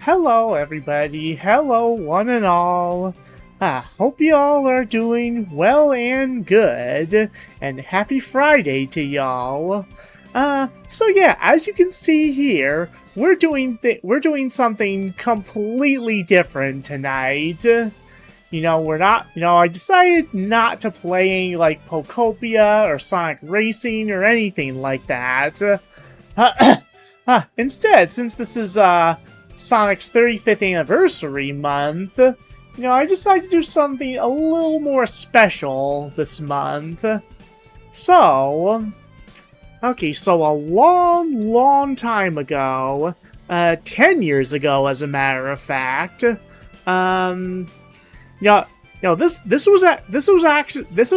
Hello everybody. Hello one and all. Hope you all are doing well and good. And happy Friday to y'all. So yeah, as you can see here, we're doing something completely different tonight. I decided not to play like Pokopia or Sonic Racing or anything like that. Instead, since this is Sonic's 35th anniversary month, I decided to do something a little more special this month. So a long time ago, 10 years ago as a matter of fact, this was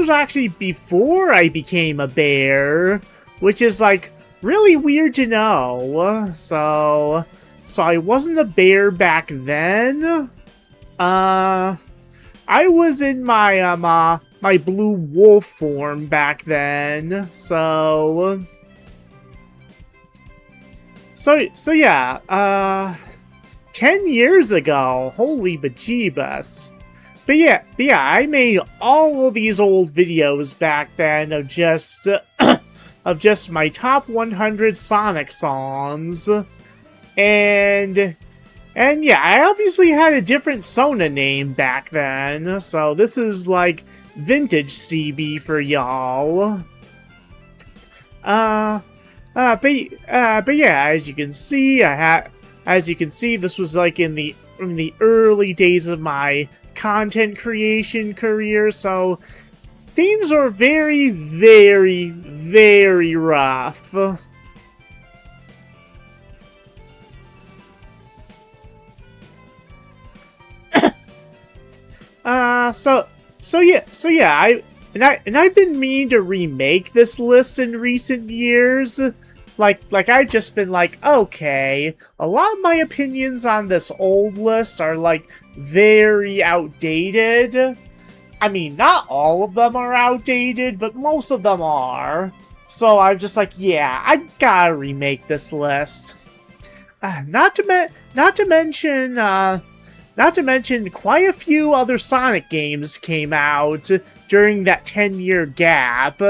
actually before I became a bear, which is like really weird to know. So I wasn't a bear back then. I was in my my blue wolf form back then. So yeah. 10 years ago. Holy bejeebus. But yeah, I made all of these old videos back then of just my top 100 Sonic songs. And yeah, I obviously had a different Sona name back then, so this is like vintage CB for y'all. But yeah, as you can see, this was like in the early days of my content creation career, so things are very, very, very rough. I've been meaning to remake this list in recent years. Like I've just been like, okay, a lot of my opinions on this old list are like very outdated. I mean, not all of them are outdated, but most of them are. So I'm just like, yeah, I gotta remake this list. Not to mention, quite a few other Sonic games came out during that 10-year gap.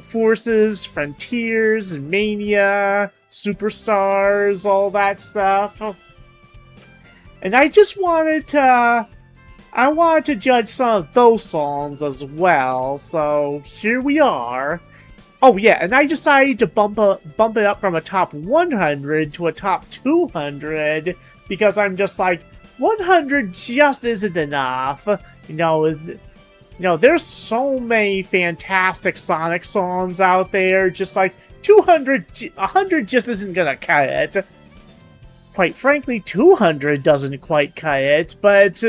Forces, Frontiers, Mania, Superstars, all that stuff. And I just wanted to judge some of those songs as well, so here we are. Oh yeah, and I decided to bump it up from a top 100 to a top 200, because I'm just like, 100 just isn't enough. There's so many fantastic Sonic songs out there, just like 100 just isn't gonna cut it. Quite frankly, 200 doesn't quite cut it, but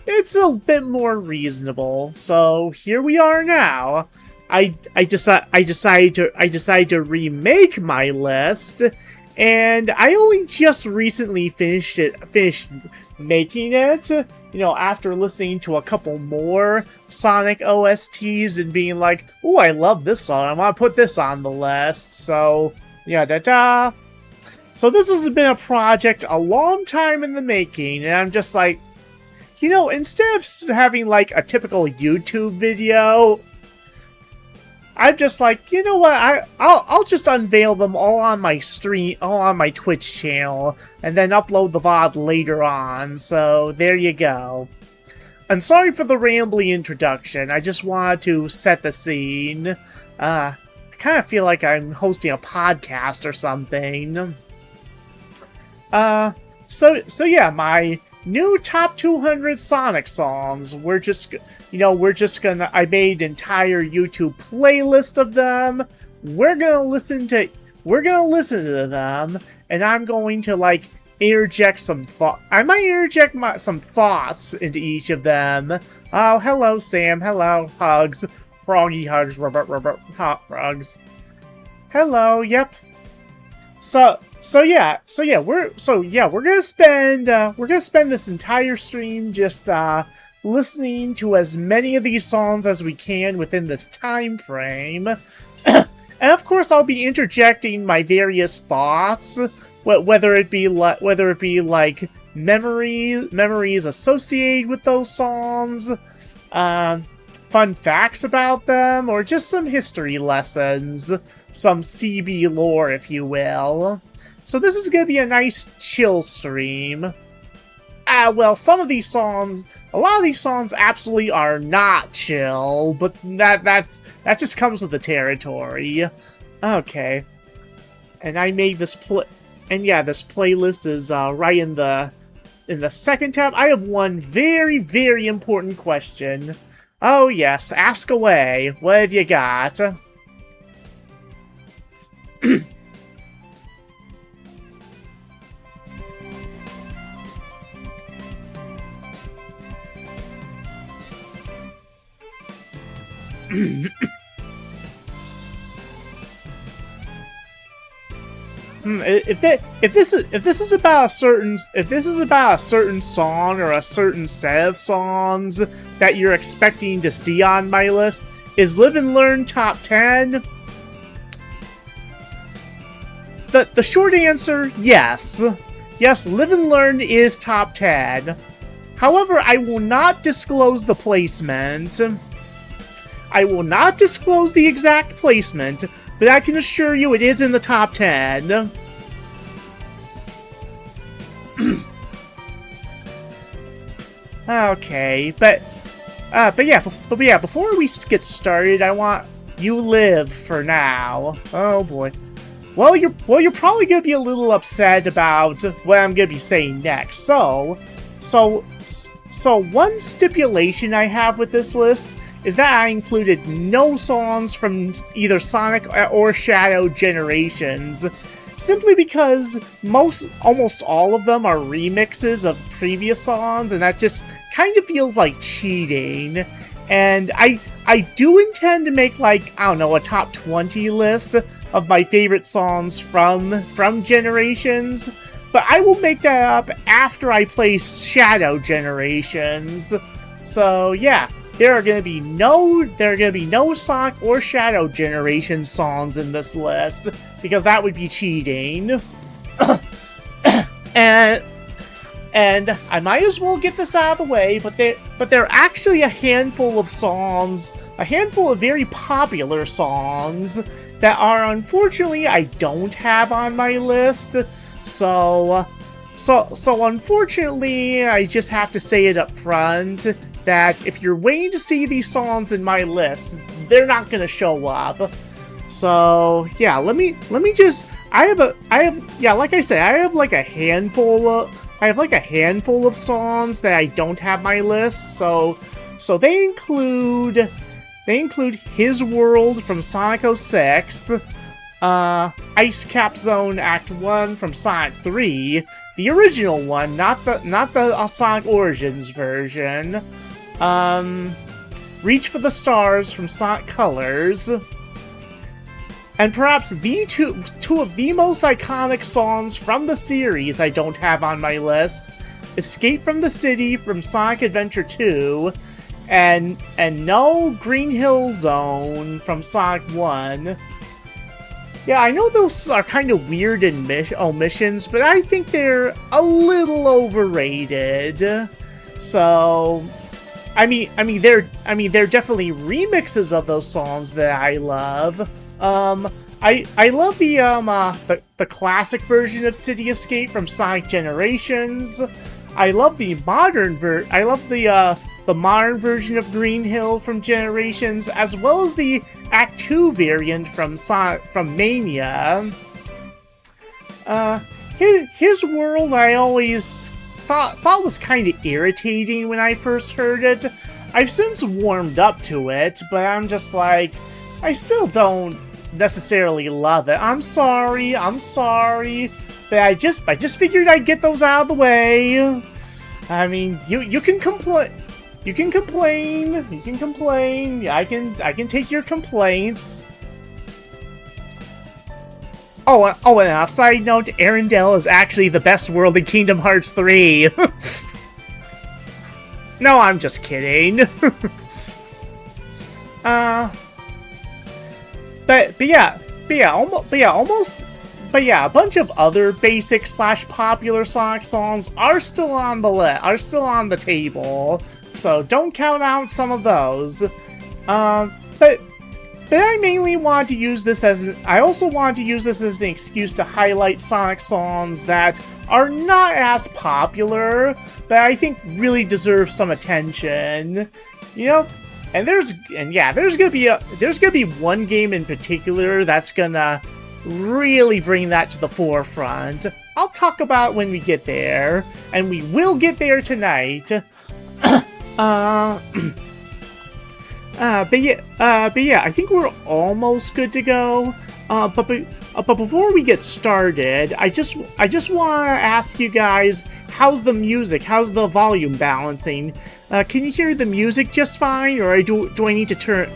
it's a bit more reasonable. So here we are now. I decided to remake my list, and I only just recently finished making it, after listening to a couple more Sonic OSTs and being like, ooh, I love this song, I want to put this on the list, so, yeah, So this has been a project a long time in the making, and I'm just like, instead of having, like, a typical YouTube video, I'm just like, you know what, I'll just unveil them all on my stream, all on my Twitch channel, and then upload the VOD later on, so there you go. And sorry for the rambly introduction, I just wanted to set the scene. I kind of feel like I'm hosting a podcast or something. So yeah, my new top 200 Sonic songs. I made an entire YouTube playlist of them. We're gonna listen to them, and I'm going to like interject some thought. I might interject some thoughts into each of them. Oh, hello, Sam. Hello, hugs, froggy hugs, rubber, hot hugs. Hello. Yep. So yeah, we're gonna spend this entire stream just listening to as many of these songs as we can within this time frame. And of course, I'll be interjecting my various thoughts whether it be like memories associated with those songs, fun facts about them, or just some history lessons, some CB lore, if you will. So this is gonna be a nice chill stream. Well, a lot of these songs absolutely are not chill, but that just comes with the territory. Okay. And I made this and yeah, this playlist is right in the second tab. I have one very, very important question. Oh yes, ask away. What have you got? If this is about a certain song or a certain set of songs that you're expecting to see on my list, is Live and Learn top 10? The short answer, yes. Yes, Live and Learn is top 10. However, I will not disclose the placement. I will not disclose the exact placement, but I can assure you it is in the top 10. Okay, but yeah, before we get started, I want You Live for now. Oh boy. Well, you're probably gonna be a little upset about what I'm gonna be saying next. So one stipulation I have with this list is that I included no songs from either Sonic or Shadow generations, simply because almost all of them are remixes of previous songs, and that just kind of feels like cheating. And I do intend to make, like, I don't know, a top 20 list of my favorite songs from generations, but I will make that up after I play Shadow generations. So yeah. There are going to be no Sonic or Shadow Generation songs in this list, because that would be cheating. and I might as well get this out of the way, but there are actually a handful of songs, a handful of very popular songs that are, unfortunately, I don't have on my list. So unfortunately, I just have to say it up front that if you're waiting to see these songs in my list, they're not gonna show up. So yeah, let me just like I said, I have like a handful of songs that I don't have my list. So they include His World from Sonic 06, Ice Cap Zone Act 1 from Sonic 3, the original one, not the Sonic Origins version. Reach for the Stars from Sonic Colors, and perhaps the two of the most iconic songs from the series I don't have on my list: Escape from the City from Sonic Adventure 2, and No Green Hill Zone from Sonic 1. Yeah, I know those are kind of weird omissions, but I think they're a little overrated. So I mean, they're definitely remixes of those songs that I love. I love the classic version of City Escape from Sonic Generations. I love the modern modern version of Green Hill from Generations, as well as the Act 2 variant from Mania. His World I always thought was kind of irritating when I first heard it. I've since warmed up to it, but I'm just like, I still don't necessarily love it. I'm sorry, but I just figured I'd get those out of the way. I mean, you can complain. You can complain. Yeah, I can take your complaints. Oh, and on a side note, Arendelle is actually the best world in Kingdom Hearts 3. No, I'm just kidding. But but yeah, a bunch of other basic / popular Sonic songs are still on the table. So don't count out some of those. But I mainly want to use this as I also want to use this as an excuse to highlight Sonic songs that are not as popular, but I think really deserve some attention. You know, and there's gonna be one game in particular that's gonna really bring that to the forefront. I'll talk about when we get there, and we will get there tonight. But yeah, I think we're almost good to go. But before we get started, I just want to ask you guys, how's the music? How's the volume balancing? Can you hear the music just fine, or do I need to turn?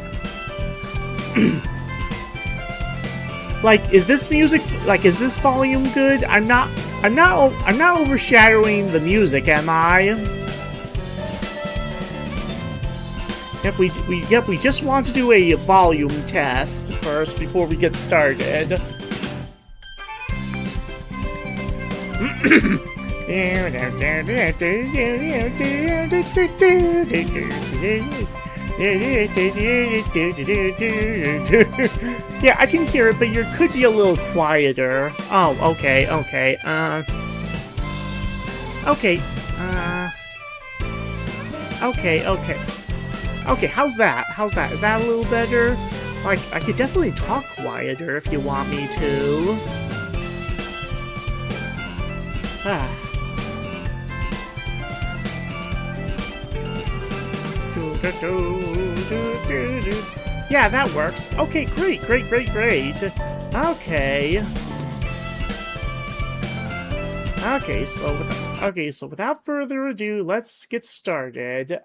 Is this music? Is this volume good? I'm not overshadowing the music, am I? Yep, we just want to do a volume test first before we get started. Yeah, I can hear it, but you could be a little quieter. Oh, okay. Okay, how's that? Is that a little better? I could definitely talk quieter if you want me to. Yeah, that works. Okay, great. Okay, so without further ado, let's get started.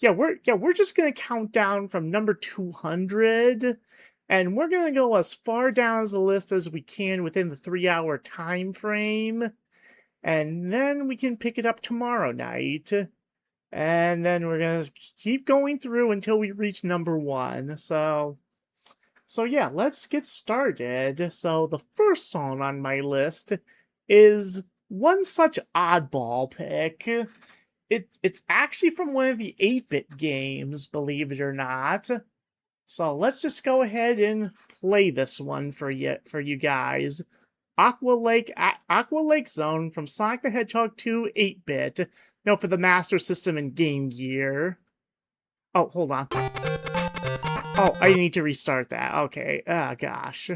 We're just gonna count down from number 200, and we're gonna go as far down the list as we can within the 3-hour time frame, and then we can pick it up tomorrow night, and then we're gonna keep going through until we reach number 1. So yeah, let's get started. So the first song on my list is one such oddball pick. It's actually from one of the 8-bit games, believe it or not. So let's just go ahead and play this one for you guys. Aqua Lake Zone from Sonic the Hedgehog 2 8-bit. No, for the Master System and Game Gear. Oh, hold on. Oh, I need to restart that. Okay. Oh, gosh.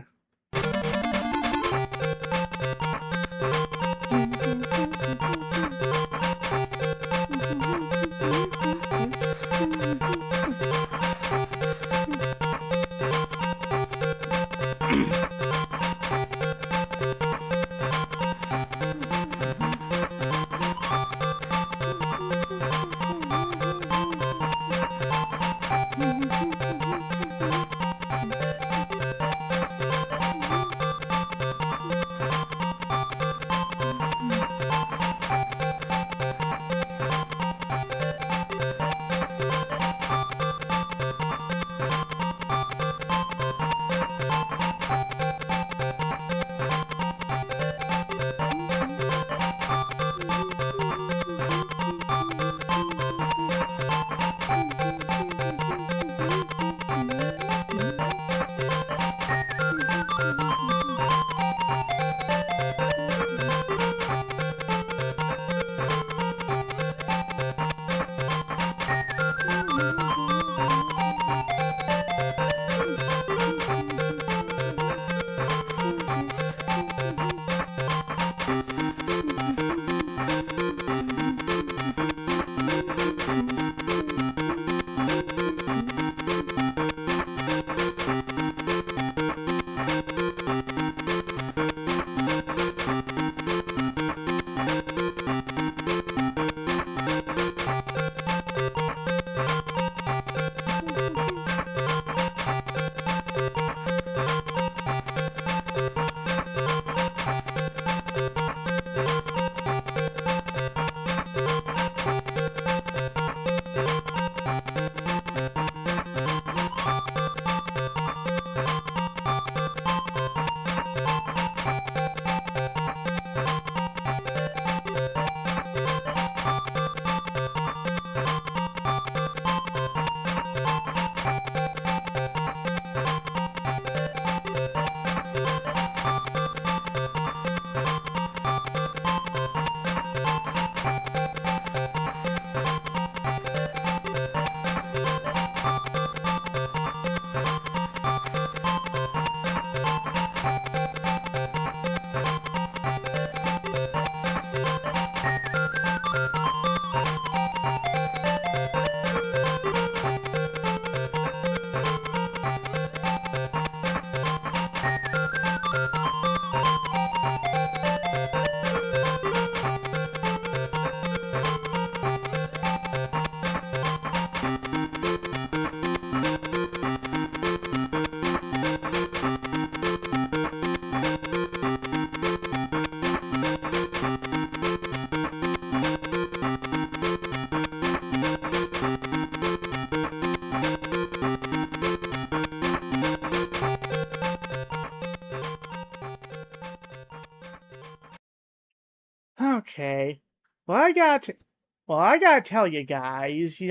Okay. Well, I gotta tell you guys,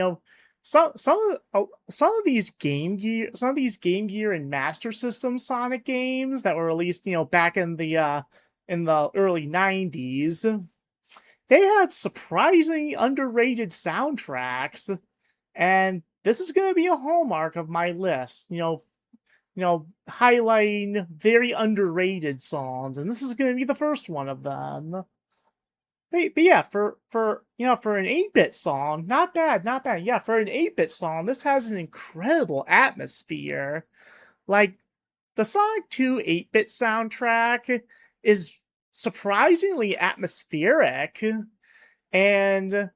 some of these Game Gear and Master System Sonic games that were released, back in the early '90s, they had surprisingly underrated soundtracks, and this is going to be a hallmark of my list. Highlighting very underrated songs, and this is going to be the first one of them. But yeah, for an 8-bit song, not bad, not bad. Yeah, for an 8-bit song, this has an incredible atmosphere. Like the Sonic 2 8-bit soundtrack is surprisingly atmospheric, and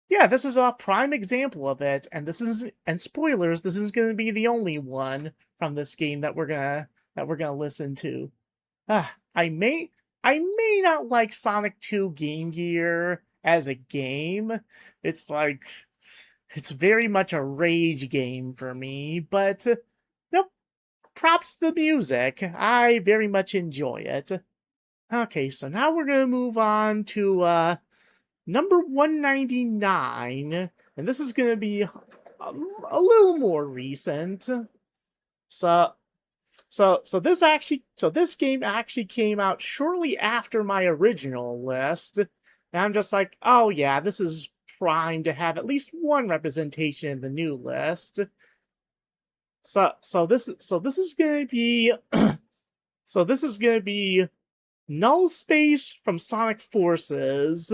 yeah, this is a prime example of it. And spoilers, this is going to be the only one from this game that we're gonna listen to. I may not like Sonic 2 Game Gear as a game. It's like it's very much a rage game for me, but props to the music. I very much enjoy it. Okay, so now we're gonna move on to number 199, and this is gonna be a little more recent. So so this game actually came out shortly after my original list. And I'm just like, oh yeah, this is prime to have at least one representation in the new list. So this is gonna be so this is gonna be Null Space from Sonic Forces.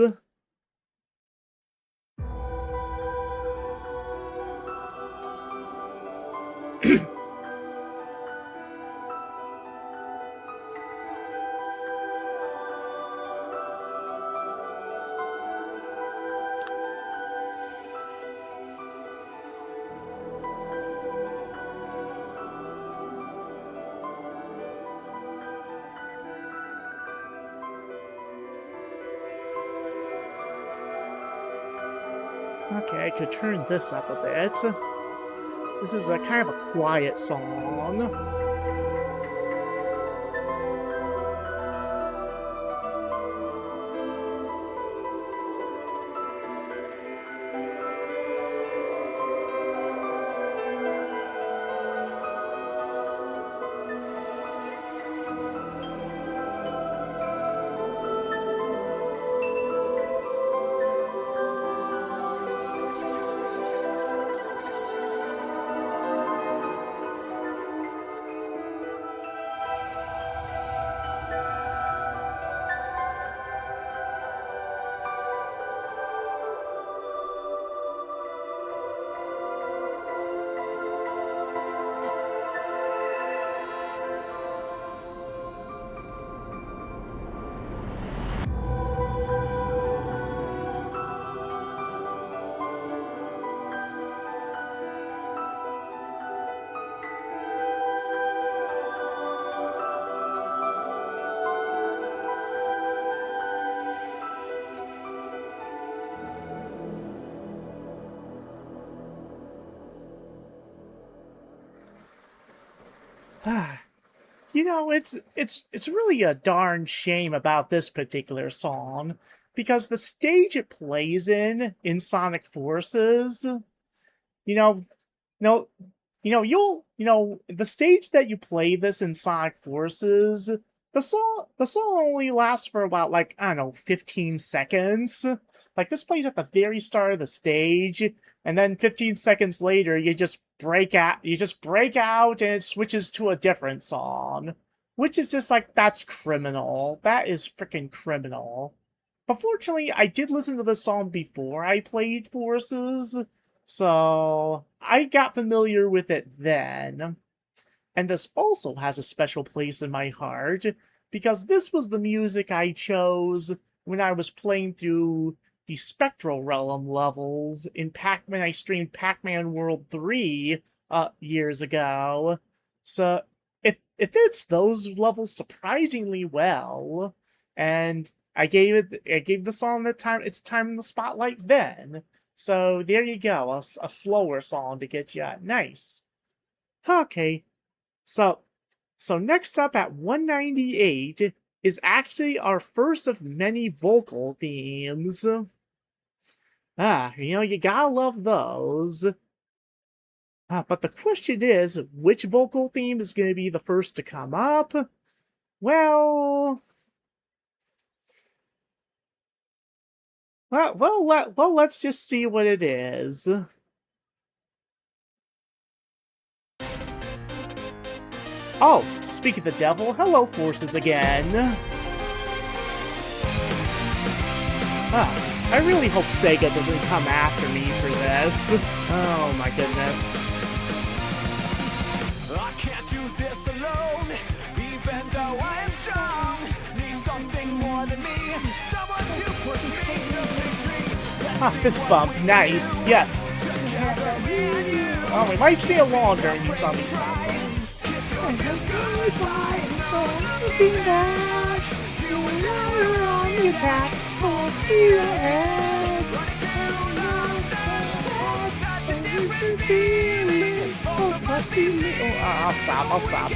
Okay, I could turn this up a bit. This is a kind of a quiet song. It's really a darn shame about this particular song because the stage it plays in Sonic Forces, you know, no, the stage that you play this in Sonic Forces, the song only lasts for about like I don't know 15 seconds. Like this plays at the very start of the stage, and then 15 seconds later you just break out and it switches to a different song, which is just like that's criminal. That is freaking criminal. But fortunately, I did listen to the song before I played Forces, so I got familiar with it then. And this also has a special place in my heart because this was the music I chose when I was playing through the Spectral Realm levels when I streamed Pac-Man World 3 years ago. So it fits those levels surprisingly well, and I gave the song its time in the spotlight then. So there you go, a slower song to get you nice. Okay, so so next up at 198 is actually our first of many vocal themes. You gotta love those. But the question is, which vocal theme is going to be the first to come up? Well... let's just see what it is. Oh, speak of the devil, hello, Forces again. I really hope Sega doesn't come after me for this. Oh my goodness. I can't do this alone, even though I am strong. Need something more than me, someone to push me to victory. Fist bump, nice, yes. Oh, we might see it longer in these zombies songs. Attack, full speed ahead. I'll stop.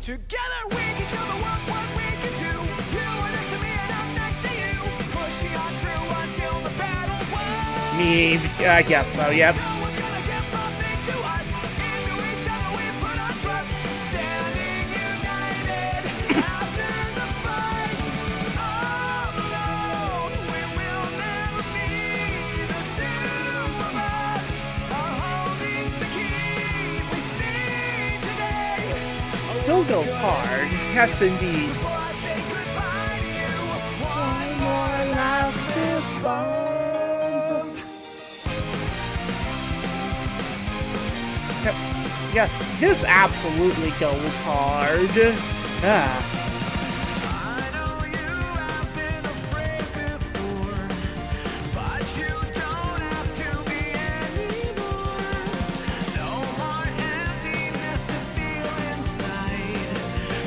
Together we can show the world what we can do. You are next to me and I'm next to you. Push me on through until the battle's won. I guess so, yep. No one's gonna give something to us. Into each other we put our trust. Standing united after the fight. All alone we will never be. The two of us are holding the key. We see today. Still goes hard. Yes, indeed. Before I say goodbye to you, one More last fist bump. Yep. Yeah, this absolutely goes hard. I know you have been afraid before, but you don't have to be anymore. No more emptiness to feel inside.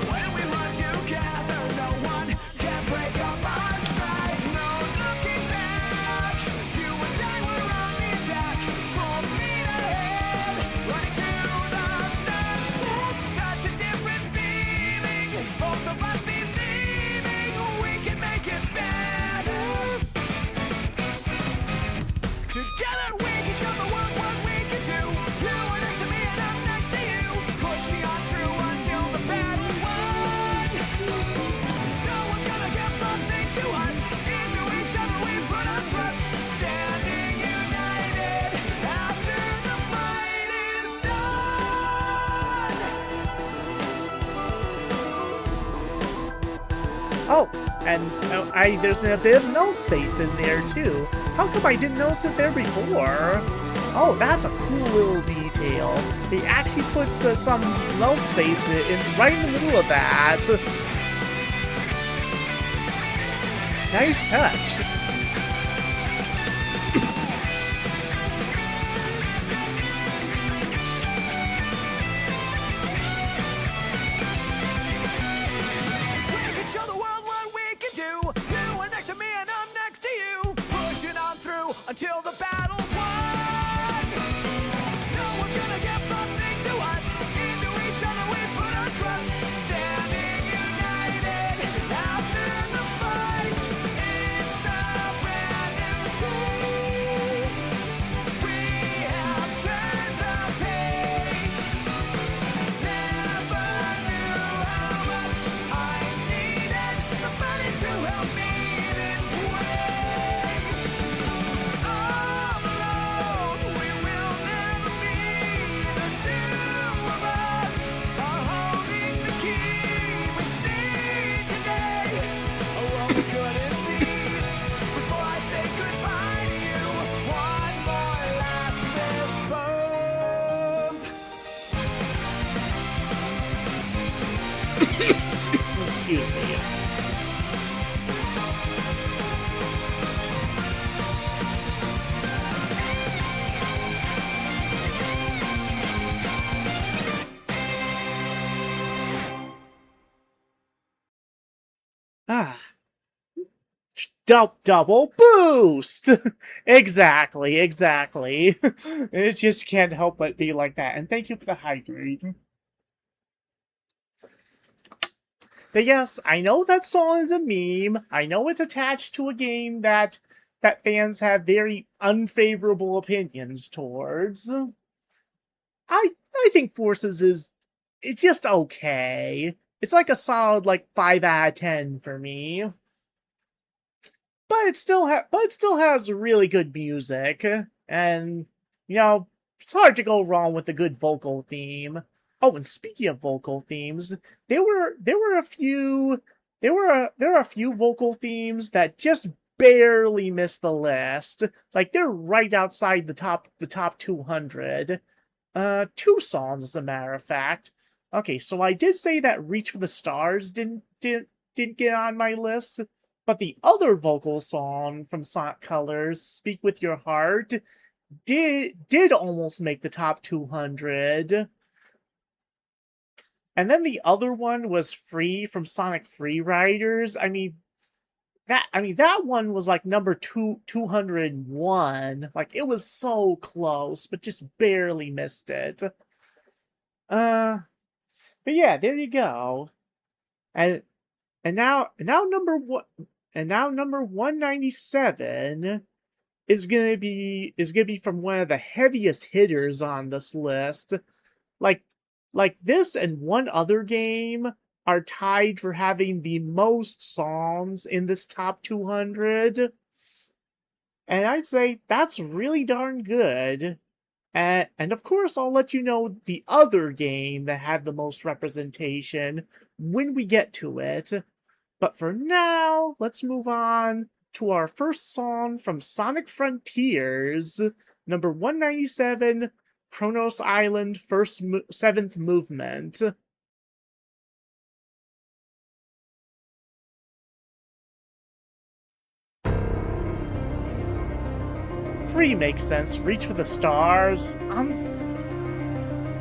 When we run together, no one can break up our stride. No looking back. You and I were on the attack. Full speed ahead, running to the sunset. Such a different feeling. Both of us believing we can make it better. Together we can show the world what we can do. You are next to me and I'm next to you. Push me on through until the battle's won. No one's gonna give something to us. Into each other we put our trust. Standing united after the fight is done. Oh, and there's a bit of null space in there too. How come I didn't notice it there before? Oh, that's a cool little detail. They actually put some null space right in the middle of that. Nice touch. We can show the world what we can do. You are next to me and I'm next to you. Pushing on through until the battle's won. No one's gonna give something to us. Into each other we put our trust. Standing united after the fight. It's a brand new day. We have turned the page. Never knew how much I needed somebody to help me this way. All alone, we will never be. The two of us are holding the key. We see today a world we couldn't see. Before I say goodbye to you, one more last fist bump. Excuse me. Ah. Double boost! Exactly. It just can't help but be like that. And thank you for the hydrate. But yes, I know that song is a meme. I know it's attached to a game that fans have very unfavorable opinions towards. I think Forces is it's just okay. It's like a solid like 5 out of 10 for me. But it still has really good music, and you know it's hard to go wrong with a good vocal theme. Oh, and speaking of vocal themes, there were a few there are a few vocal themes that just barely missed the list. Like they're right outside the top 200. Two songs as a matter of fact. Okay, so I did say that Reach for the Stars didn't get on my list, but the other vocal song from Sonic Colors, Speak With Your Heart, did almost make the top 200. And then the other one was Free from Sonic Free Riders. That one was like number 201. Like it was so close, but just barely missed it. But yeah, there you go. And now number 197 is gonna be from one of the heaviest hitters on this list. Like like this and one other game are tied for having the most songs in this top 200. And I'd say that's really darn good. And of course, I'll let you know the other game that had the most representation when we get to it. But for now, let's move on to our first song from Sonic Frontiers, number 197, Kronos Island, seventh movement. Free makes sense. Reach for the stars.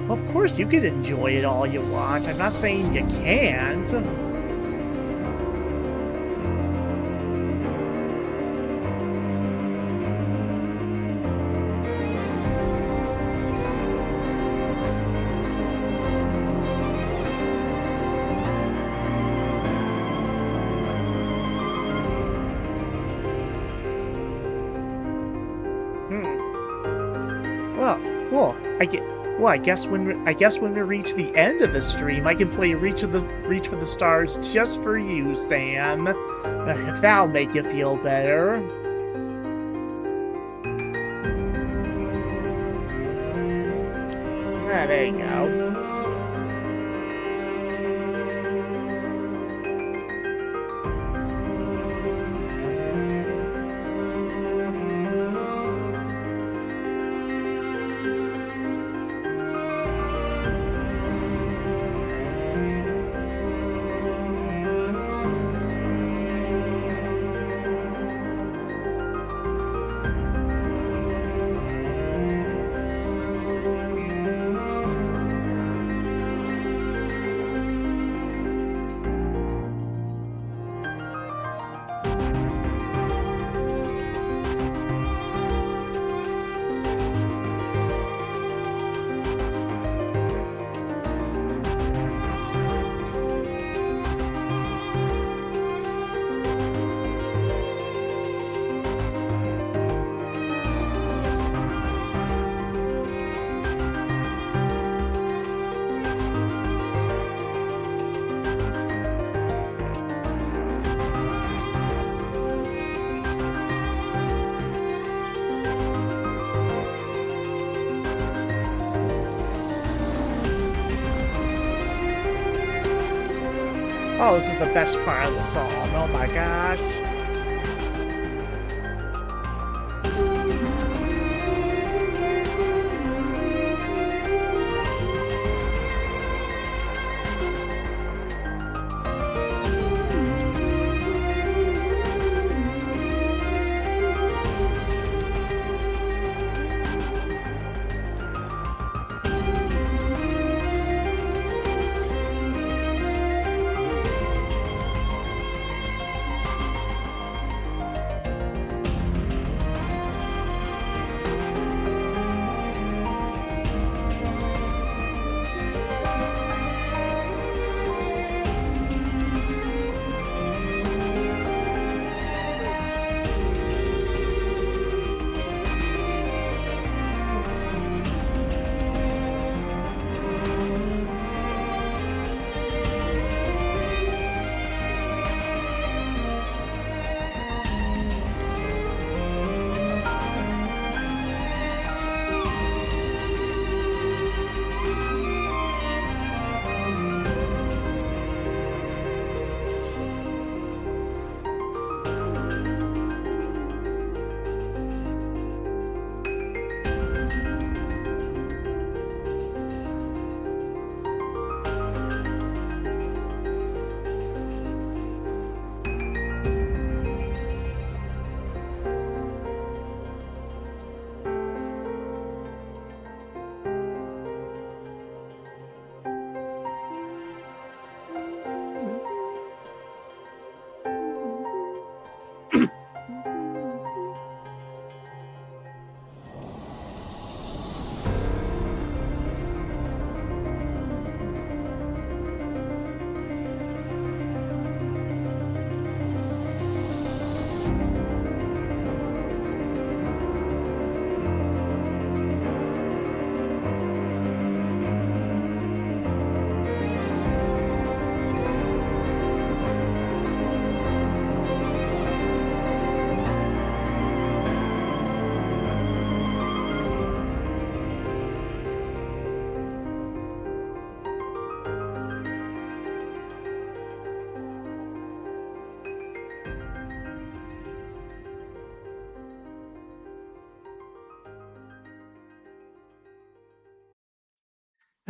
Of course, you can enjoy it all you want. I'm not saying you can't. I guess when we reach the end of the stream, I can play Reach for the Stars just for you, Sam. If that'll make you feel better. Ah, there you go. Oh, this is the best part of the song. Oh my gosh.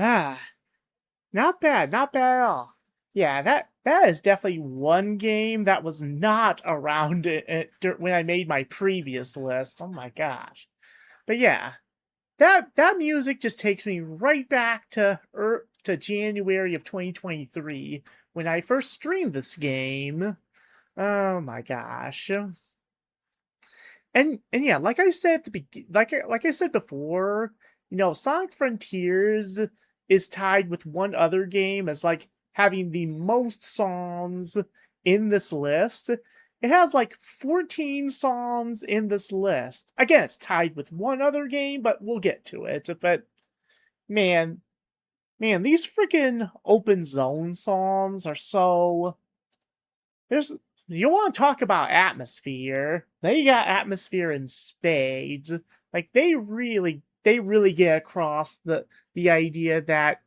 Ah, not bad, not bad at all. Yeah, that is definitely one game that was not around when I made my previous list. Oh my gosh. But yeah, that music just takes me right back to January of 2023 when I first streamed this game. Oh my gosh. And yeah, like I said at the like I said before, Sonic Frontiers is tied with one other game as like having the most songs in this list. It has like 14 songs in this list. Again, it's tied with one other game, but we'll get to it. But man, these freaking open zone songs are so there's you want to talk about atmosphere? They got atmosphere in spades. Like they really get across the idea that,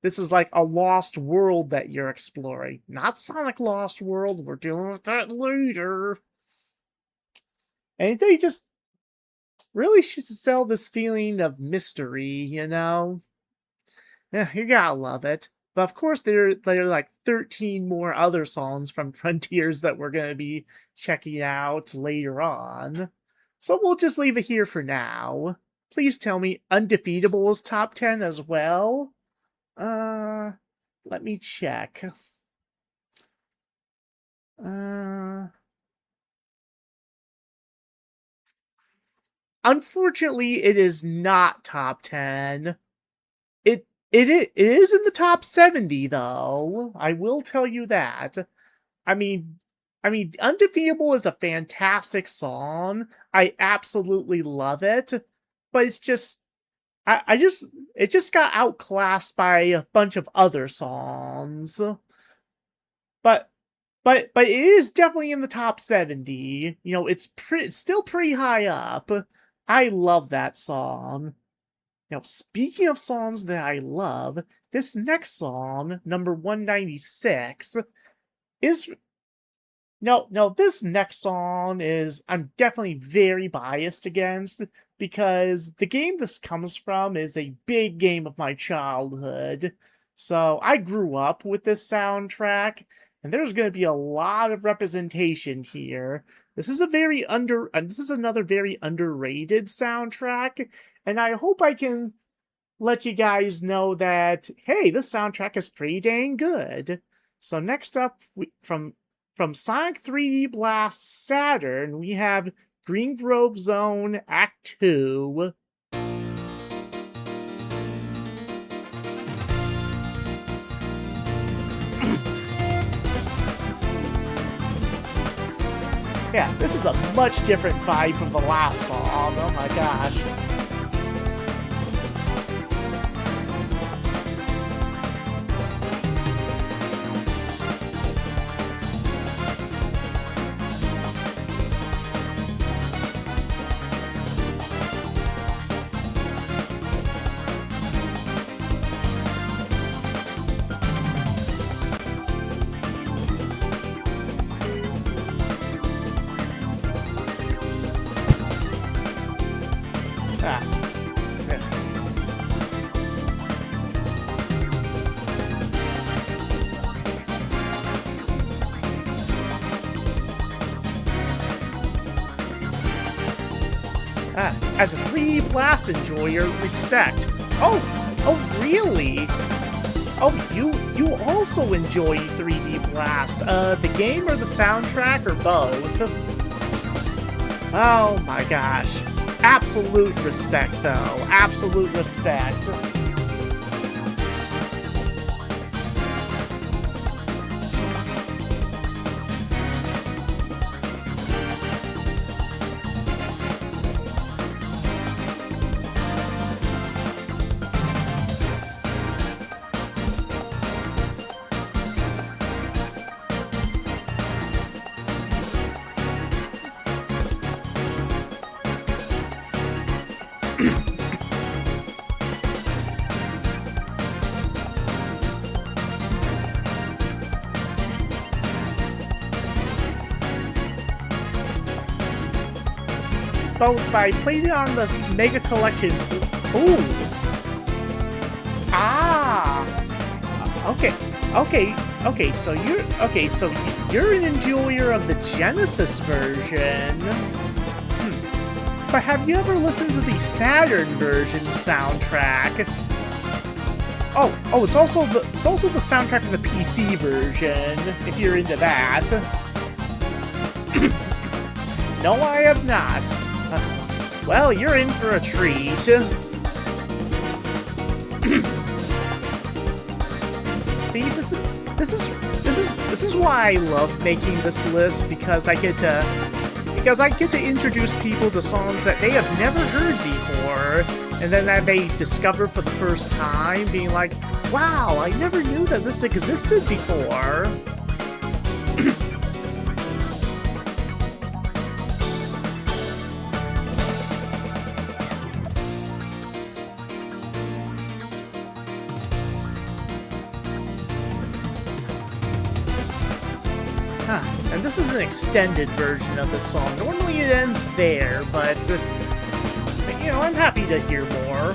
this is like a lost world that you're exploring. Not Sonic Lost World, we're dealing with that later. And they just really should sell this feeling of mystery. Yeah, you gotta love it. But of course, there are like 13 more other songs from Frontiers that we're gonna be checking out later on. So we'll just leave it here for now. Please tell me Undefeatable is top 10 as well? Let me check. Unfortunately, it is not top 10. It is in the top 70 though. I will tell you that. I mean, Undefeatable is a fantastic song. I absolutely love it, but it's just it just got outclassed by a bunch of other songs. But it is definitely in the top 70. It's still pretty high up. I love that song. Now, speaking of songs that I love, this next song, number 196, is... No, this next song I'm definitely very biased against, because the game this comes from is a big game of my childhood. So, I grew up with this soundtrack, and there's going to be a lot of representation here. This is another very underrated soundtrack, and I hope I can let you guys know that, hey, this soundtrack is pretty dang good. So next up, from Sonic 3D Blast Saturn, we have Green Grove Zone Act 2. Yeah, this is a much different vibe from the last song. Oh my gosh. As a 3D Blast enjoyer, respect. Oh, really? Oh, you also enjoy 3D Blast. The game or the soundtrack or both? Oh my gosh. Absolute respect, though. Absolute respect. Both I played it on this Mega Collection. Ooh. Okay, so you're an enjoyer of the Genesis version. But have you ever listened to the Saturn version soundtrack? It's also the soundtrack of the PC version, if you're into that. No, I have not. Well, you're in for a treat. See, this is why I love making this list, because I get to introduce people to songs that they have never heard before, and then that they discover for the first time, being like, wow, I never knew that this existed before. And this is an extended version of the song. Normally it ends there, but I'm happy to hear more.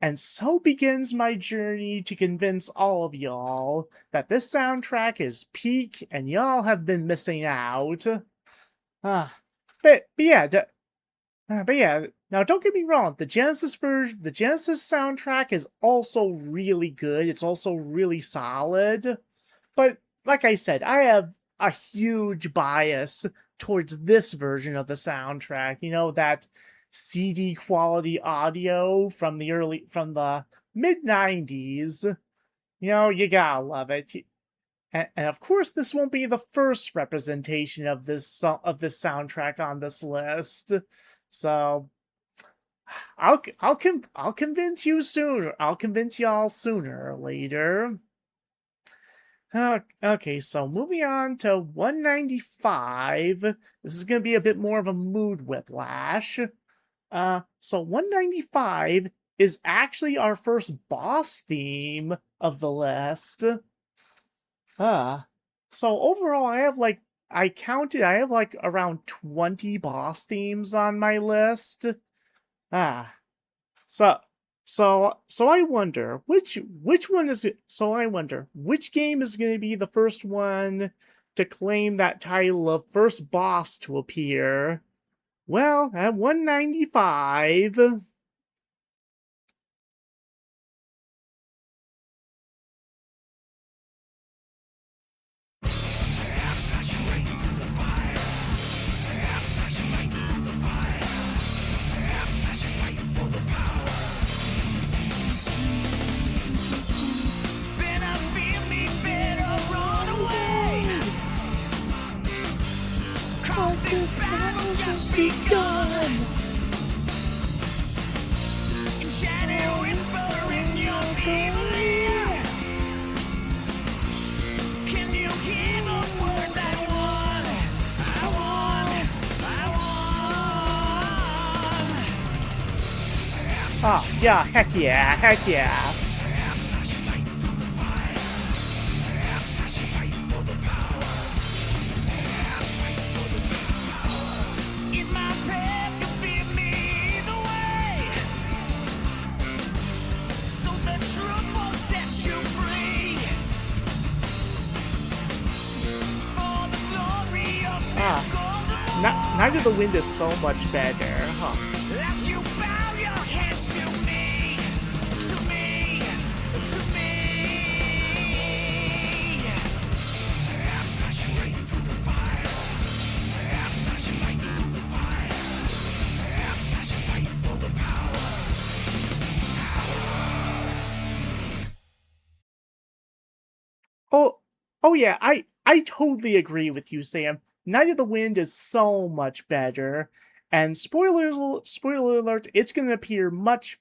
And so begins my journey to convince all of y'all that this soundtrack is peak and y'all have been missing out. Ah, but yeah, now don't get me wrong, the Genesis soundtrack is also really good. It's also really solid. But like I said, I have a huge bias towards this version of the soundtrack. You know, that CD quality audio from the mid 90s. You know, you gotta love it. And of course, this won't be the first representation of this soundtrack on this list. So, I'll convince you sooner. I'll convince y'all sooner or later. Okay, so moving on to 195. This is going to be a bit more of a mood whiplash. So 195 is actually our first boss theme of the list. So overall, I have around 20 boss themes on my list. Ah, so I wonder which one is it? So I wonder which game is going to be the first one to claim that title of first boss to appear. Well, at 195. Better feel me, better run away. 'Cause this battle's just begun. And shadow whisper in your ear. Can you hear the words I want? I want. Yeah, heck yeah. In my path, you feel me either way. So the truth won't set you free. For the glory of this golden Night of the Wind is so much better, huh? as you bow your head to me, to me, to me. I'm flashing right through the fire. I'm flashing right through the fire. I'm flashing right for the power. Oh yeah, I totally agree with you, Sam. Night of the Wind is so much better. And spoiler alert, it's going to appear much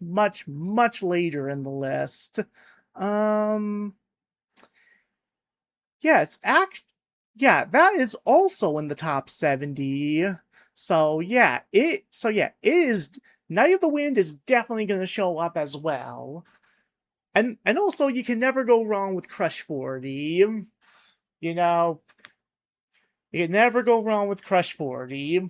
later in the list. Yeah, that is also in the top 70. So yeah, it is Night of the Wind is definitely going to show up as well. And also you can never go wrong with Crush 40. You know, you can never go wrong with Crush 40.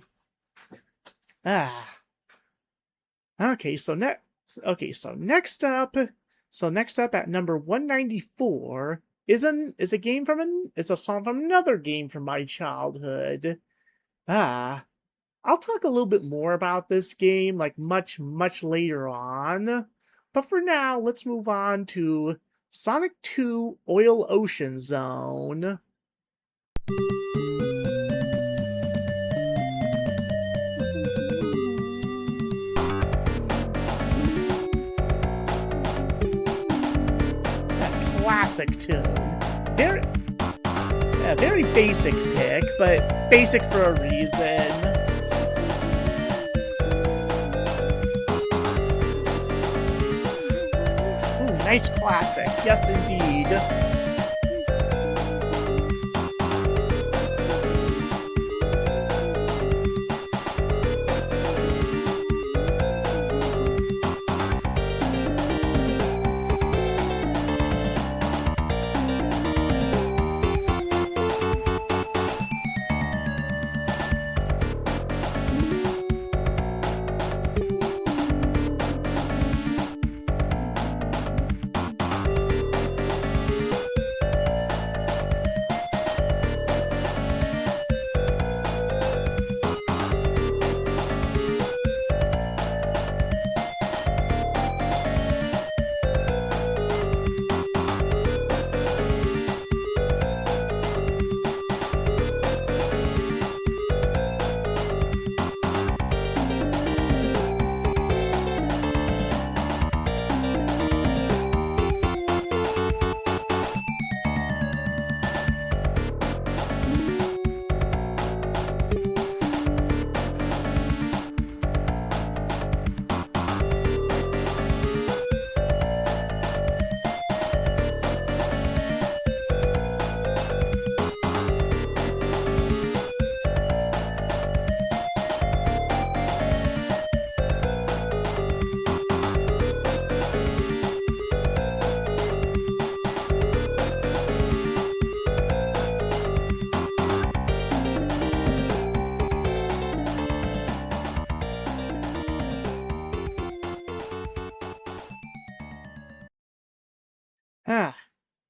Okay, so next up at number 194 is a song from another game from my childhood. I'll talk a little bit more about this game like much later on. But for now, let's move on to Sonic 2 Oil Ocean Zone. Classic tune. Very basic pick, but basic for a reason. Ooh, nice classic. Yes, indeed.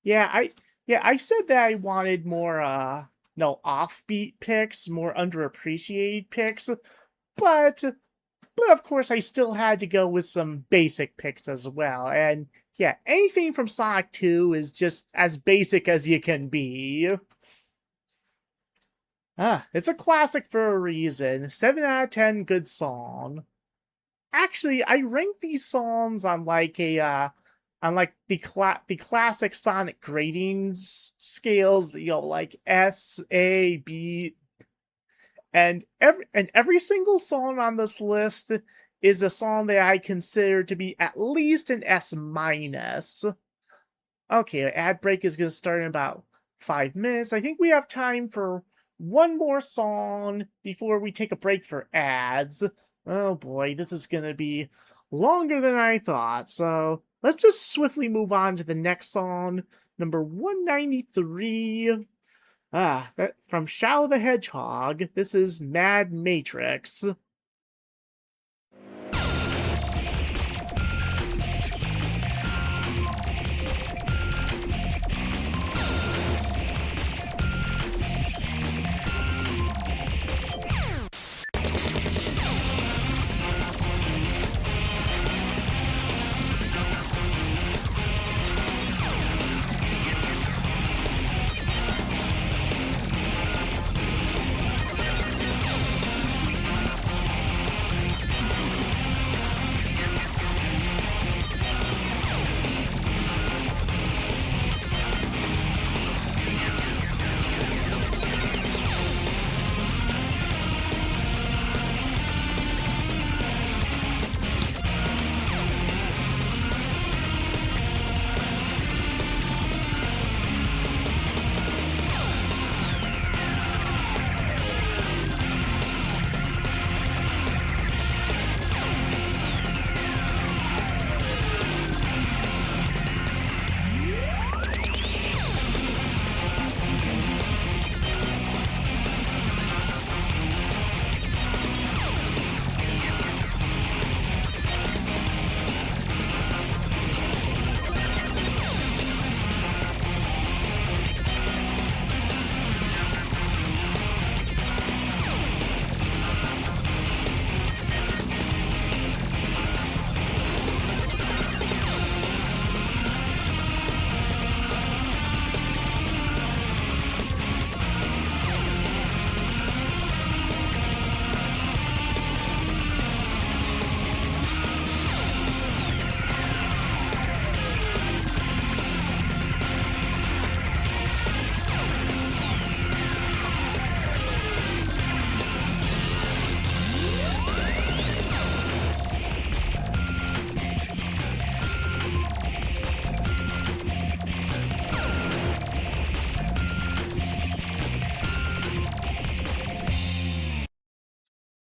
Yeah, I said that I wanted more no offbeat picks, more underappreciated picks, but of course I still had to go with some basic picks as well. And yeah, anything from Sonic 2 is just as basic as you can be. It's a classic for a reason. 7 out of 10 good song. Actually, I rank these songs on like the classic Sonic grading scales, like S, A, B, and every single song on this list is a song that I consider to be at least an S minus. Okay, ad break is gonna start in about 5 minutes. I think we have time for one more song before we take a break for ads. Oh boy, this is gonna be longer than I thought, so let's just swiftly move on to the next song, number 193. From Shadow the Hedgehog. This is Mad Matrix.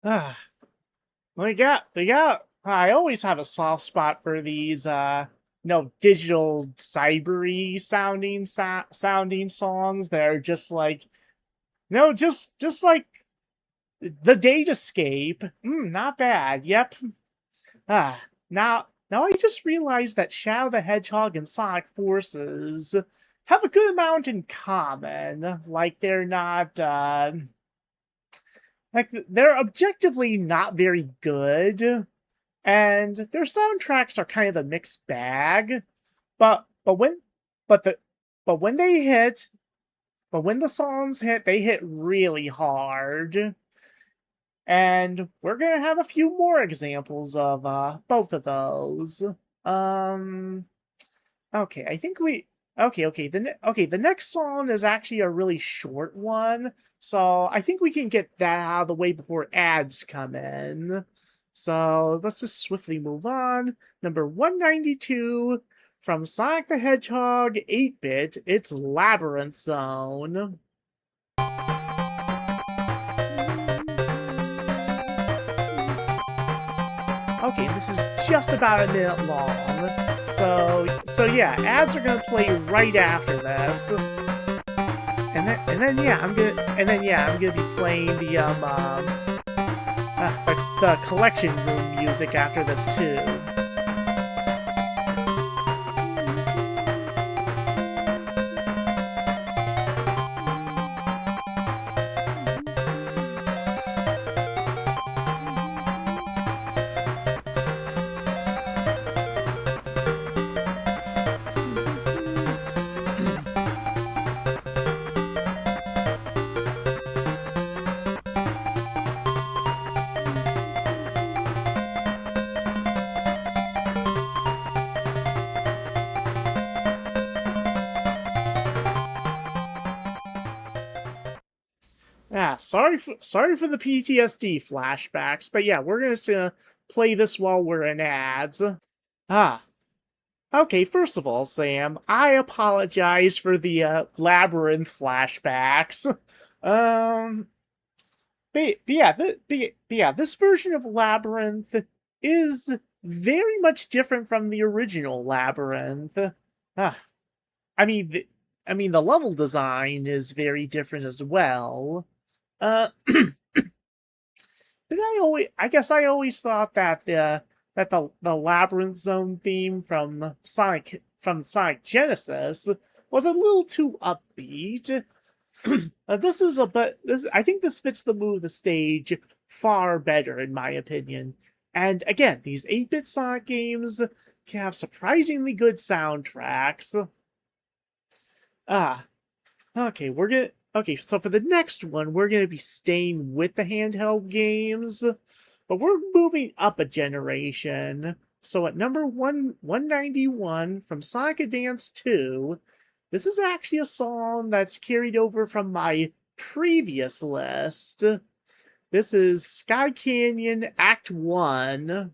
Ah, we got. I always have a soft spot for these, digital cybery sounding songs that are just like, just like the Datascape. Not bad. Yep. Ah, now I just realized that Shadow the Hedgehog and Sonic Forces have a good amount in common. Like they're not, like they're objectively not very good, and their soundtracks are kind of a mixed bag. But when but the but when they hit, but when the songs hit, they hit really hard. And we're gonna have a few more examples of both of those. Um, okay, I think we. Okay. The next song is actually a really short one, so I think we can get that out of the way before ads come in. So let's just swiftly move on. Number 192 from Sonic the Hedgehog 8-bit. It's Labyrinth Zone. Okay, this is just about a minute long. So yeah, ads are gonna play right after this. And then yeah, I'm gonna be playing the collection room music after this too. sorry for the PTSD flashbacks, but yeah, we're gonna play this while we're in ads. Ah, okay. First of all, Sam, I apologize for the labyrinth flashbacks. Um, but yeah, this version of Labyrinth is very much different from the original Labyrinth. Ah, I mean, the level design is very different as well. Uh, but I guess I always thought that the Labyrinth Zone theme from Sonic Genesis was a little too upbeat. I think this fits the mood of the stage far better, in my opinion. And again, these 8-bit Sonic games can have surprisingly good soundtracks. Ah, okay, so for the next one, we're gonna be staying with the handheld games, but we're moving up a generation. So at number 191 from Sonic Advance 2, this is actually a song that's carried over from my previous list. This is Sky Canyon Act 1.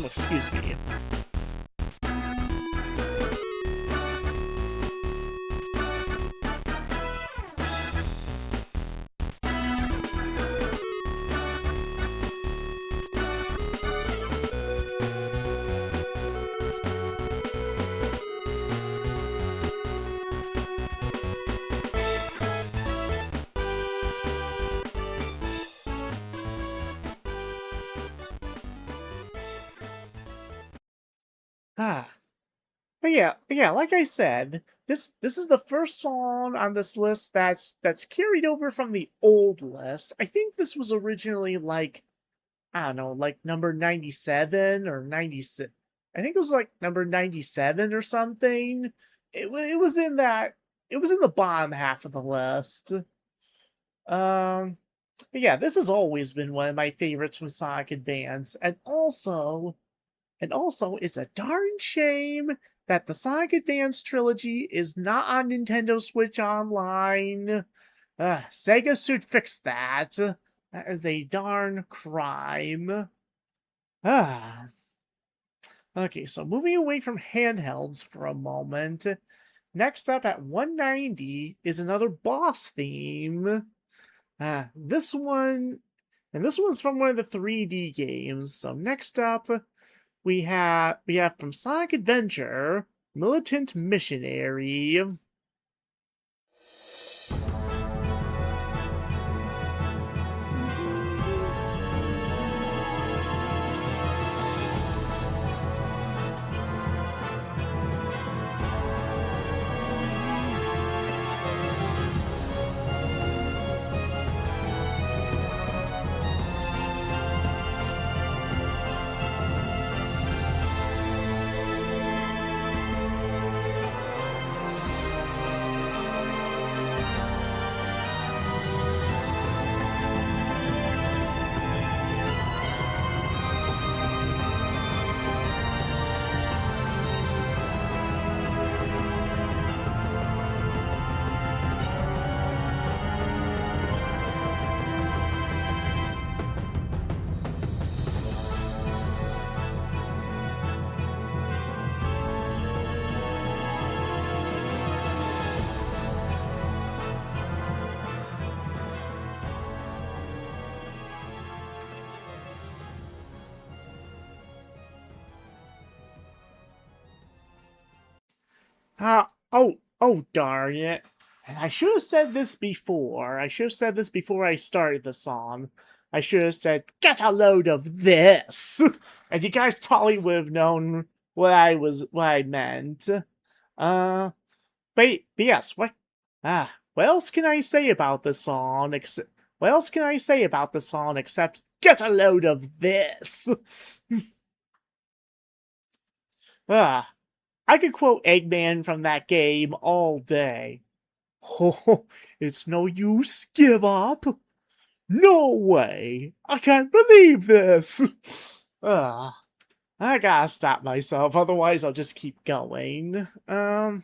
Excuse me. Ah. But yeah, like I said, this is the first song on this list that's carried over from the old list. I think this was originally like, I don't know, like number 97 or 96. I think it was like number 97 or something. It was in that, it was in the bottom half of the list. Um but yeah, this has always been one of my favorites from Sonic Advance, and also, it's a darn shame that the Sonic Advance trilogy is not on Nintendo Switch Online. Sega should fix that. That is a darn crime. Ah. Okay, so moving away from handhelds for a moment. Next up at 190 is another boss theme. This one, and this one's from one of the 3D games. So next up, we have from Sonic Adventure, Militant Missionary. Oh, darn it. And I should have said this before. I should have said this before I started the song. I should have said, get a load of this! And you guys probably would have known what I meant. But yes, what else can I say about the song, what else can I say about the song except, get a load of this! I could quote Eggman from that game all day. Oh, it's no use, give up. No way, I can't believe this. I gotta stop myself, otherwise I'll just keep going. But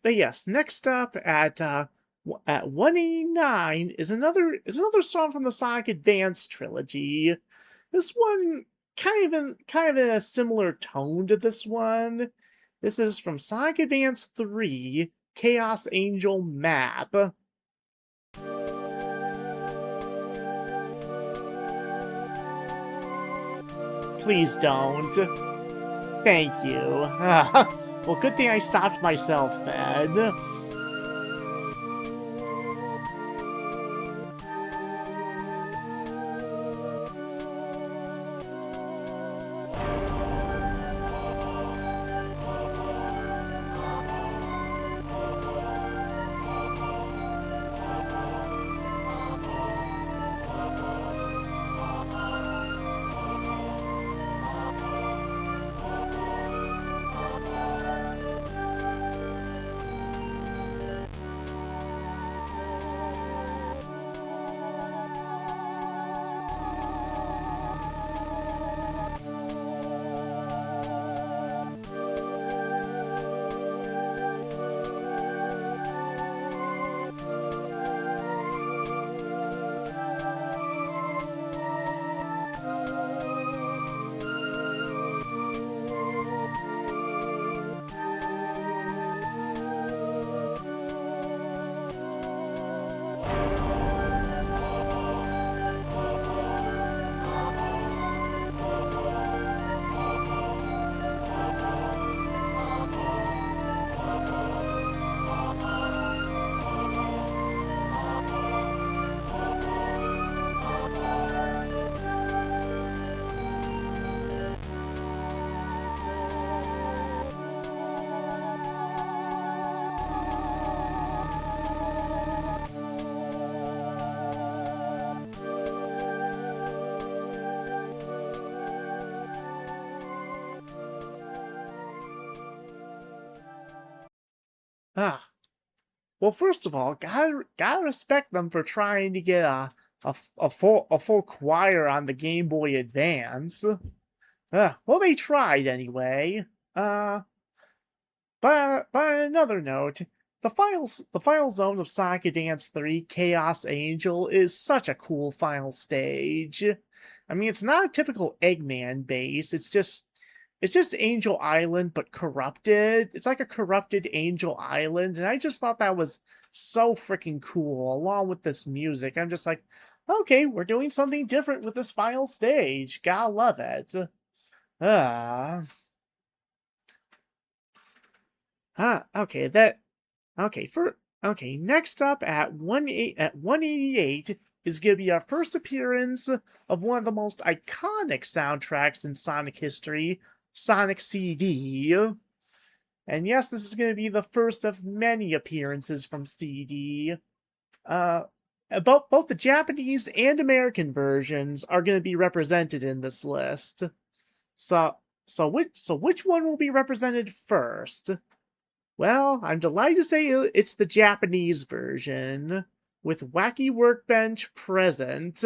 yes, next up at 189 is another song from the Sonic Advance trilogy. This one kind of in a similar tone to this one. This is from Sonic Advance 3, Chaos Angel Map. Please don't. Thank you. Well, good thing I stopped myself then. Well, first of all, gotta respect them for trying to get a full choir on the Game Boy Advance. Well, they tried anyway. But on another note, the final zone of Sonic Advance 3, Chaos Angel, is such a cool final stage. I mean, it's not a typical Eggman base. It's just Angel Island, but corrupted. It's like a corrupted Angel Island, and I just thought that was so freaking cool, along with this music. I'm just like, okay, we're doing something different with this final stage. Gotta love it. Next up at 188 is going to be our first appearance of one of the most iconic soundtracks in Sonic history, Sonic CD. And yes, this is going to be the first of many appearances from CD. Both the Japanese and American versions are going to be represented in this list. So which one will be represented first? Well, I'm delighted to say it's the Japanese version, with Wacky Workbench present.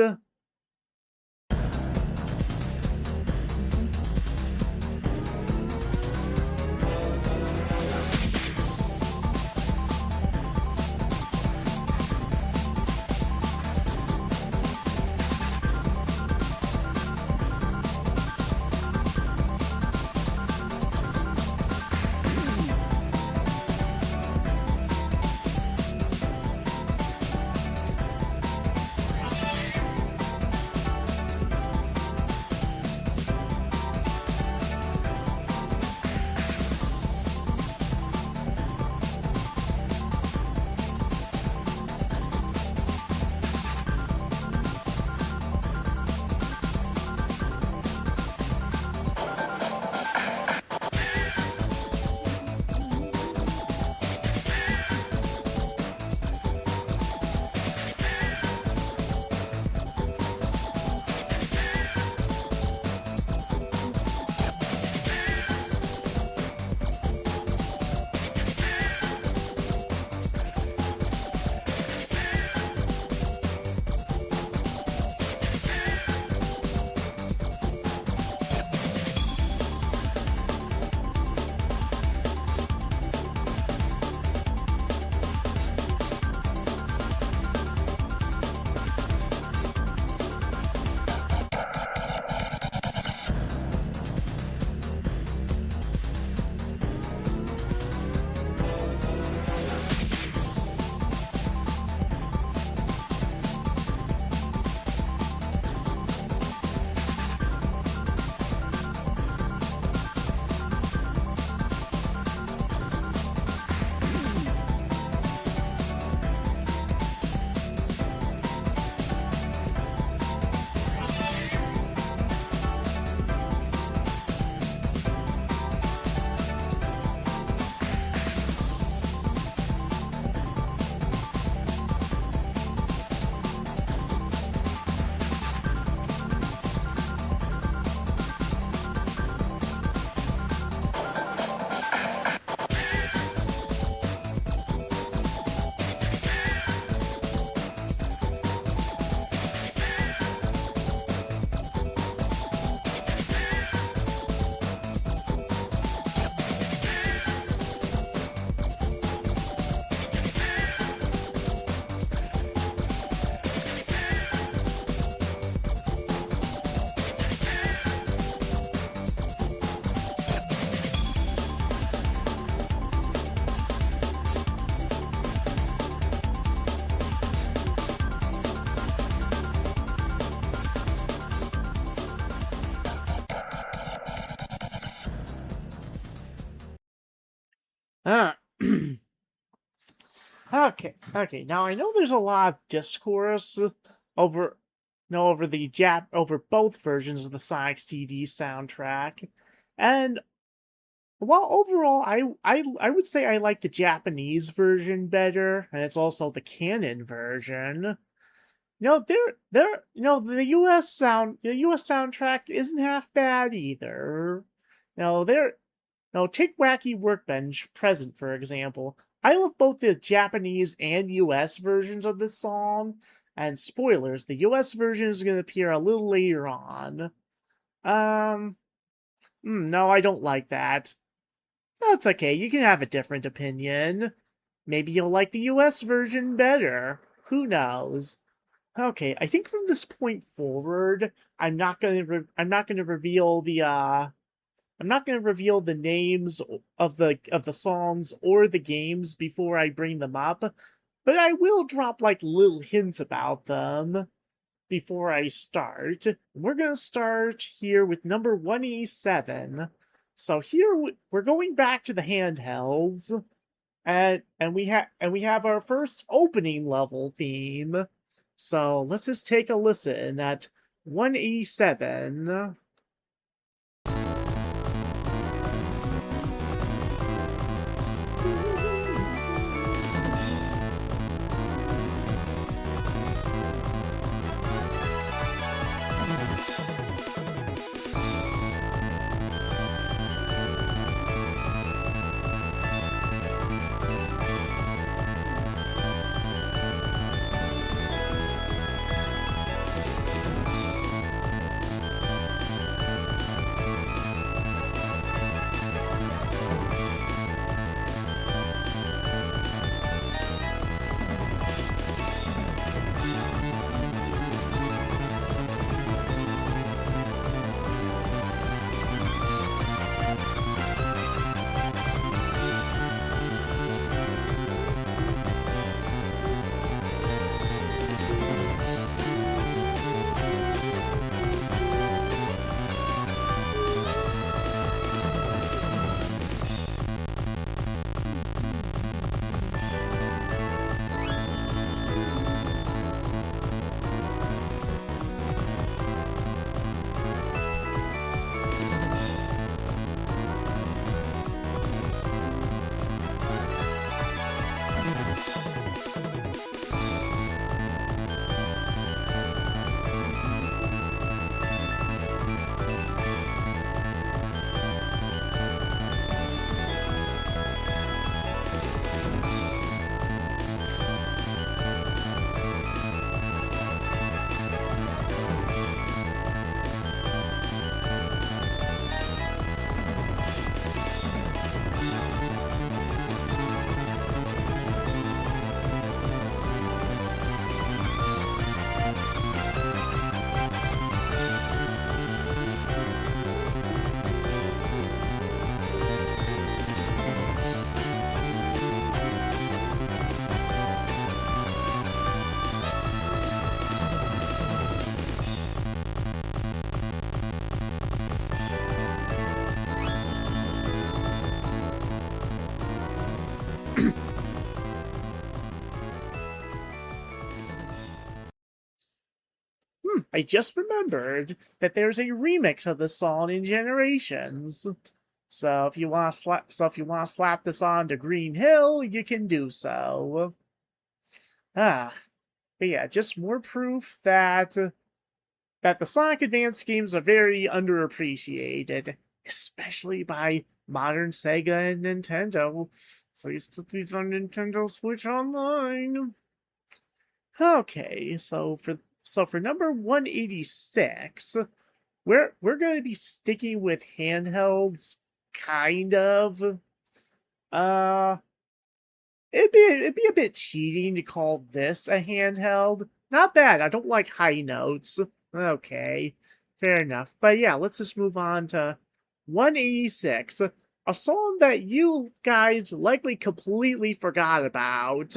Uh, okay. Now I know there's a lot of discourse over, over over both versions of the Sonic CD soundtrack, and while overall I would say I like the Japanese version better, and it's also the canon version. The US soundtrack isn't half bad either. There Now, take Wacky Workbench Present, for example. I love both the Japanese and US versions of this song, and spoilers, the US version is going to appear a little later on. No, I don't like that. That's okay, you can have a different opinion. Maybe you'll like the US version better. Who knows? Okay, I think from this point forward, I'm not gonna reveal the names of the songs or the games before I bring them up, but I will drop like little hints about them before I start. We're gonna start here with number 187. So here we're going back to the handhelds, and we have our first opening level theme. So let's just take a listen at 187. I just remembered that there's a remix of this song in Generations. So if you want to slap this on to Green Hill, you can do so. But yeah, just more proof that the Sonic Advance games are very underappreciated, especially by modern Sega and Nintendo. Please put these on Nintendo Switch Online. Okay, so for number 186, we're going to be sticking with handhelds, kind of. It'd be a bit cheating to call this a handheld. Not bad. I don't like high notes. Okay, fair enough. But yeah, let's just move on to 186, a song that you guys likely completely forgot about.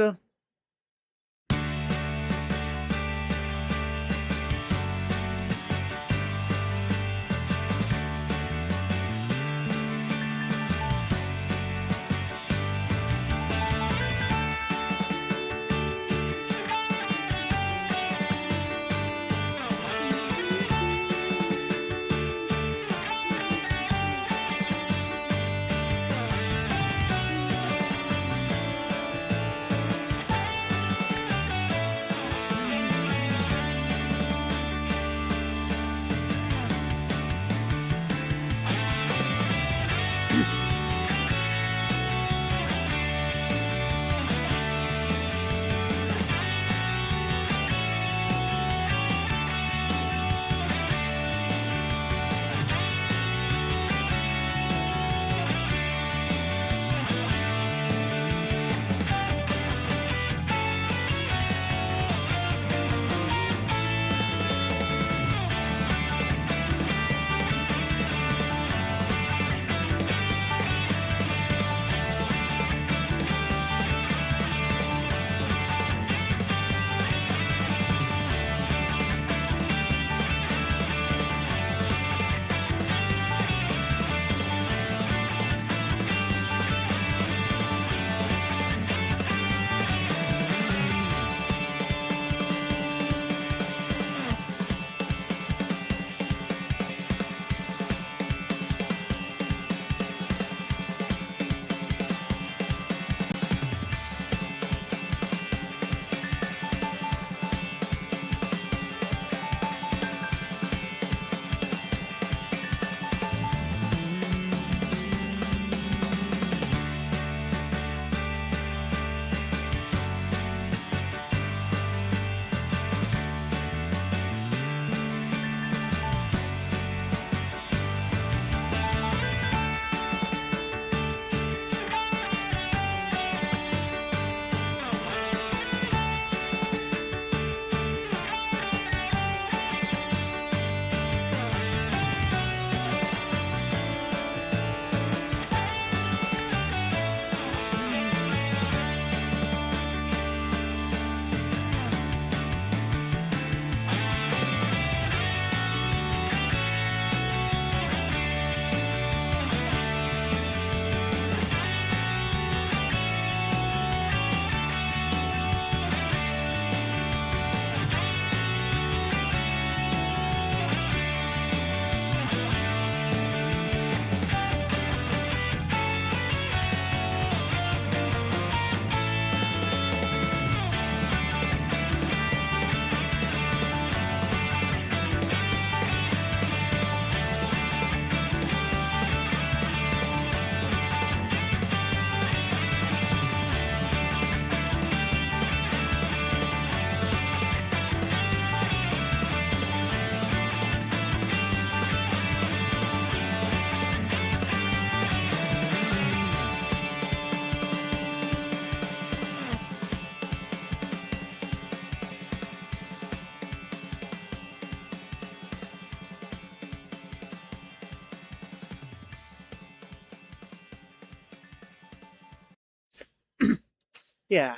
Yeah.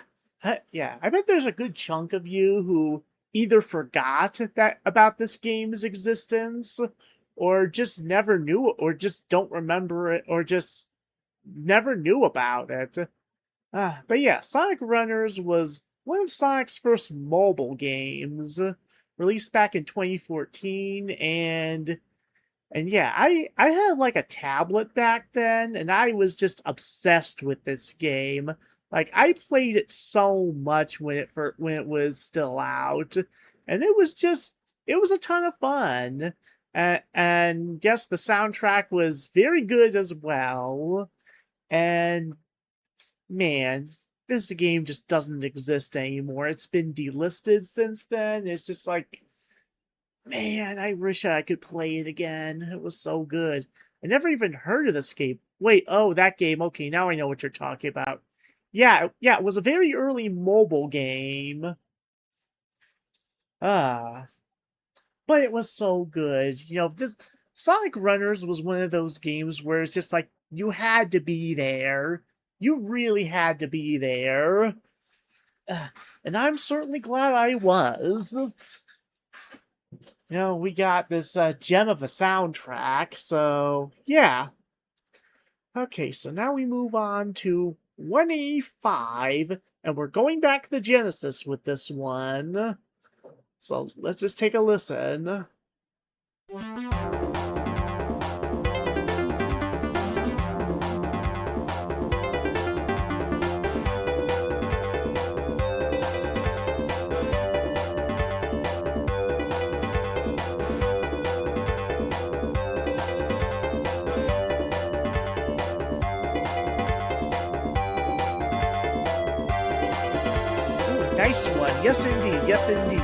Yeah. I bet there's a good chunk of you who either forgot that about this game's existence or just never knew or just don't remember it or just never knew about it. But yeah, Sonic Runners was one of Sonic's first mobile games, released back in 2014, and yeah, I had like a tablet back then, and I was just obsessed with this game. Like I played it so much when it was still out, and it was a ton of fun. And yes, the soundtrack was very good as well. And man, this game just doesn't exist anymore. It's been delisted since then. It's just like, man, I wish I could play it again. It was so good. I never even heard of this game. Wait, oh, that game. Okay, now I know what you're talking about. Yeah, it was a very early mobile game. Ah, but it was so good. This Sonic Runners was one of those games where it's just like you had to be there. You really had to be there. And I'm certainly glad I was. We got this gem of a soundtrack, so yeah. Okay, so now we move on to 185, and we're going back to the Genesis with this one. So let's just take a listen. Ooh, nice one. Yes, indeed. Yes, indeed.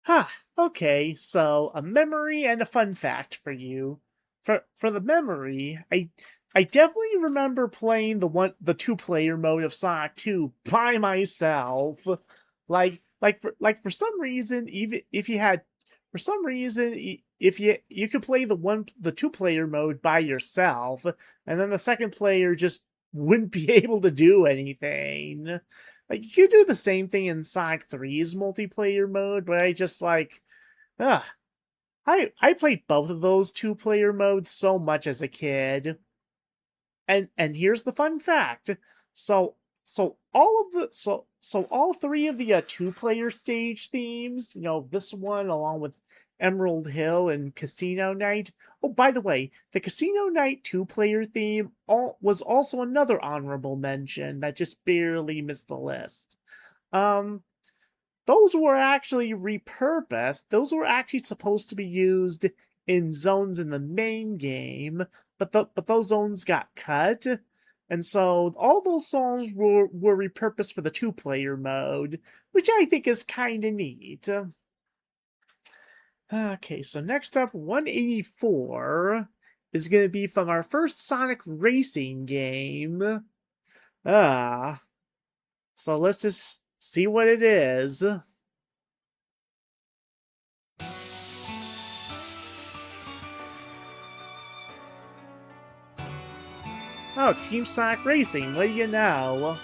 Huh. Okay, so a memory and a fun fact for you. For the memory, I definitely remember playing the two-player mode of Sonic 2 by myself. For some reason, even if you had for some reason if you could play the two-player mode by yourself, and then the second player just wouldn't be able to do anything. Like you could do the same thing in Sonic 3's multiplayer mode, but I just like ugh. I played both of those two-player modes so much as a kid. And here's the fun fact. So so all three of the two-player stage themes, this one along with Emerald Hill and Casino Night. Oh, by the way, the Casino Night two-player theme was also another honorable mention that just barely missed the list. Um, those were actually repurposed. Those were actually supposed to be used in zones in the main game, but those zones got cut. And so all those songs were repurposed for the two-player mode, which I think is kind of neat. Okay, so next up, 184. is going to be from our first Sonic racing game. Ah, so let's just see what it is. Oh, Team Sonic Racing, what do you know?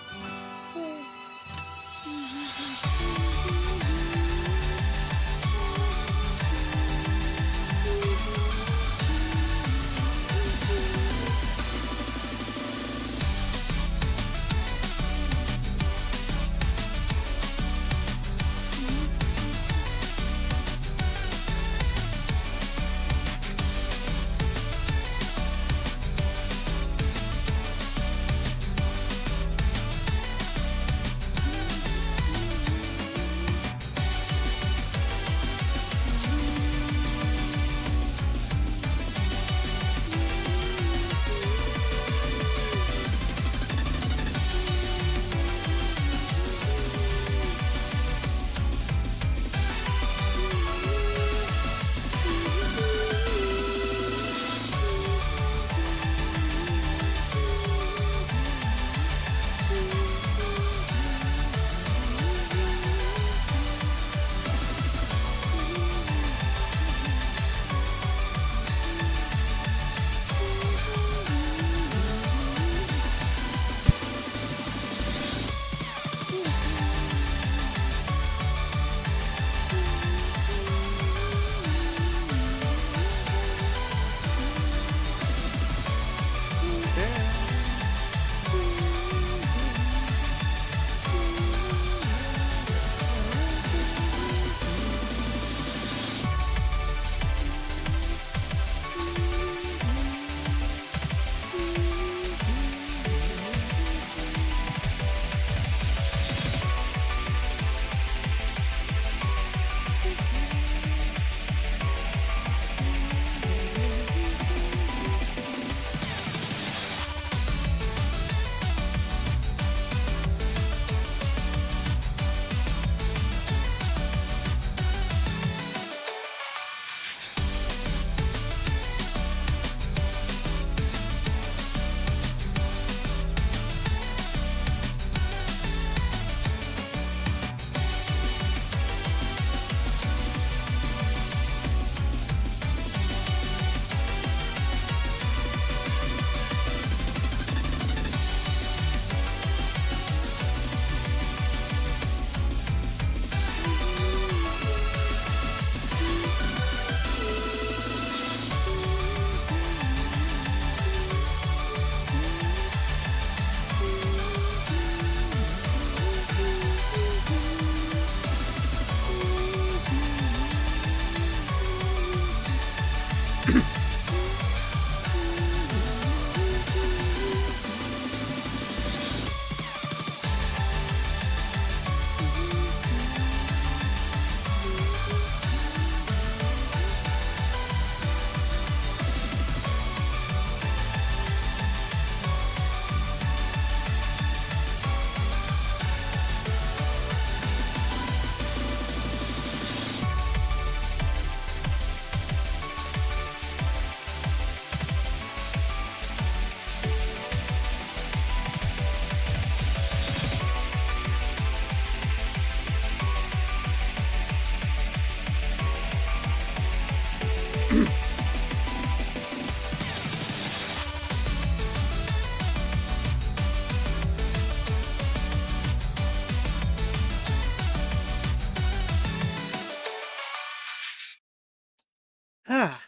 Ah,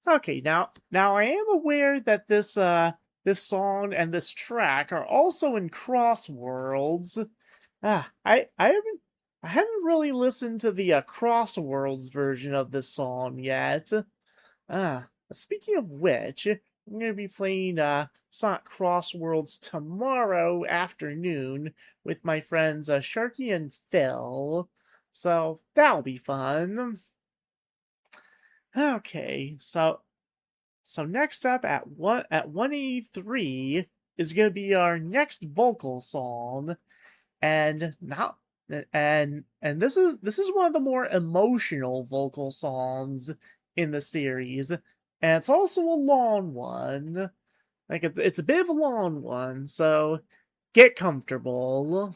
okay, now I am aware that this song and this track are also in Crossworlds. I haven't really listened to the Crossworlds version of this song yet. Speaking of which, I'm gonna be playing Sonic Crossworlds tomorrow afternoon with my friends Sharky and Phil. So that'll be fun. Okay, so next up at 183 is gonna be our next vocal song, and not and this is one of the more emotional vocal songs in the series. And it's also a long one. Like, it's a bit of a long one, so get comfortable.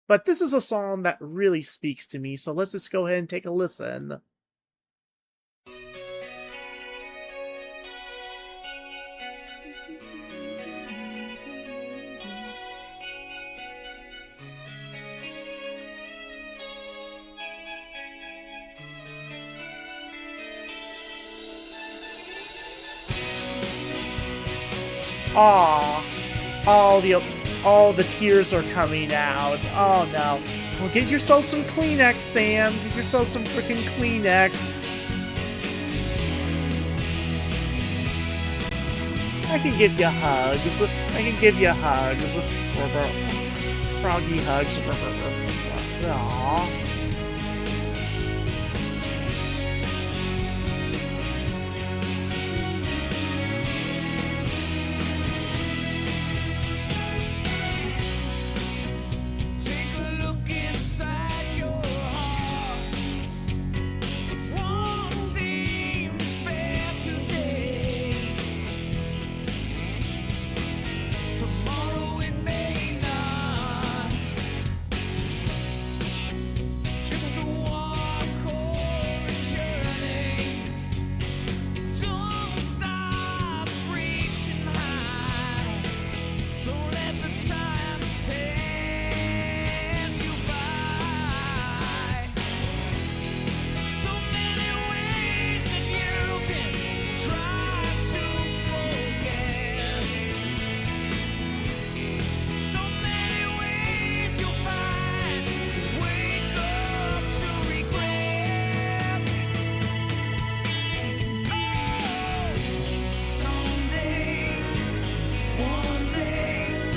But this is a song that really speaks to me, so let's just go ahead and take a listen. Aw, all the tears are coming out. Oh no. Well, get yourself some Kleenex, Sam. Get yourself some freaking Kleenex. I can give you hugs. I can give you hugs. Froggy hugs. Aww. Take a look inside your heart. It won't seem fair today. Tomorrow it may not. Just a walk or a journey. Don't stop reaching high. Don't let the time pass you by. So many ways that you can try to forget. So many ways you'll find. Wake up to regret. Oh, someday, one day.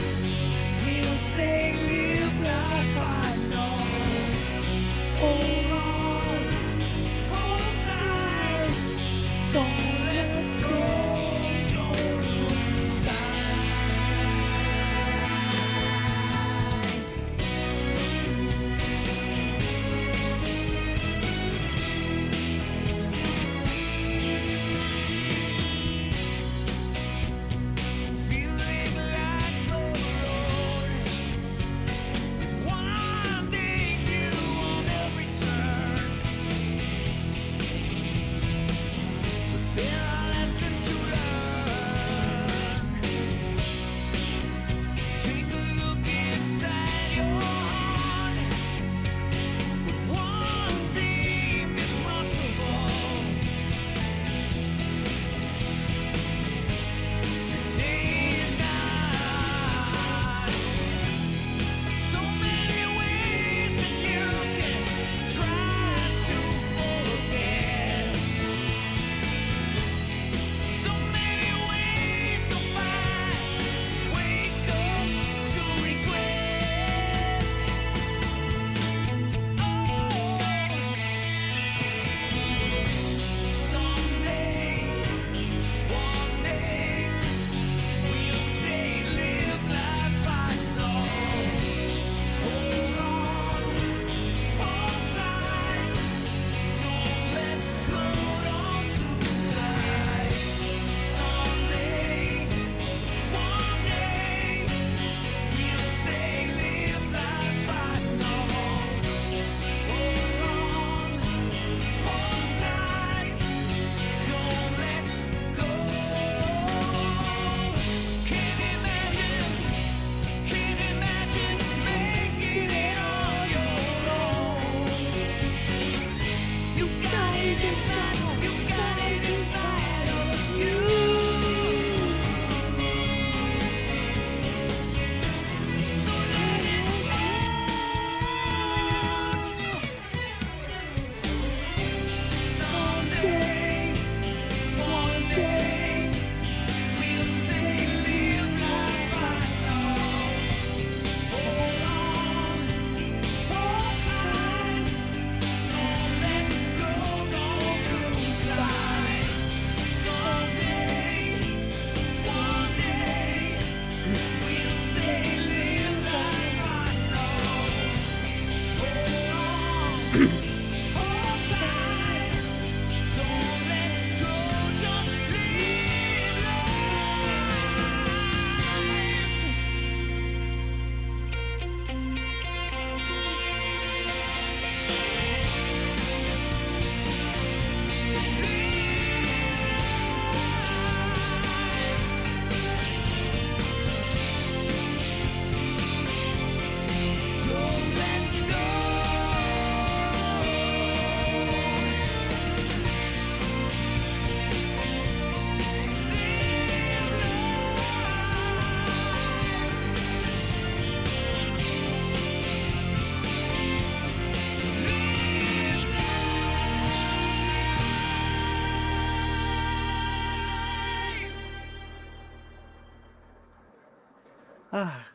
Ah,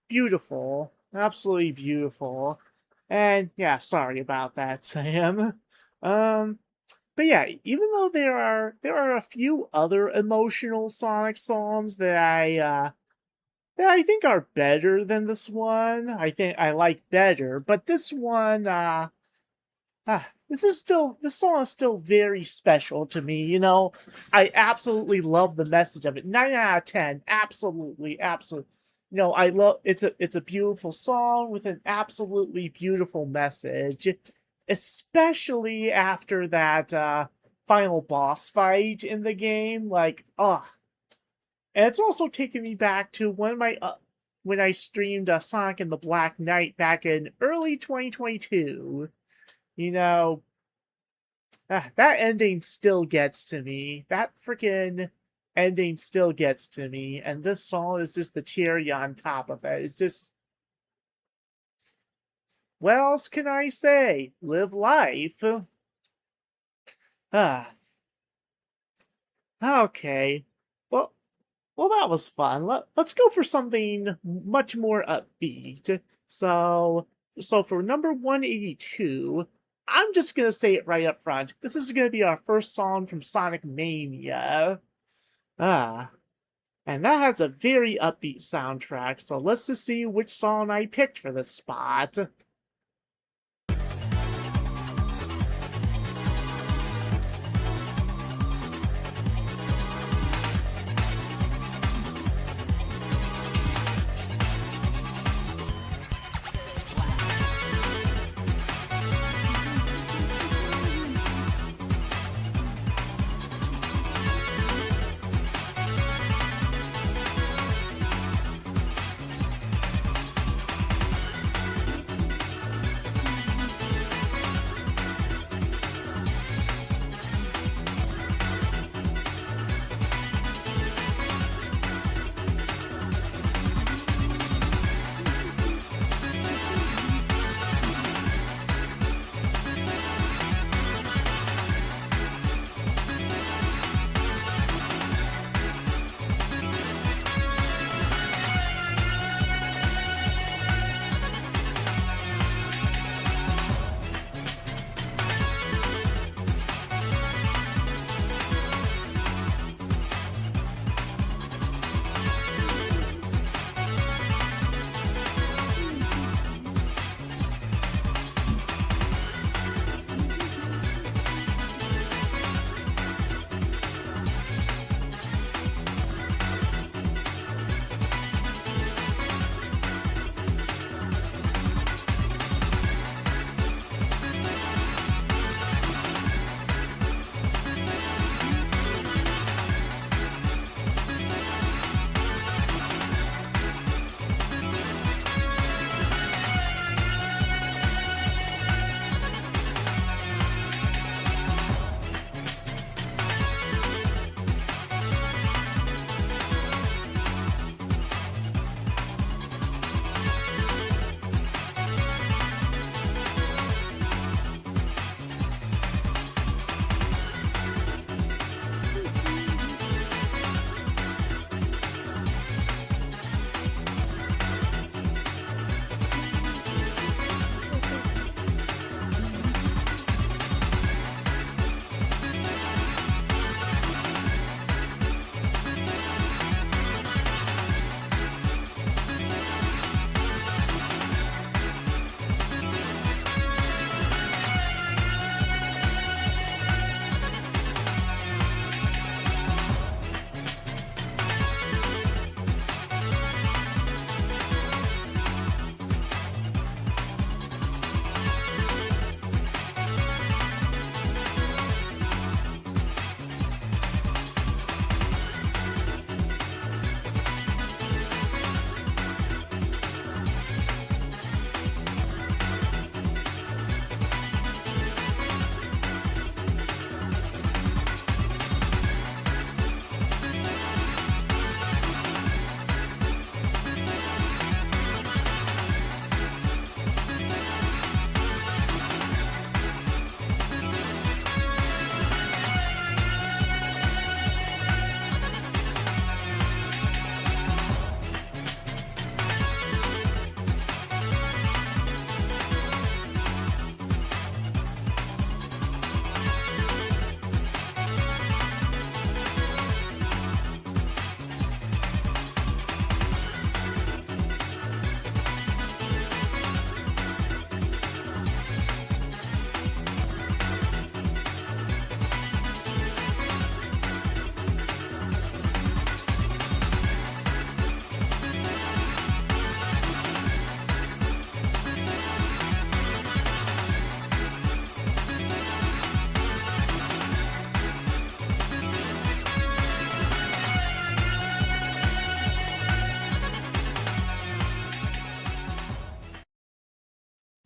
beautiful. Absolutely beautiful. And yeah, sorry about that, Sam. Um, but yeah, even though there are a few other emotional Sonic songs that I think are better than this one. I think I like better, but this one, this song is still very special to me. I absolutely love the message of it. 9 out of 10, absolutely, absolutely. I love it's a beautiful song with an absolutely beautiful message, especially after that final boss fight in the game. Like, oh, and it's also taken me back to when I streamed Sonic and the Black Knight back in early 2022. You know, that ending still gets to me. That freaking ending still gets to me, and this song is just the cherry on top of it. It's just, what else can I say? Live life. Ah, okay. Well, Well, that was fun. Let's go for something much more upbeat. So for number 182, I'm just gonna say it right up front. This is gonna be our first song from Sonic Mania. Ah, and that has a very upbeat soundtrack, so let's just see which song I picked for this spot.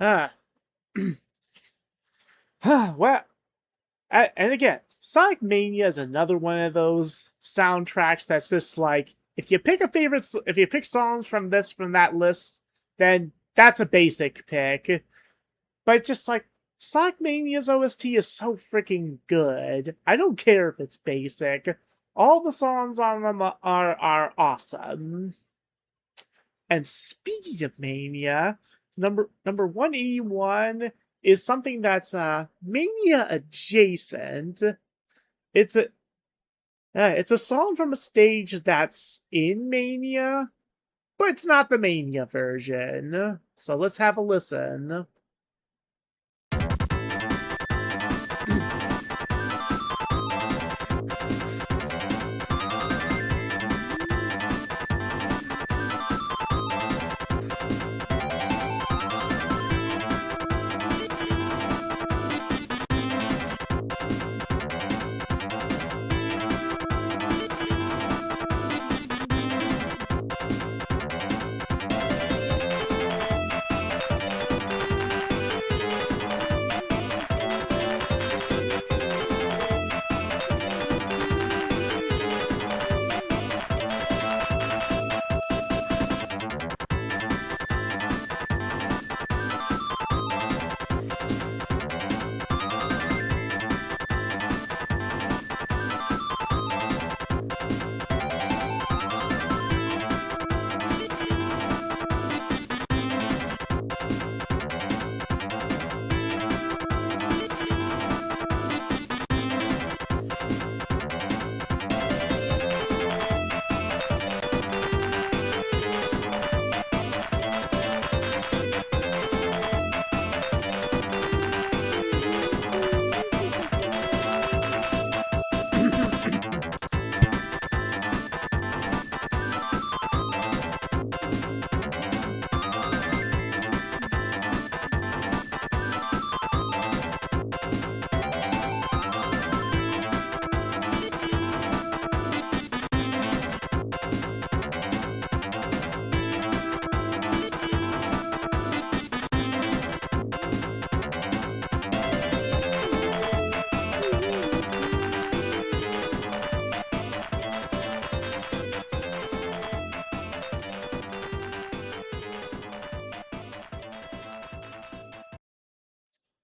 Ah, well, and again, Sonic Mania is another one of those soundtracks that's just like, if you pick a if you pick songs from that list, then that's a basic pick. But just like, Sonic Mania's OST is so freaking good. I don't care if it's basic. All the songs on them are awesome. And speaking of Mania, number 181 is something that's Mania adjacent. It's a it's a song from a stage that's in Mania, but it's not the Mania version. So let's have a listen.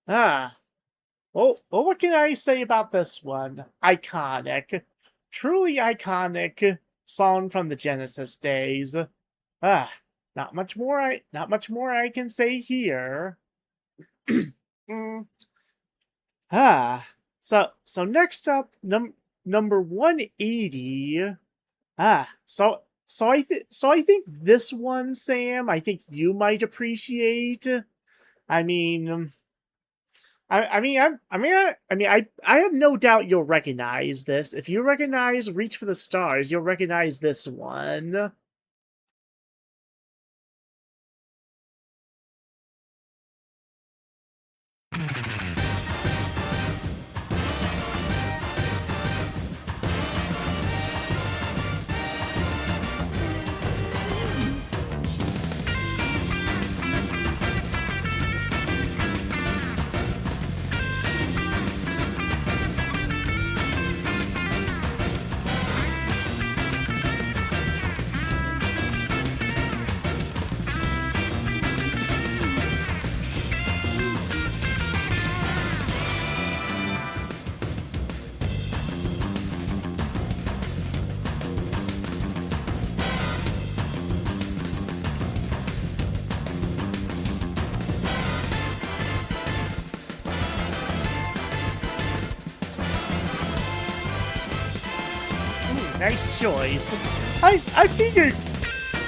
Ah, well, what can I say about this one? Iconic. Truly iconic song from the Genesis days. Ah, not much more I can say here. Mm, so next up, number 180. So I think this one, Sam, I think you might appreciate. I mean, I have no doubt you'll recognize this. If you recognize Reach for the Stars, you'll recognize this one. Nice choice. I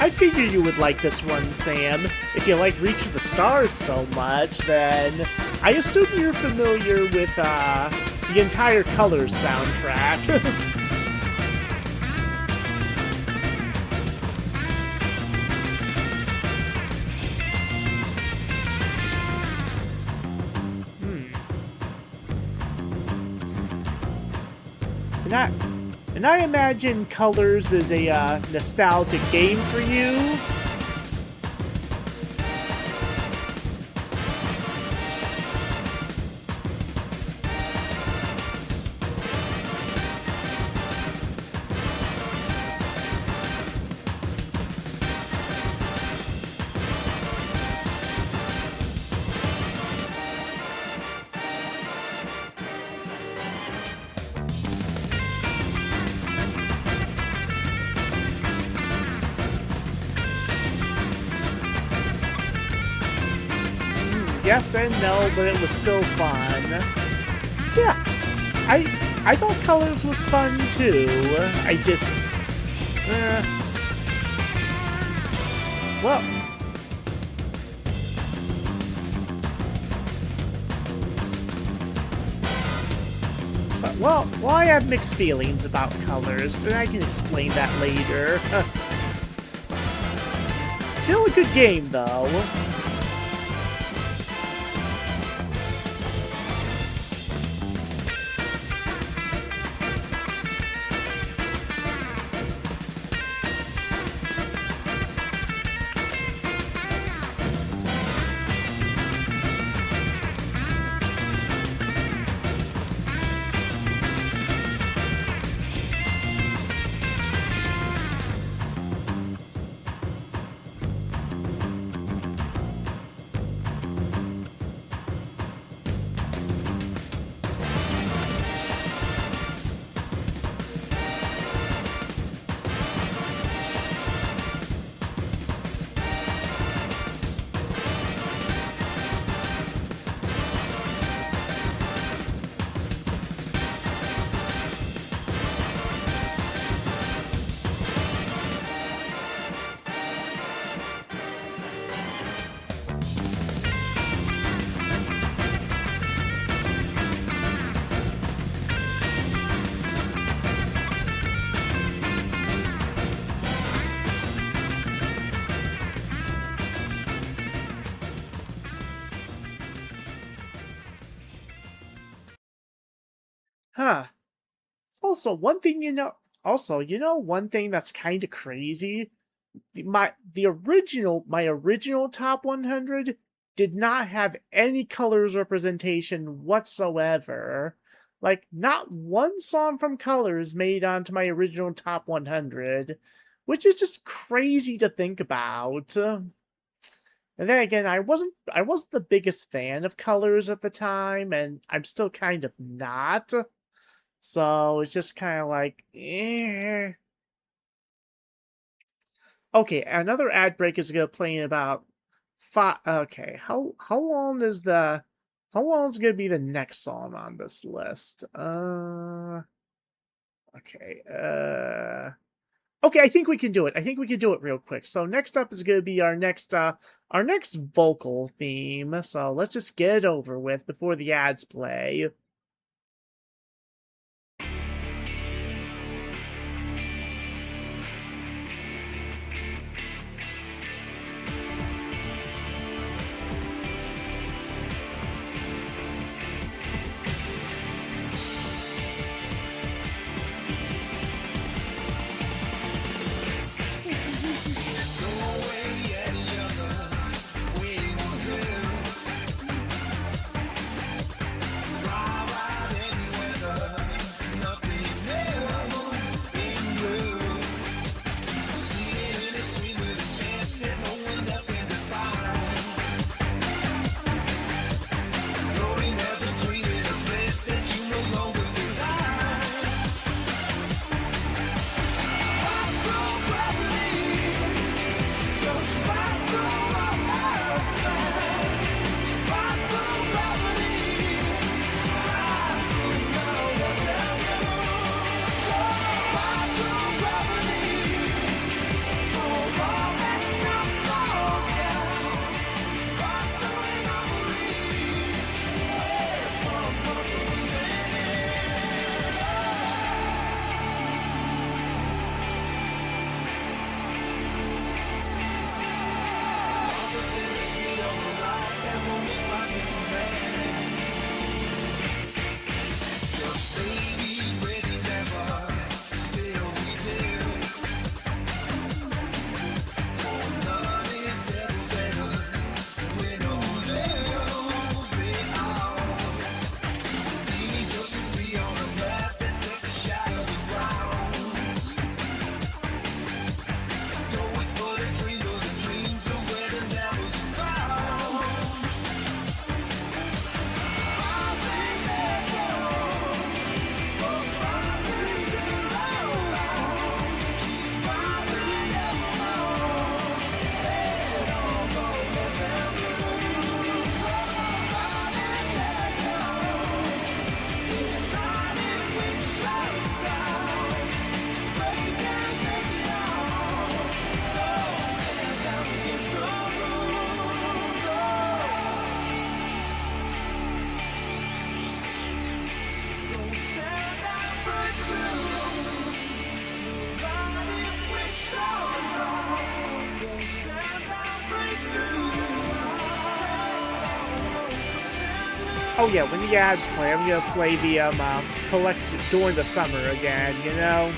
figured you would like this one, Sam. If you like Reach of the Stars so much, then I assume you're familiar with the entire Colors soundtrack. And I imagine Colors is a nostalgic game for you. yes and no, but it was still fun. Yeah, I thought Colors was fun too. I just, well, well, I have mixed feelings about Colors, but I can explain that later. Still a good game, though. Huh. Also, one thing that's kind of crazy. My original top 100 did not have any Colors representation whatsoever. Like, not one song from Colors made onto my original top 100, which is just crazy to think about. And then again, I wasn't the biggest fan of Colors at the time, and I'm still kind of not. So it's just kind of like, eh. Okay, another ad break is gonna play in about five. Okay, how long is gonna be the next song on this list? Okay, okay, I think we can do it. I think we can do it real quick. So next up is gonna be our next vocal theme. So let's just get it over with before the ads play. Oh yeah, when the ads play, I'm gonna play the collection during the summer again, you know?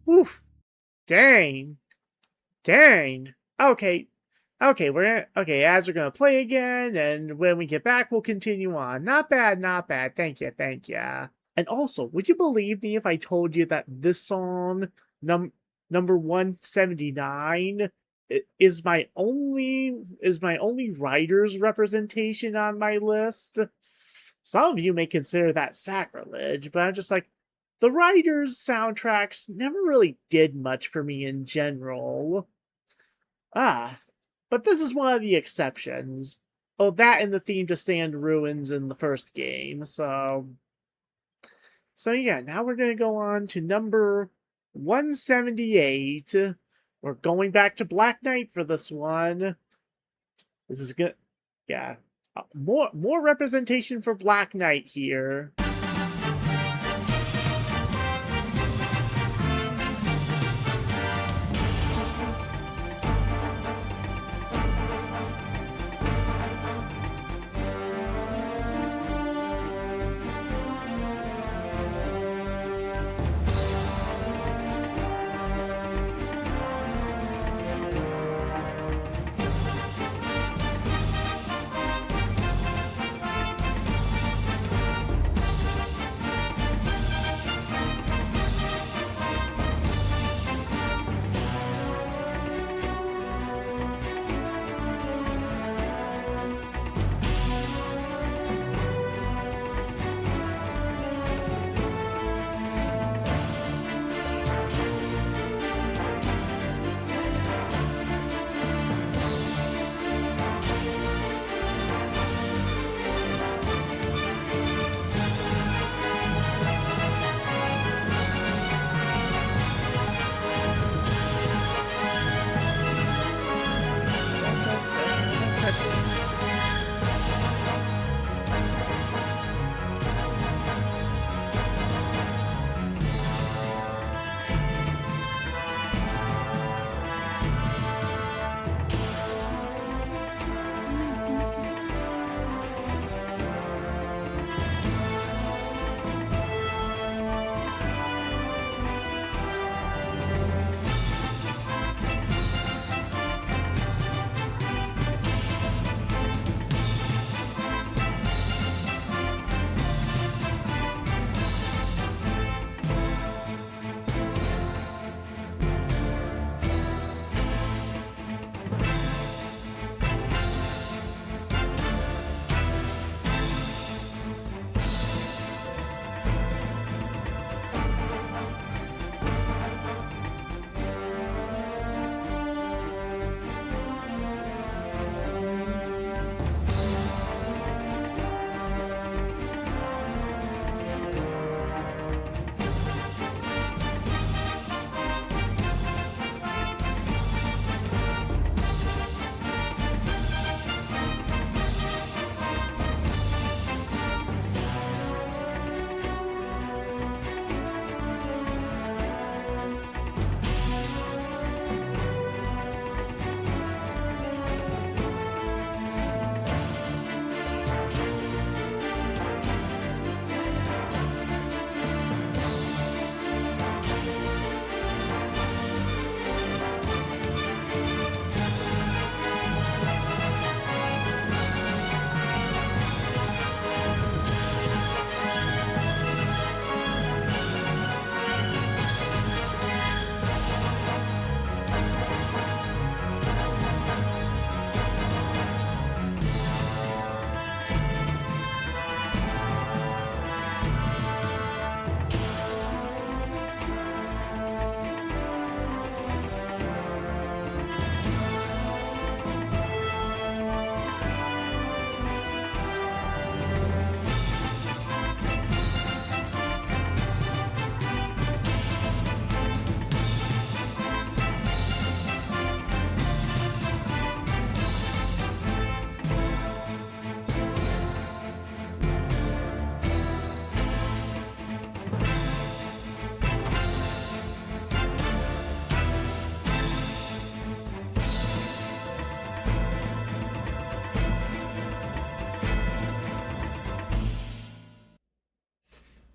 Whew. Dang. Dang. Okay. Okay, ads are gonna play again, and when we get back, we'll continue on. Not bad, not bad. Thank you, thank you. And also, would you believe me if I told you that this song, number 179, is my only writer's representation on my list? Some of you may consider that sacrilege, but I'm just like, the writers' soundtracks never really did much for me in general. But this is one of the exceptions. Oh, that and the theme to Stand Ruins in the first game, so yeah, now we're gonna go on to number 178. We're going back to Black Knight for this one. This is good. Yeah. More representation for Black Knight here.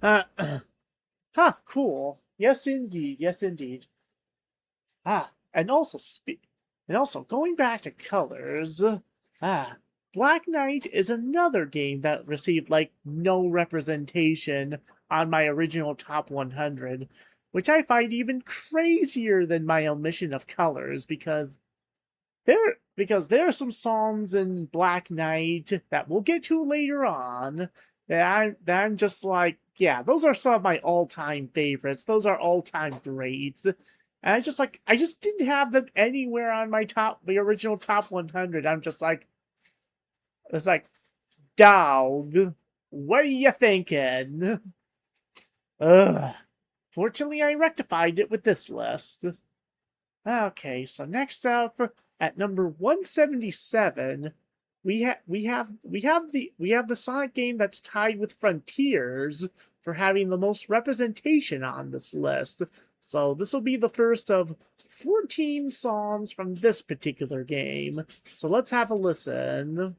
Uh, huh, cool. Yes, indeed. Yes, indeed. Ah, and also going back to colors. Black Knight is another game that received like no representation on my original top 100, which I find even crazier than my omission of colors because there are some songs in Black Knight that we'll get to later on that I'm just like, yeah, those are some of my all-time favorites. Those are all-time greats. And I just didn't have them anywhere on the original top 100. It's like, dog, what are you thinking? Ugh. Fortunately, I rectified it with this list. Okay, so next up at number 177, we have the Sonic game that's tied with Frontiers for having the most representation on this list. So this will be the first of 14 songs from this particular game. So let's have a listen.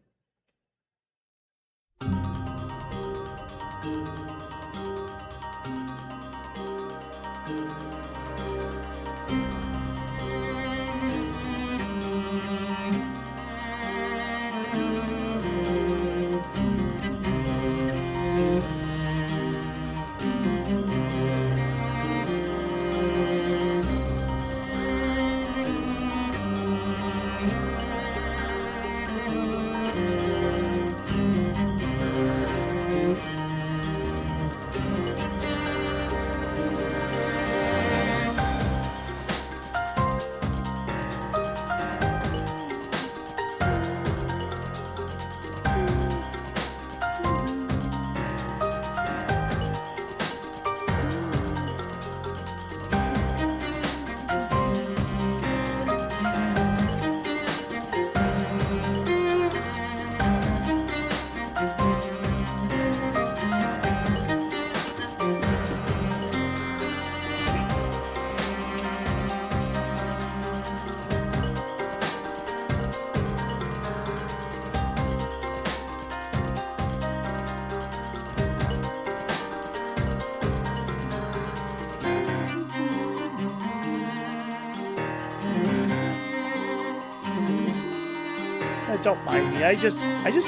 Don't mind me. I just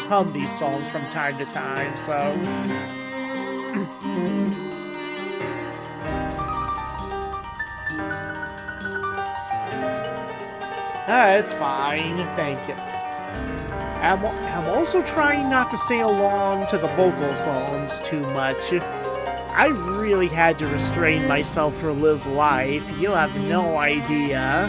hum these songs from time to time, so it's fine. Thank you. I'm also trying not to sing along to the vocal songs too much. I really had to restrain myself for Live Life. You'll have no idea.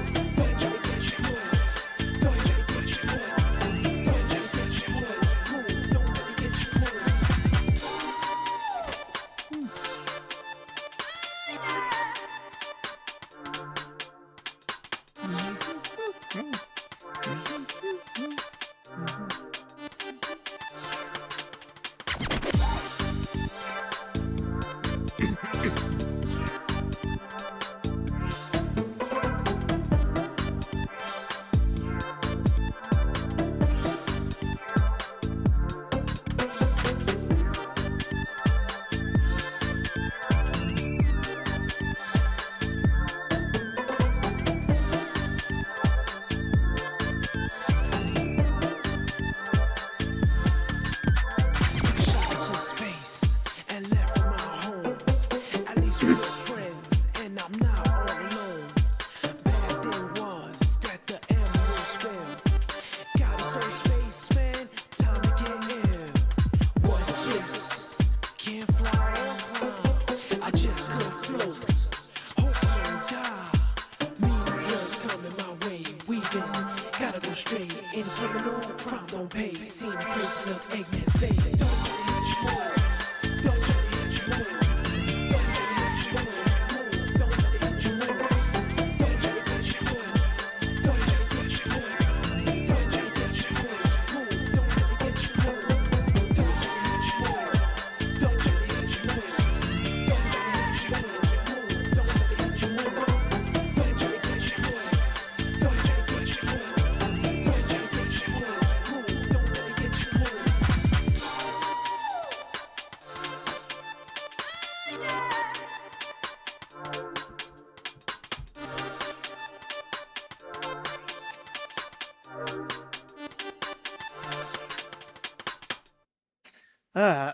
Uh,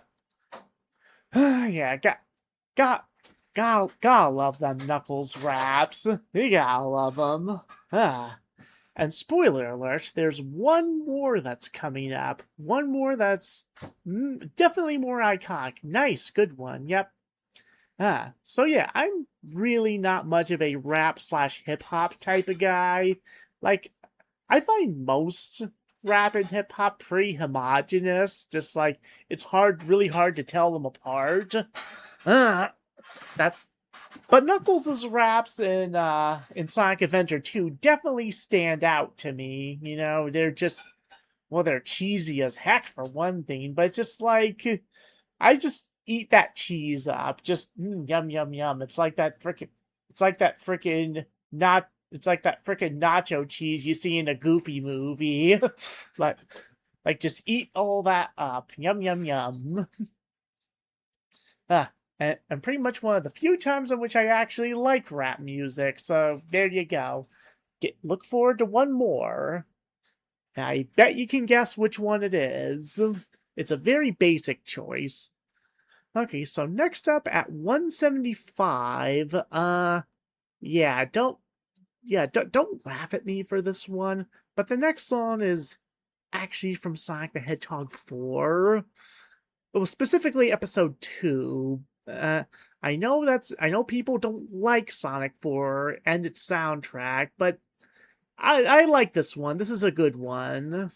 yeah, gotta love them Knuckles raps. You gotta love them. And spoiler alert, there's one more that's coming up. One more that's definitely more iconic. Nice, good one. Yep. So yeah, I'm really not much of a rap slash hip hop type of guy. Like, I find most rap and hip hop pretty homogenous. Just like it's really hard to tell them apart. That's But Knuckles' raps in Sonic Adventure 2 definitely stand out to me. You know, they're just they're cheesy as heck for one thing, but it's just like I just eat that cheese up. Just yum yum yum. It's like that frickin' not it's like that frickin' nacho cheese you see in a Goofy movie. like just eat all that up. Yum yum yum. And pretty much one of the few times in which I actually like rap music, so there you go. Look forward to one more. I bet you can guess which one it is. It's a very basic choice. Okay, so next up at 175, don't laugh at me for this one, but the next song is actually from Sonic the Hedgehog 4. Well, specifically episode 2. I know people don't like Sonic 4 and its soundtrack, but I like this one. This is a good one.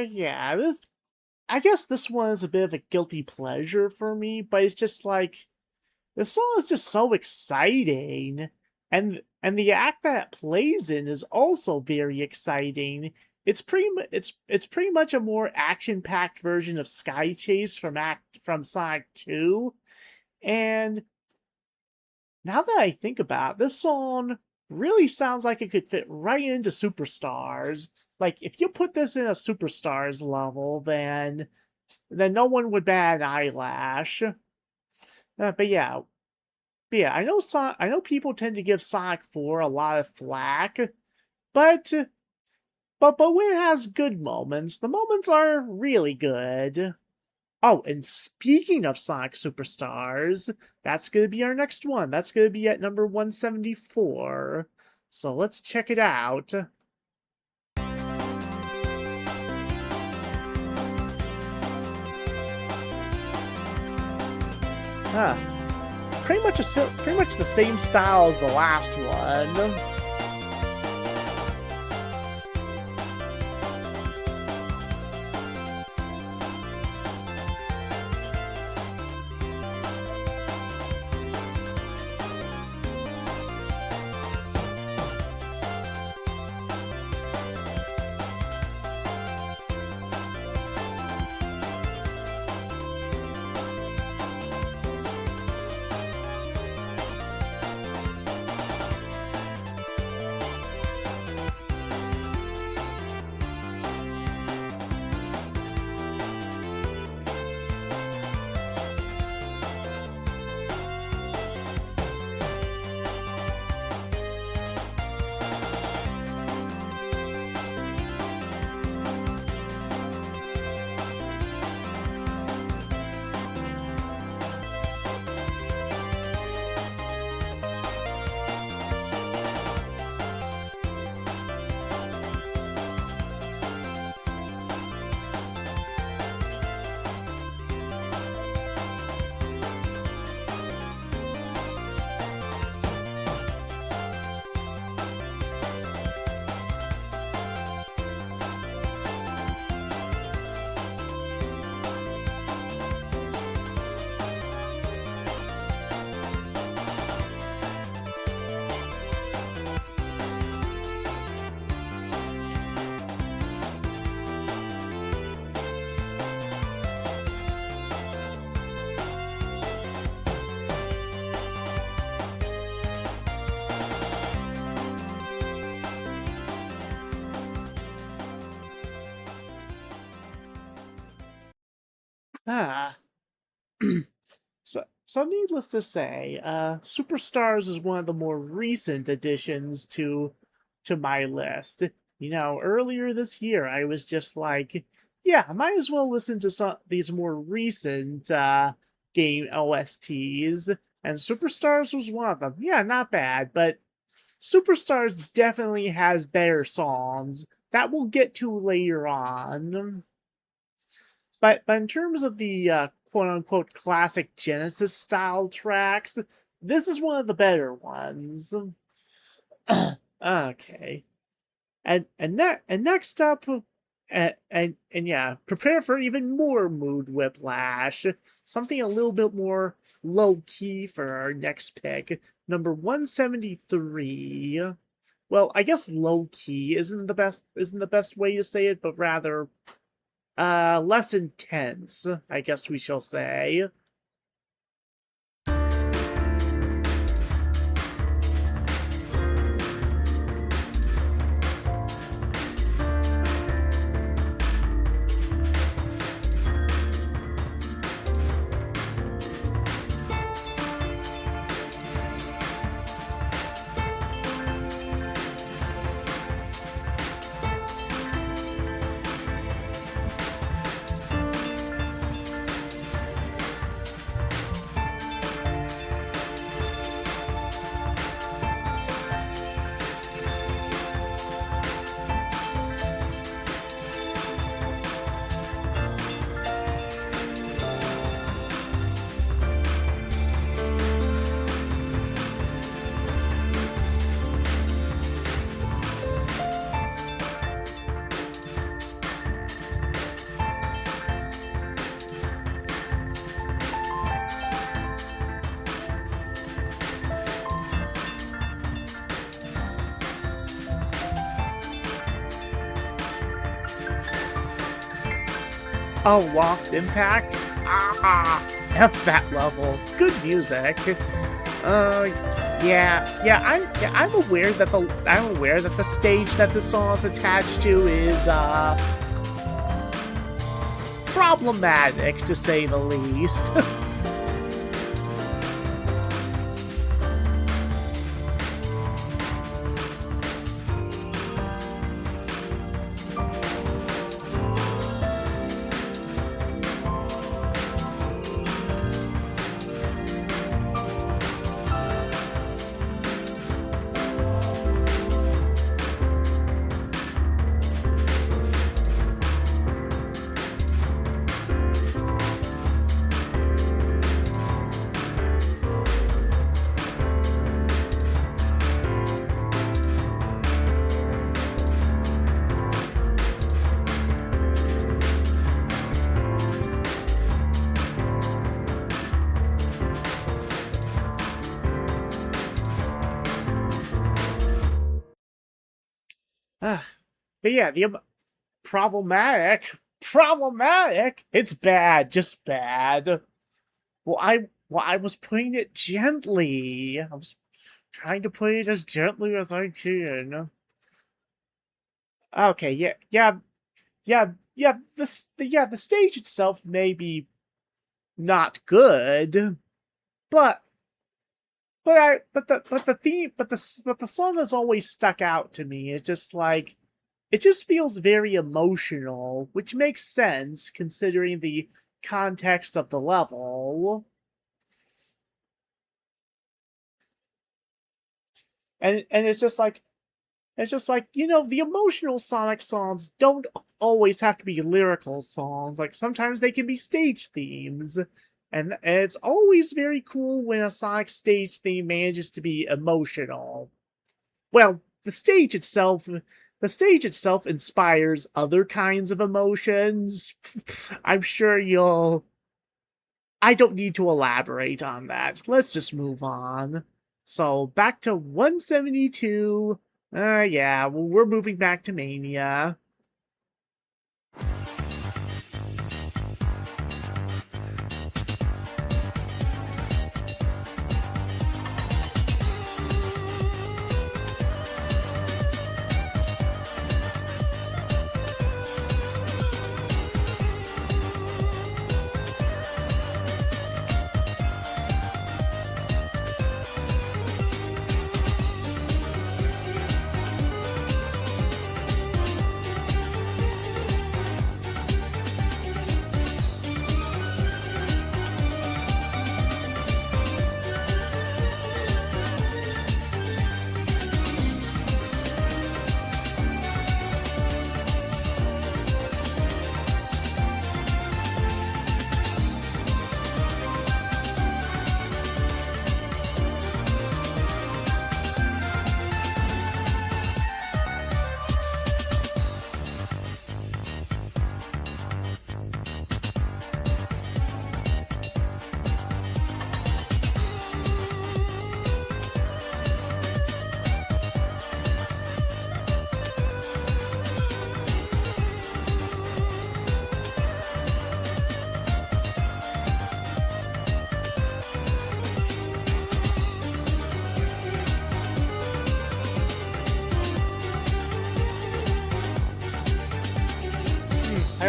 Yeah, I guess this one is a bit of a guilty pleasure for me, but it's just like the song is just so exciting, and the act that it plays in is also very exciting. It's pretty much a more action-packed version of Sky Chase from Sonic 2, and now that I think about it, this song really sounds like it could fit right into Superstars. Like if you put this in a Superstars level, then no one would bat an eyelash. But yeah, I know people tend to give Sonic 4 a lot of flack, but when it has good moments, the moments are really good. Oh, and speaking of Sonic Superstars, that's going to be our next one. That's going to be at number 174. So let's check it out. Pretty much the same style as the last one. Ah. So needless to say, Superstars is one of the more recent additions to my list. You know, earlier this year, I was just like, yeah, I might as well listen to some these more recent game OSTs, and Superstars was one of them. Yeah, not bad, but Superstars definitely has better songs that we'll get to later on. But in terms of the quote unquote classic Genesis style tracks, this is one of the better ones. Okay. And next up, and yeah, prepare for even more mood whiplash. Something a little bit more low key for our next pick, number 173. Well, I guess low key isn't the best way to say it, but rather less intense, I guess we shall say. Oh, Lost Impact? Ah, F that level. Good music. I'm aware that the stage that the song is attached to is problematic to say the least. But yeah, the problematic. It's bad, just bad. I was putting it gently. I was trying to put it as gently as I can. Okay, the stage itself may be not good, but the theme, but the song has always stuck out to me. It's just like, it just feels very emotional, which makes sense considering the context of the level. And it's just like, you know, the emotional Sonic songs don't always have to be lyrical songs. Like, sometimes they can be stage themes. And it's always very cool when a Sonic stage theme manages to be emotional. Well, the stage itself inspires other kinds of emotions. I'm sure I don't need to elaborate on that. Let's just move on. So, back to 172. Yeah, well, we're moving back to Mania.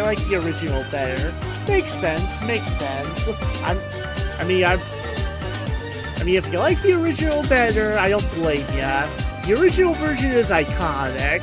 like the original better. Makes sense. Makes sense. I mean, if you like the original better, I don't blame ya. The original version is iconic.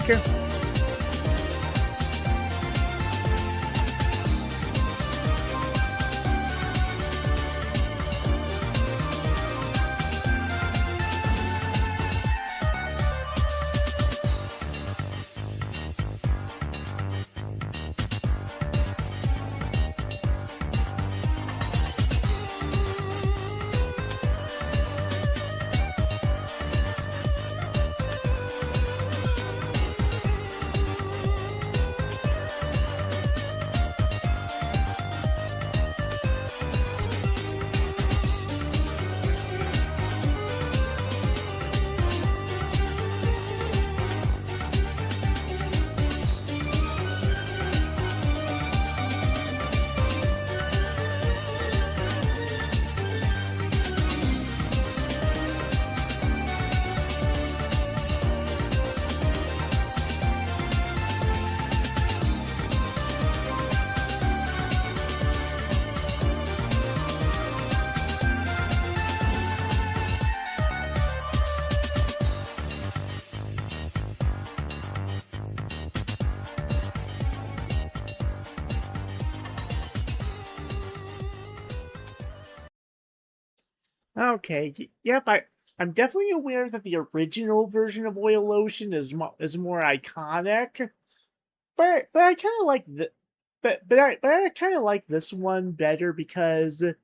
Okay, yep, I'm definitely aware that the original version of Oil Ocean is more iconic, but I kind of like the but I kind of like this one better because it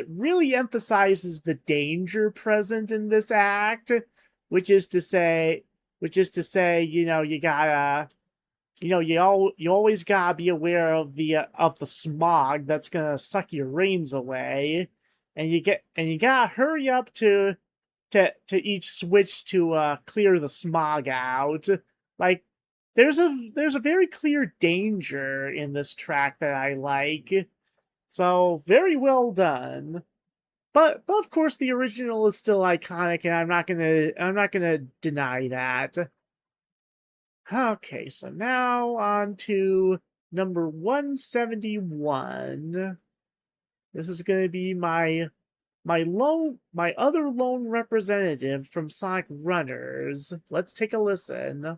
really emphasizes the danger present in this act, which is to say you know you always gotta be aware of the smog that's gonna suck your brains away, and you gotta hurry up to each switch to clear the smog out. Like there's a very clear danger in this track that I like. So very well done. But of course the original is still iconic, and I'm not gonna deny that. Okay, so now on to number 171. This is gonna be my other lone representative from Sonic Runners. Let's take a listen.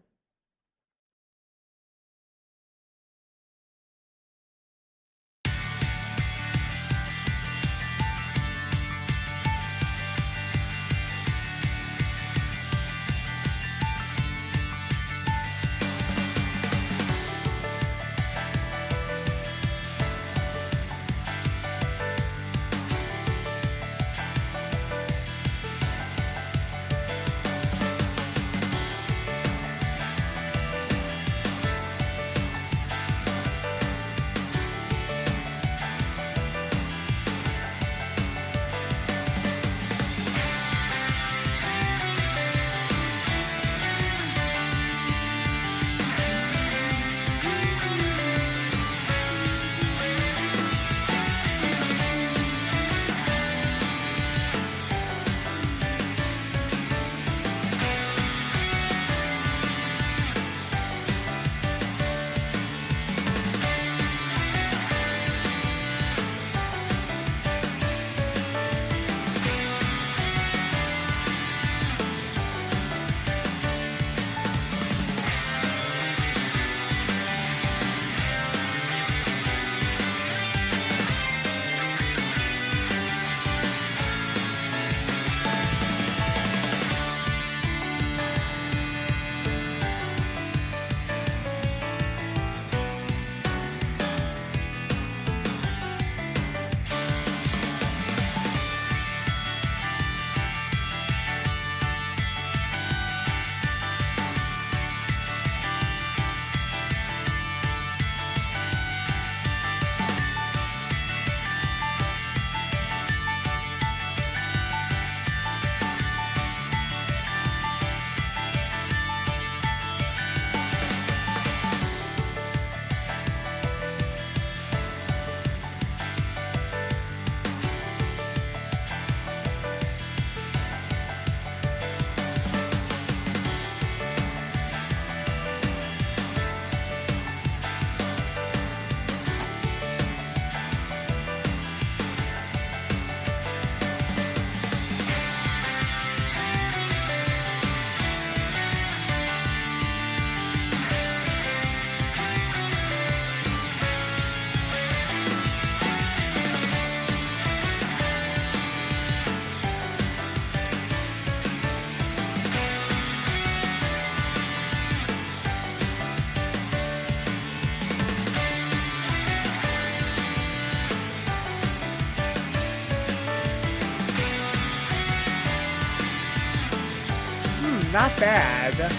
not bad.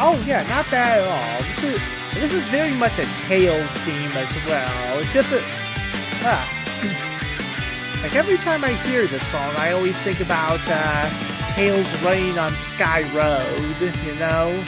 Oh yeah, not bad at all. This is very much a Tails theme as well. It's just a like every time I hear this song, I always think about Tails running on Sky Road, you know?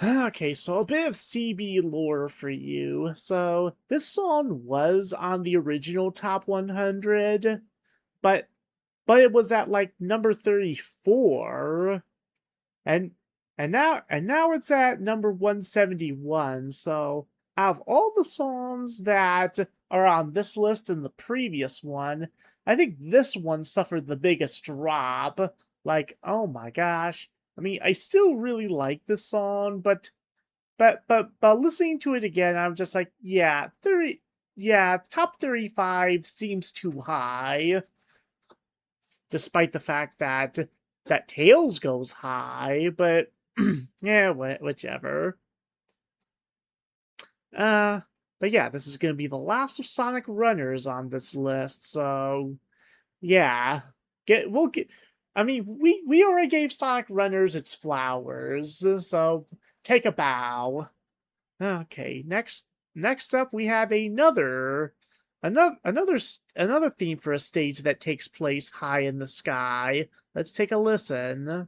Okay, so a bit of CB lore for you. So, this song was on the original Top 100, but it was at like number 34, and now it's at number 171. So, out of all the songs that are on this list and the previous one, I think this one suffered the biggest drop. Like, oh my gosh. I mean, I still really like this song, but listening to it again, I'm just like, yeah, top 35 seems too high, despite the fact that Tails goes high, but yeah, whichever. But yeah, this is gonna be the last of Sonic Runners on this list, so yeah. We'll get I mean, we already gave Sonic Runners its flowers, so take a bow. Okay, next up we have another theme for a stage that takes place high in the sky. Let's take a listen.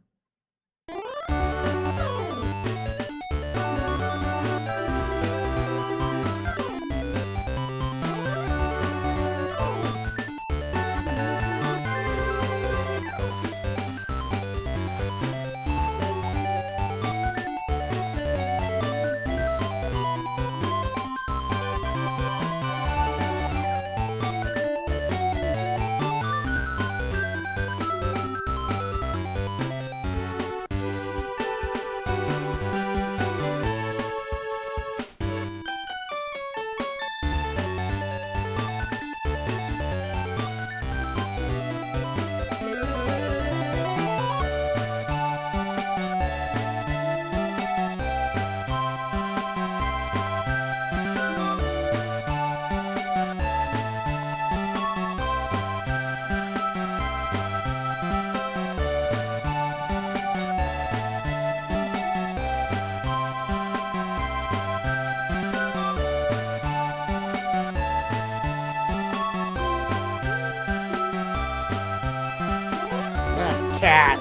Cat.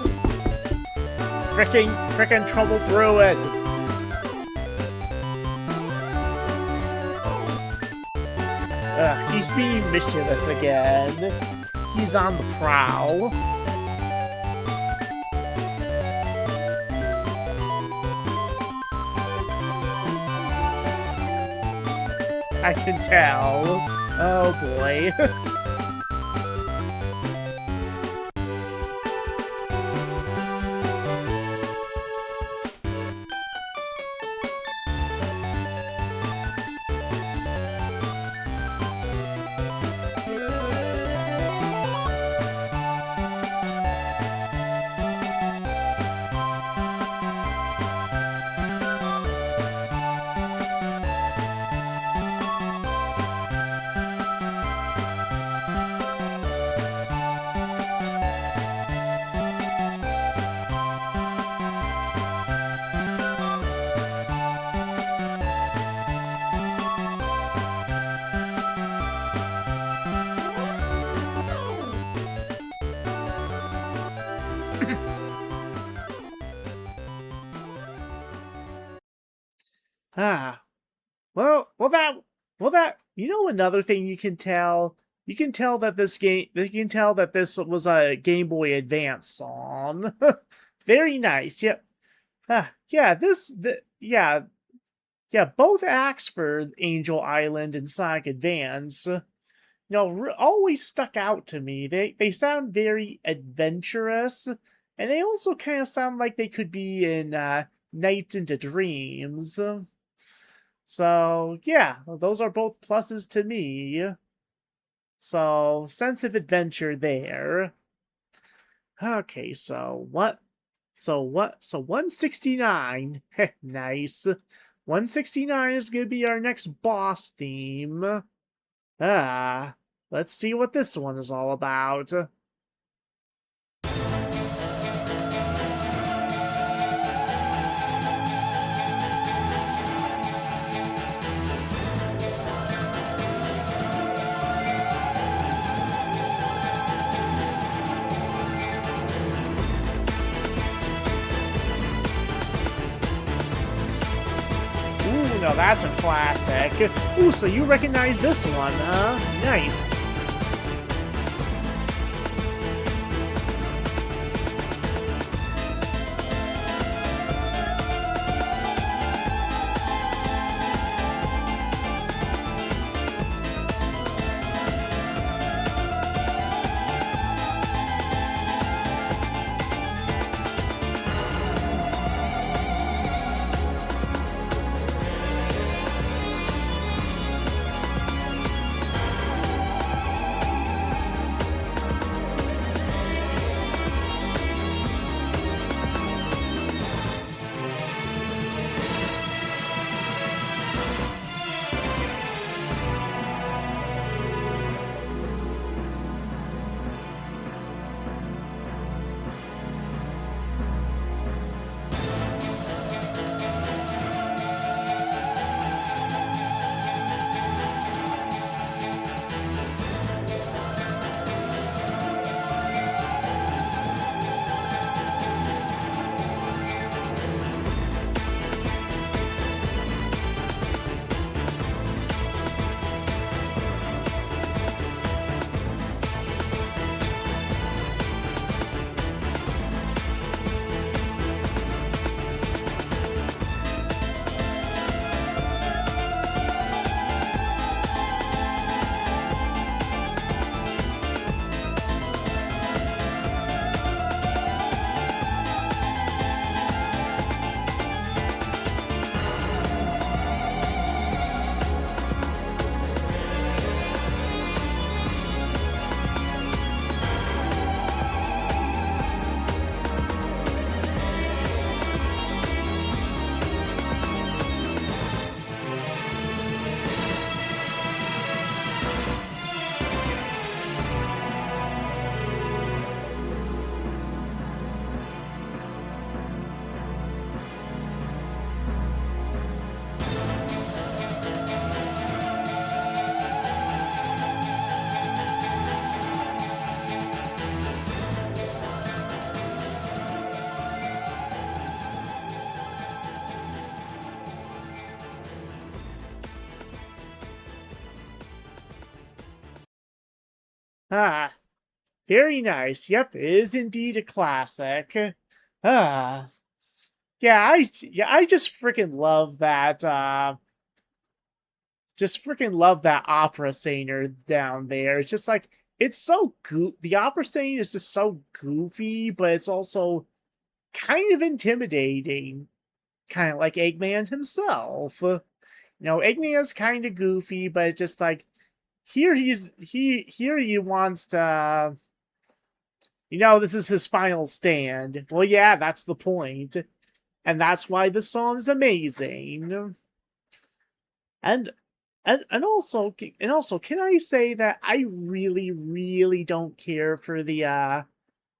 Frickin' trouble brewing. He's being mischievous again. He's on the prowl. I can tell. Oh boy. Ah, you know another thing you can tell? You can tell that this was a Game Boy Advance song. Very nice. Yep. Yeah, yeah, both acts for Angel Island and Sonic Advance, always stuck out to me. They sound very adventurous, and they also kind of sound like they could be in Night into Dreams. So, yeah, those are both pluses to me. So, sense of adventure there. Okay, so what? So 169. Nice. 169 is going to be our next boss theme. Ah, let's see what this one is all about. Ooh, now that's a classic. Ooh, so you recognize this one, huh? Nice. Ah, very nice. Yep, is indeed a classic. Ah, I just freaking love that. Just freaking love that opera singer down there. It's just like it's so the opera singer is just so goofy, but it's also kind of intimidating, kind of like Eggman himself. Eggman's kind of goofy, but it's just like here he wants to. This is his final stand. Well, yeah, that's the point, and that's why the song is amazing. And and also, can I say that I really, really don't care for the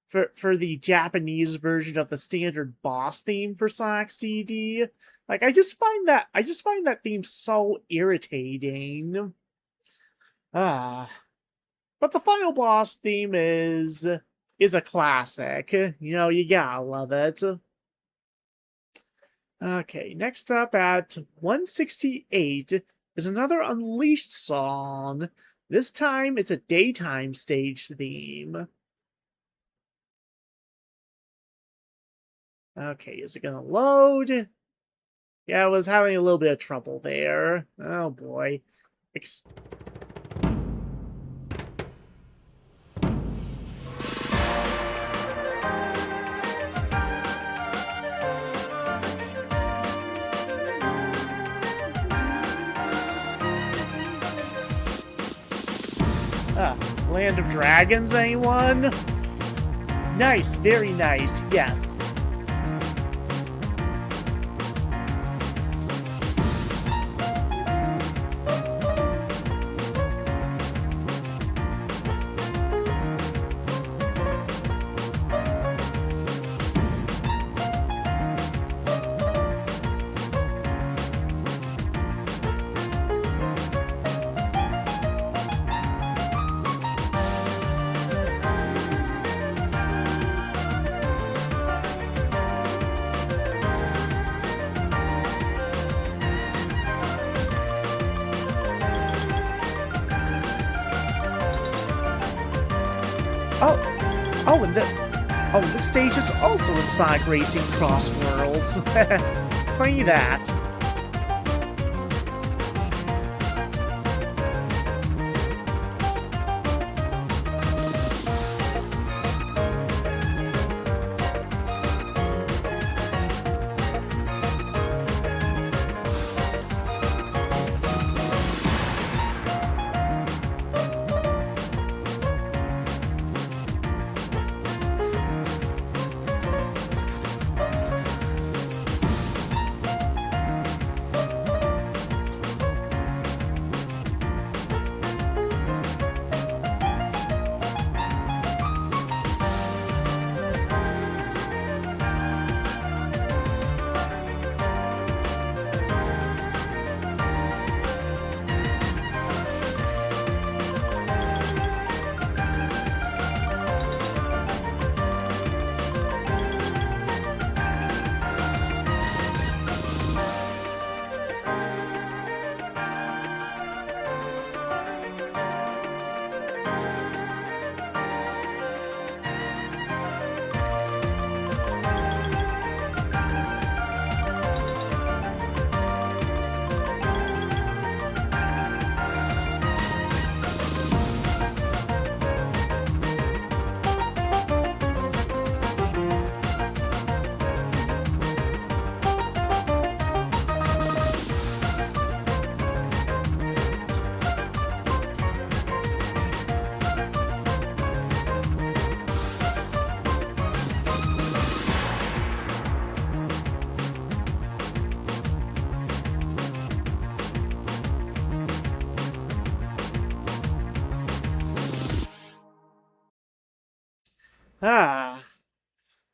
for the Japanese version of the standard boss theme for Sonic CD? Like, I just find that theme so irritating. Ah, but the final boss theme is a classic. You gotta love it. Okay, next up at 168 is another Unleashed song. This time it's a daytime stage theme. Okay, is it gonna load? Yeah, I was having a little bit of trouble there. Oh boy. Land of Dragons, anyone? Nice, very nice, yes. This stage is also in Sonic Racing Cross Worlds. Funny that.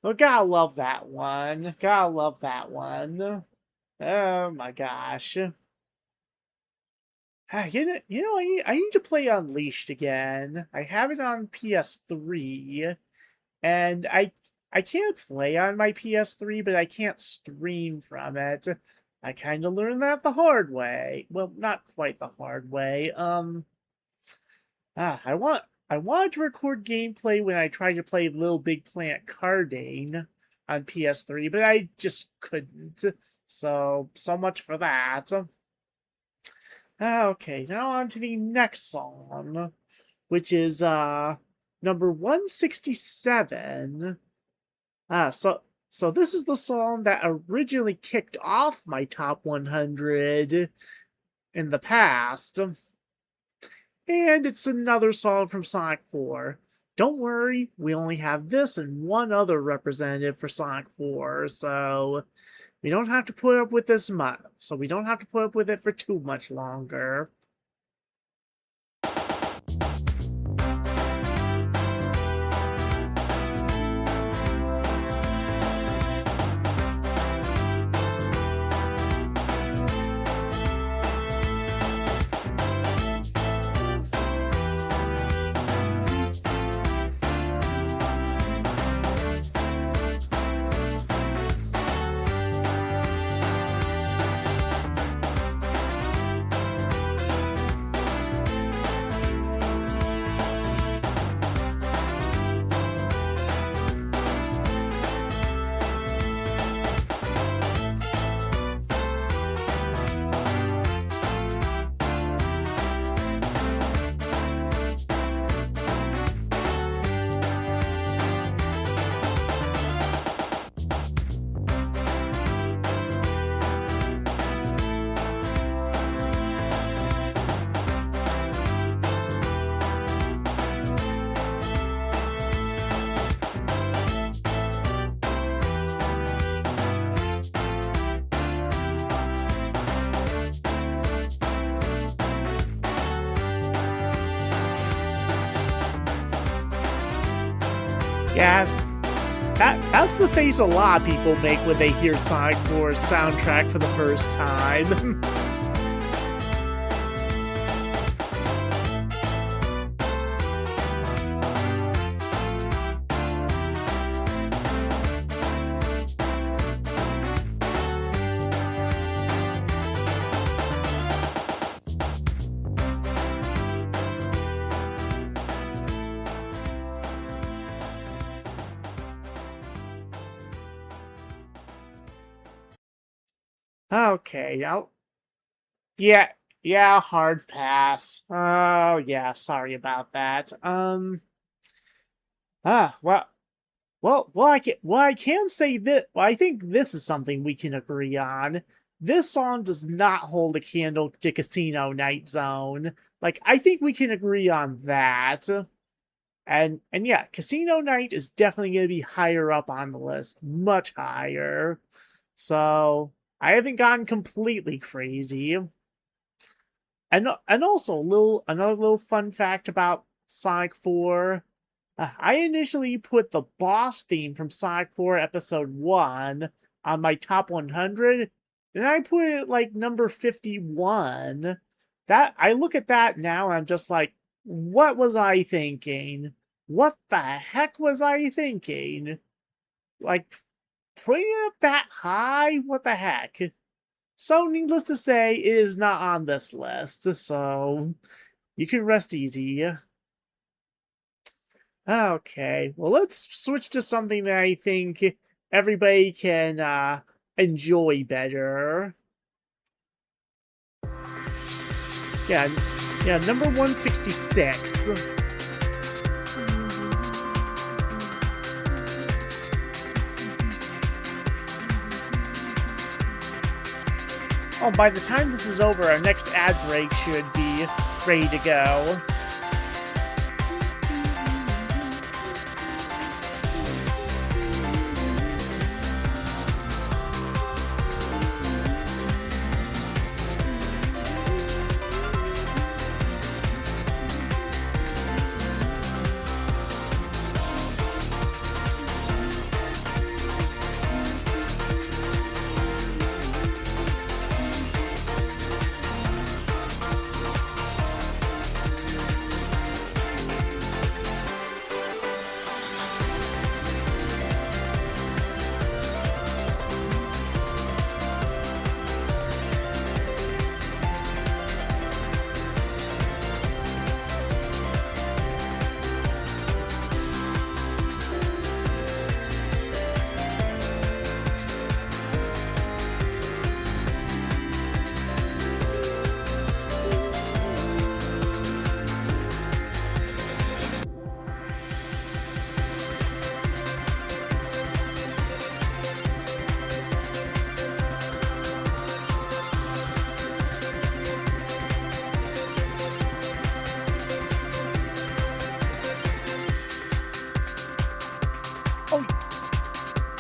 Well, gotta love that one. Gotta love that one. Oh my gosh. I need to play Unleashed again. I have it on PS3, and I can't play on my PS3, but I can't stream from it. I kind of learned that the hard way. Well, not quite the hard way. I wanted to record gameplay when I tried to play Little Big Planet Cardane on PS3, but I just couldn't. So much for that. Okay, now on to the next song, which is number 167. So this is the song that originally kicked off my top 100 in the past. And it's another song from Sonic 4. Don't worry, we only have this and one other representative for Sonic 4, so we don't have to put up with this much. So we don't have to put up with it for too much longer. Yeah, that's the face a lot of people make when they hear Sonic 4's soundtrack for the first time. Okay, yeah, yeah, hard pass. Oh, yeah, sorry about that. Well, I can say that. Well, I think this is something we can agree on. This song does not hold a candle to Casino Night Zone. Like, I think we can agree on that. And yeah, Casino Night is definitely going to be higher up on the list, much higher. So I haven't gone completely crazy. And also another little fun fact about Sonic 4. I initially put the boss theme from Sonic 4 Episode 1 on my top 100, and I put it like number 51. That I look at that now and I'm just like, what was I thinking? What the heck was I thinking? Like, putting it that high? What the heck? So, needless to say, it is not on this list, so you can rest easy. Okay, well, let's switch to something that I think everybody can enjoy better. Yeah, yeah, number 166. Oh, by the time this is over, our next ad break should be ready to go.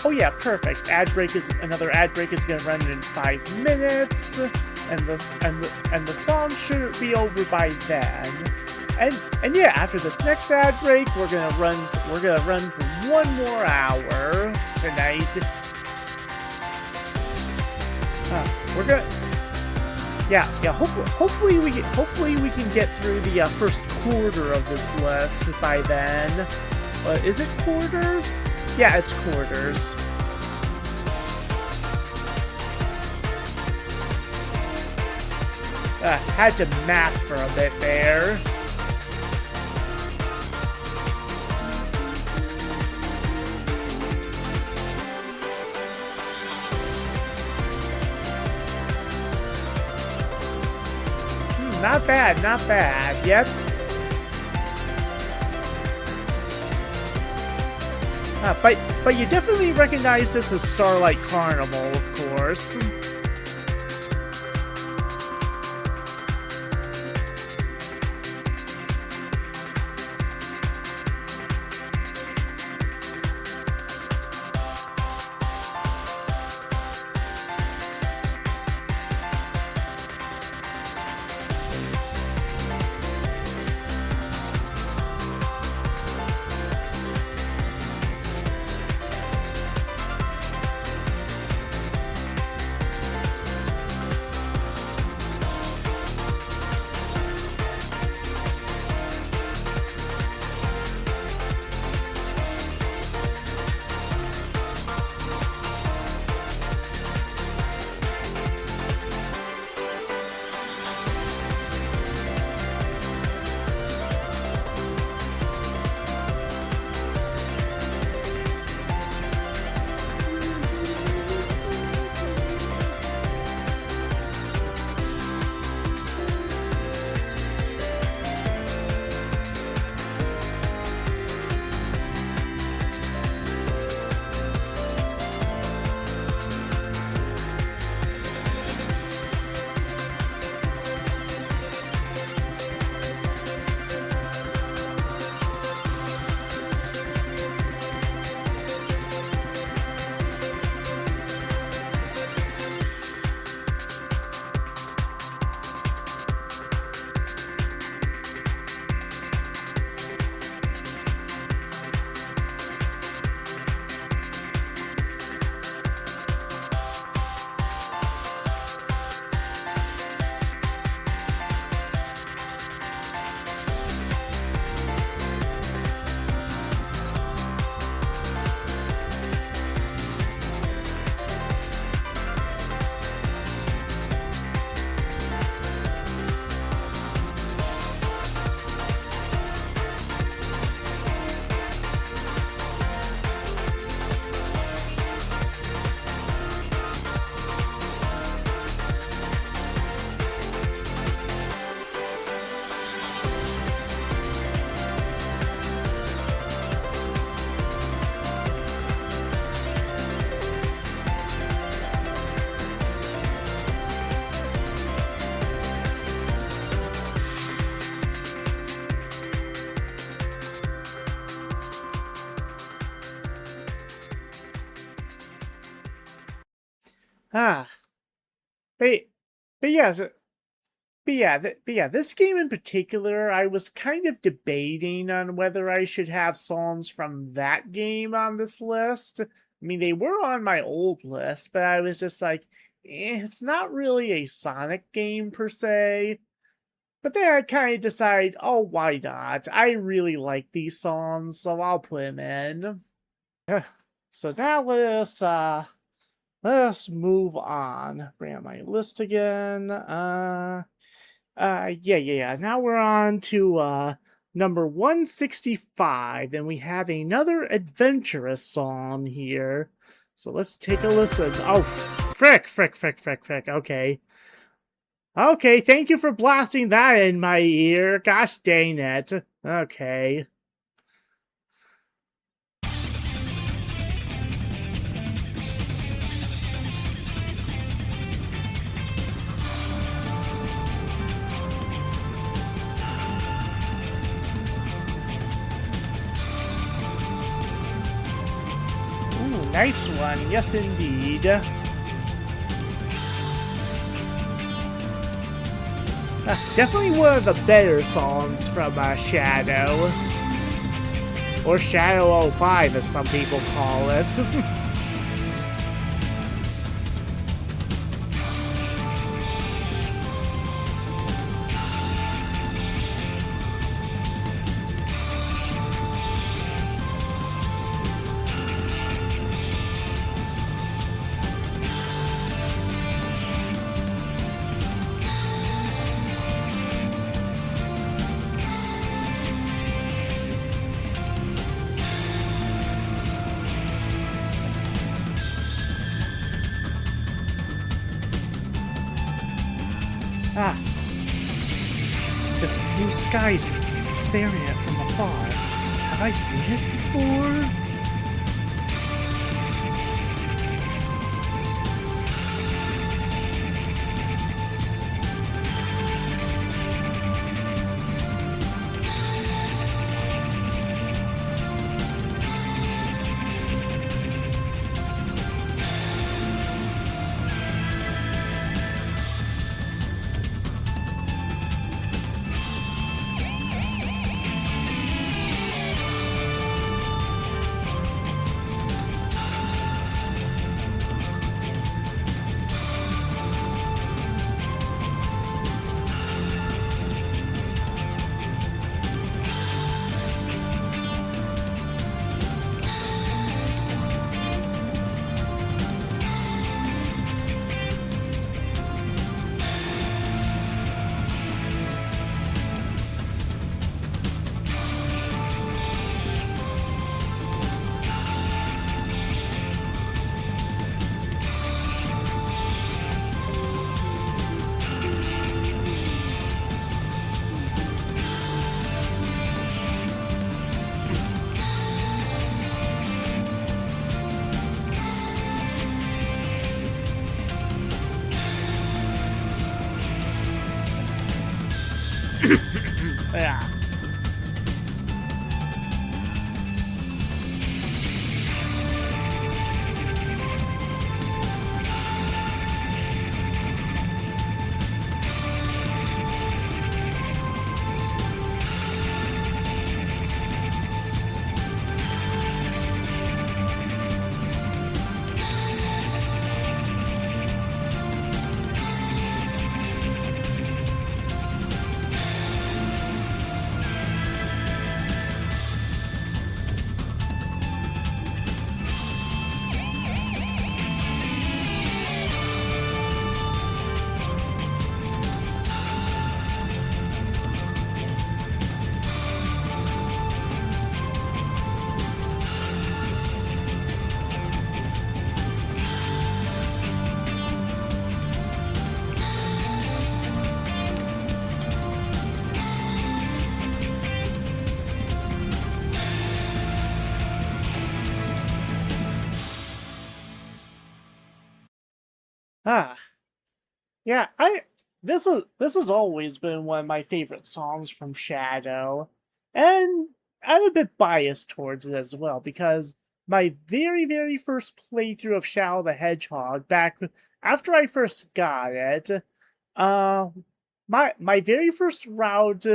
Oh yeah, perfect. Another ad break is gonna run in 5 minutes, and the song should be over by then. And yeah, after this next ad break, we're gonna run for 1 more hour tonight. We're gonna yeah. Hopefully we can get through the first quarter of this list by then. Is it quarters? Yeah, it's quarters. Had to math for a bit there. Not bad, not bad. Yep. But you definitely recognize this as Starlight Carnival, of course. Ah, but, but yeah, this game in particular, I was kind of debating on whether I should have songs from that game on this list. I mean, they were on my old list, but I was just like, it's not really a Sonic game per se. But then I kind of decide, oh, why not? I really like these songs, so I'll put them in. So now let's move on. Bring up my list again. Yeah. Now we're on to number 165, and we have another adventurous song here. So let's take a listen. Oh, frick. Okay. Okay, thank you for blasting that in my ear. Gosh dang it. Okay. Ooh, nice one. Yes, indeed. Definitely one of the better songs from Shadow. Or Shadow 05, as some people call it. Ah, this blue sky's staring at from afar. Have I seen it before? Yeah. Ah, yeah. This has always been one of my favorite songs from Shadow, and I'm a bit biased towards it as well because my very first playthrough of Shadow the Hedgehog back after I first got it, uh, my very first route,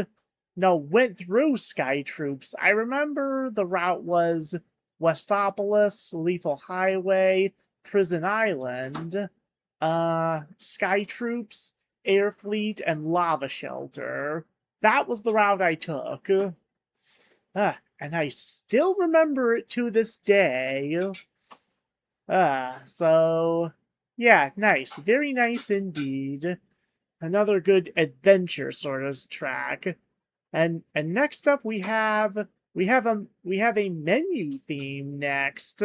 no, went through Sky Troops. I remember the route was Westopolis, Lethal Highway, Prison Island, Sky Troops, Air Fleet, and Lava Shelter. That was the route I took. And I still remember it to this day. So yeah, nice. Very nice indeed. Another good adventure sort of track. And next up we have a menu theme next.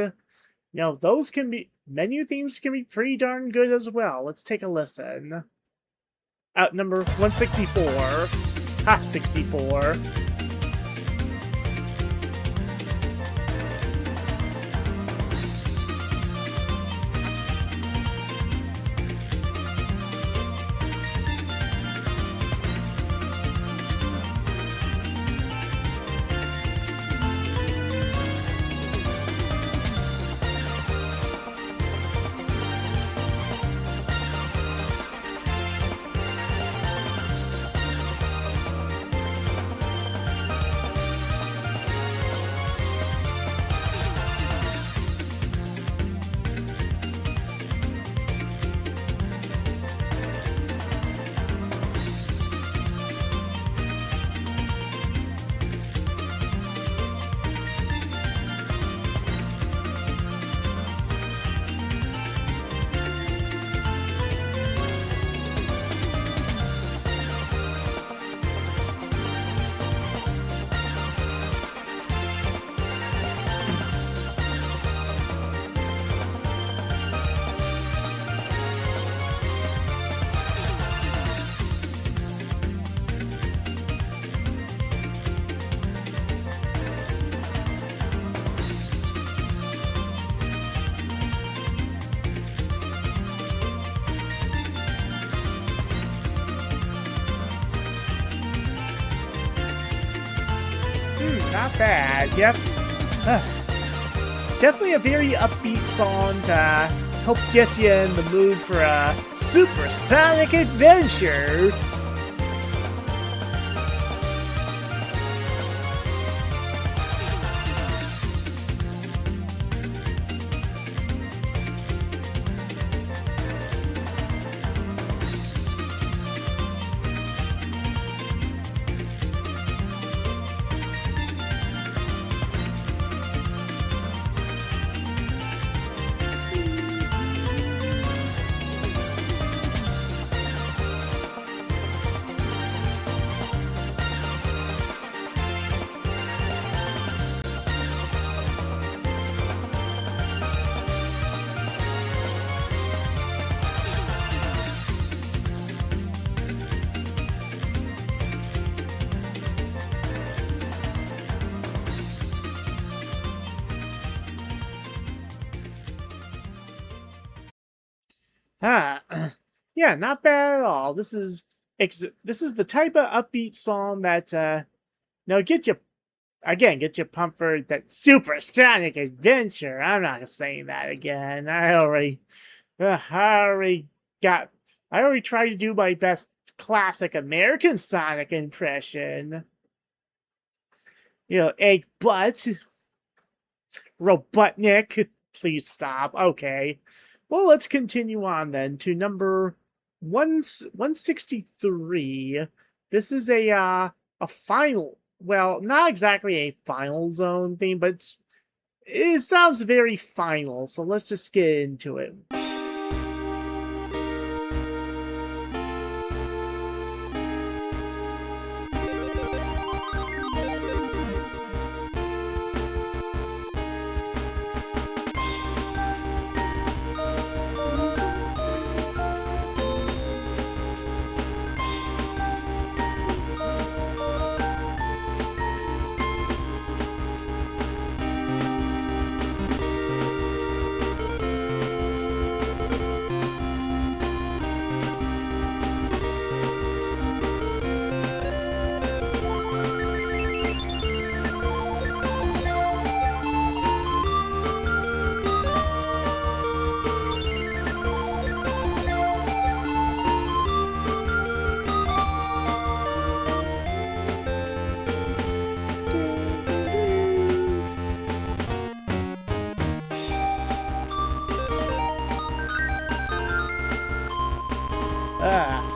Those can be menu themes can be pretty darn good as well. Let's take a listen. Out number 164. Ha 64. Not bad, yep. Definitely a very upbeat song to help get you in the mood for a supersonic adventure. Yeah, not bad at all. This is the type of upbeat song that get you pumped for that supersonic adventure. I'm not saying that again. I already tried to do my best classic American Sonic impression. Egg butt, Robotnik. Please stop. Okay. Well, let's continue on then to number 163. This is a final, well, not exactly a final zone theme, but it sounds very final, so let's just get into it.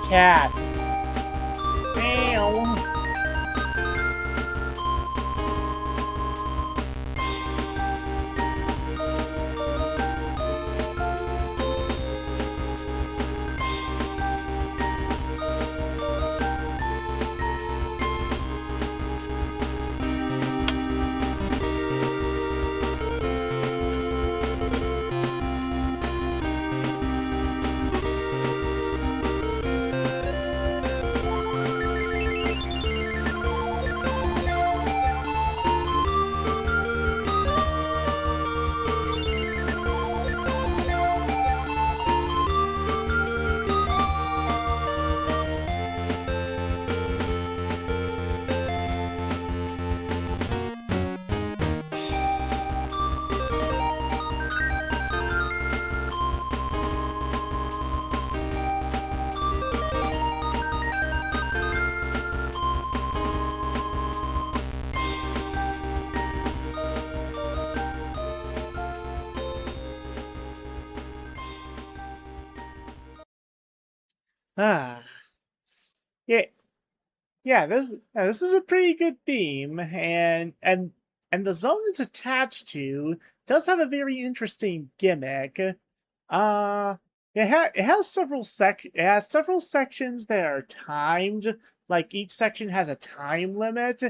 cat. Meow. Ah, yeah, yeah. This is a pretty good theme, and the zone it's attached to does have a very interesting gimmick. Uh, it has several sections that are timed. Like each section has a time limit,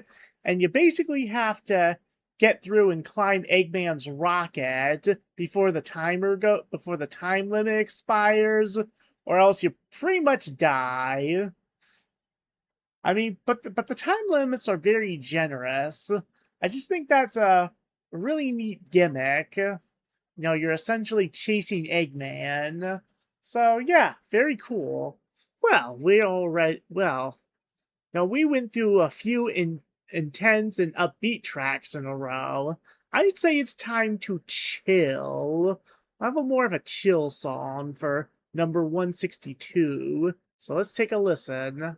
and you basically have to get through and climb Eggman's rocket before the time limit expires, or else you pretty much die. I mean, but the time limits are very generous. I just think that's a really neat gimmick. You're essentially chasing Eggman. So yeah, very cool. Well, we went through a few intense and upbeat tracks in a row. I'd say it's time to chill. I have a more of a chill song for number 162. So let's take a listen.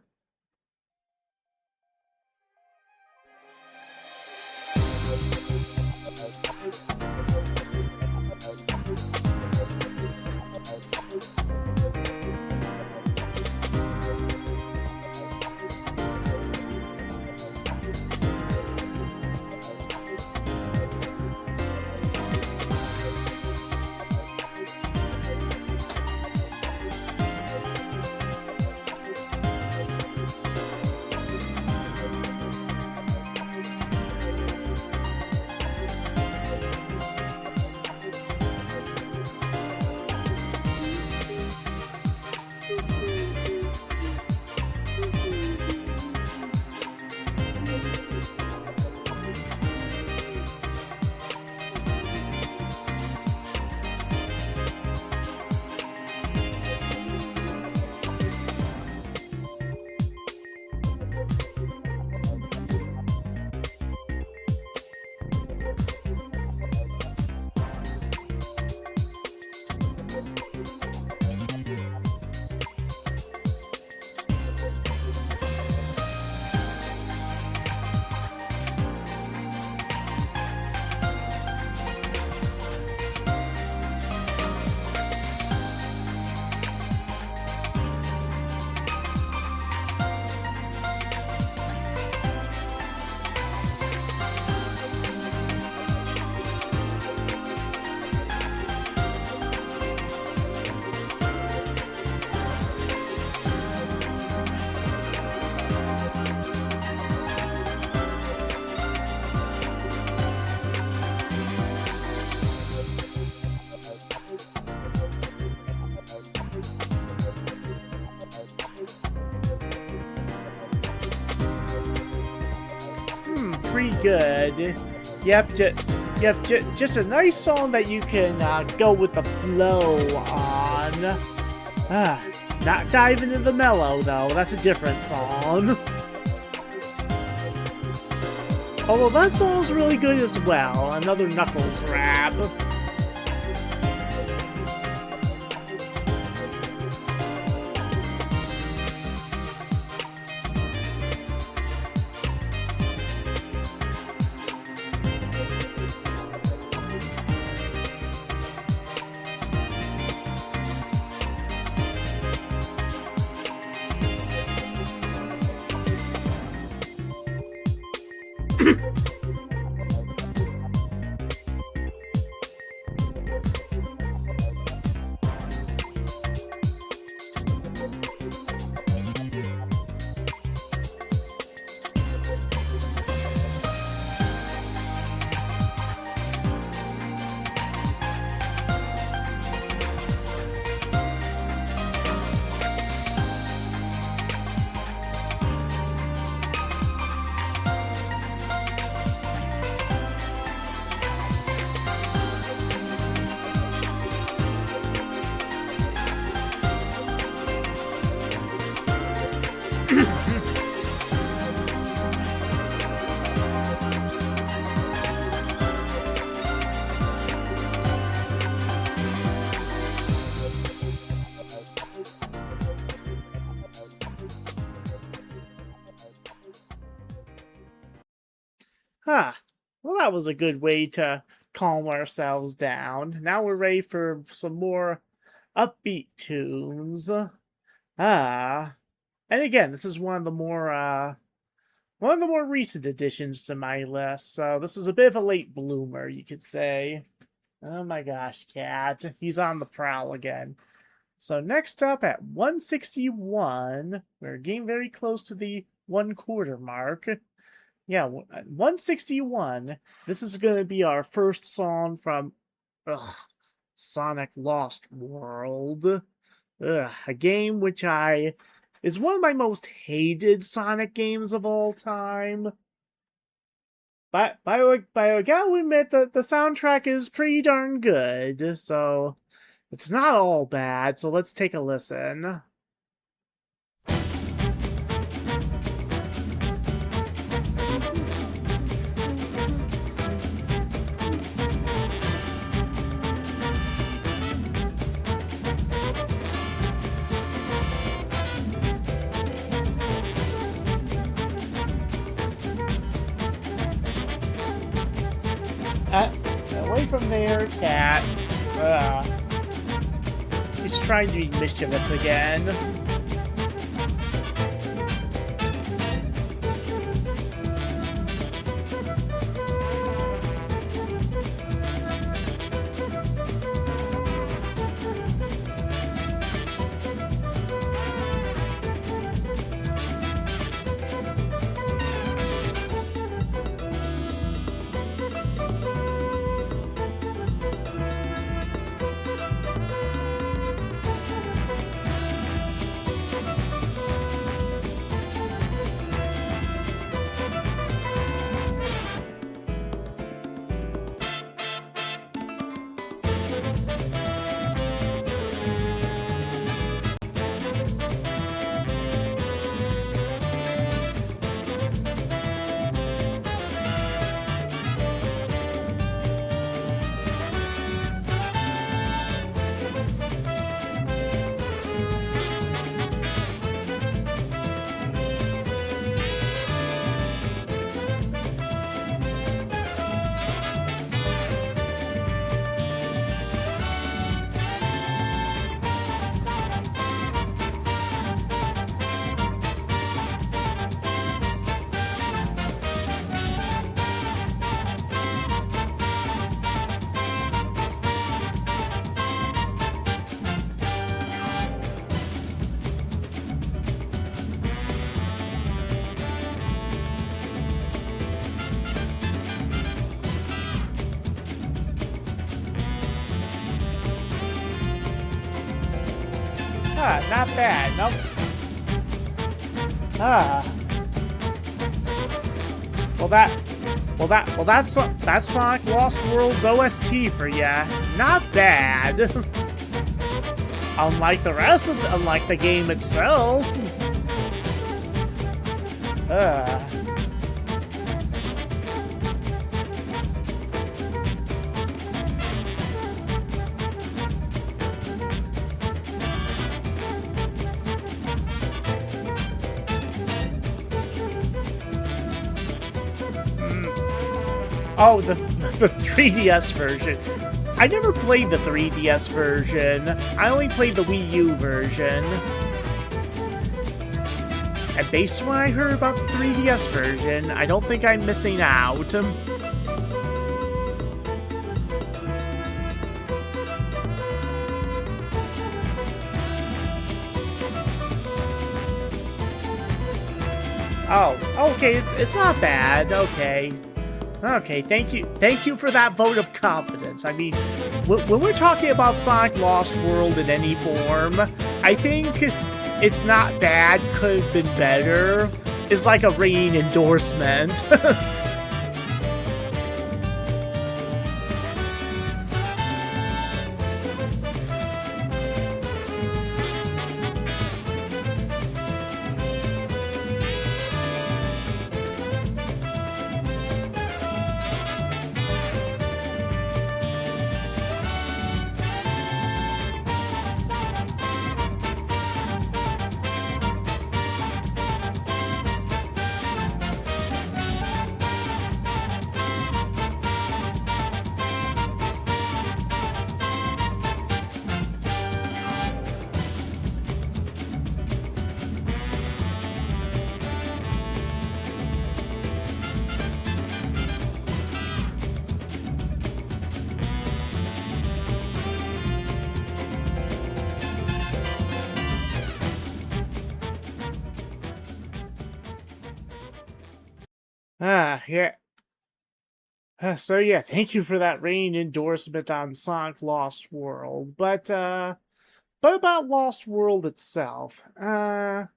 Pretty good. Just a nice song that you can go with the flow on. Not diving into the mellow, though. That's a different song. Although that song's really good as well. Another Knuckles rap. Huh. Well, that was a good way to calm ourselves down. Now we're ready for some more upbeat tunes. Ah. And again, this is one of the more recent additions to my list, so this is a bit of a late bloomer, you could say. Oh my gosh, Cat. He's on the prowl again. So next up at 161, we're getting very close to the 1/4 mark. Yeah, 161. This is going to be our first song from Sonic Lost World. A game which is one of my most hated Sonic games of all time. But I gotta admit that the soundtrack is pretty darn good, so it's not all bad, so let's take a listen. Away from there, Cat. He's trying to be mischievous again. Not bad. Nope. That's Sonic Lost World's OST for ya. Not bad. Unlike the game itself. Oh, the 3DS version. I never played the 3DS version. I only played the Wii U version. And based on what I heard about the 3DS version, I don't think I'm missing out. Oh, okay, it's not bad. Okay, thank you for that vote of confidence. I mean, when we're talking about Sonic Lost World in any form, I think it's not bad, could have been better, is like a ringing endorsement. Yeah. So yeah, thank you for that rain endorsement on Sonic Lost World. But about Lost World itself, Sam,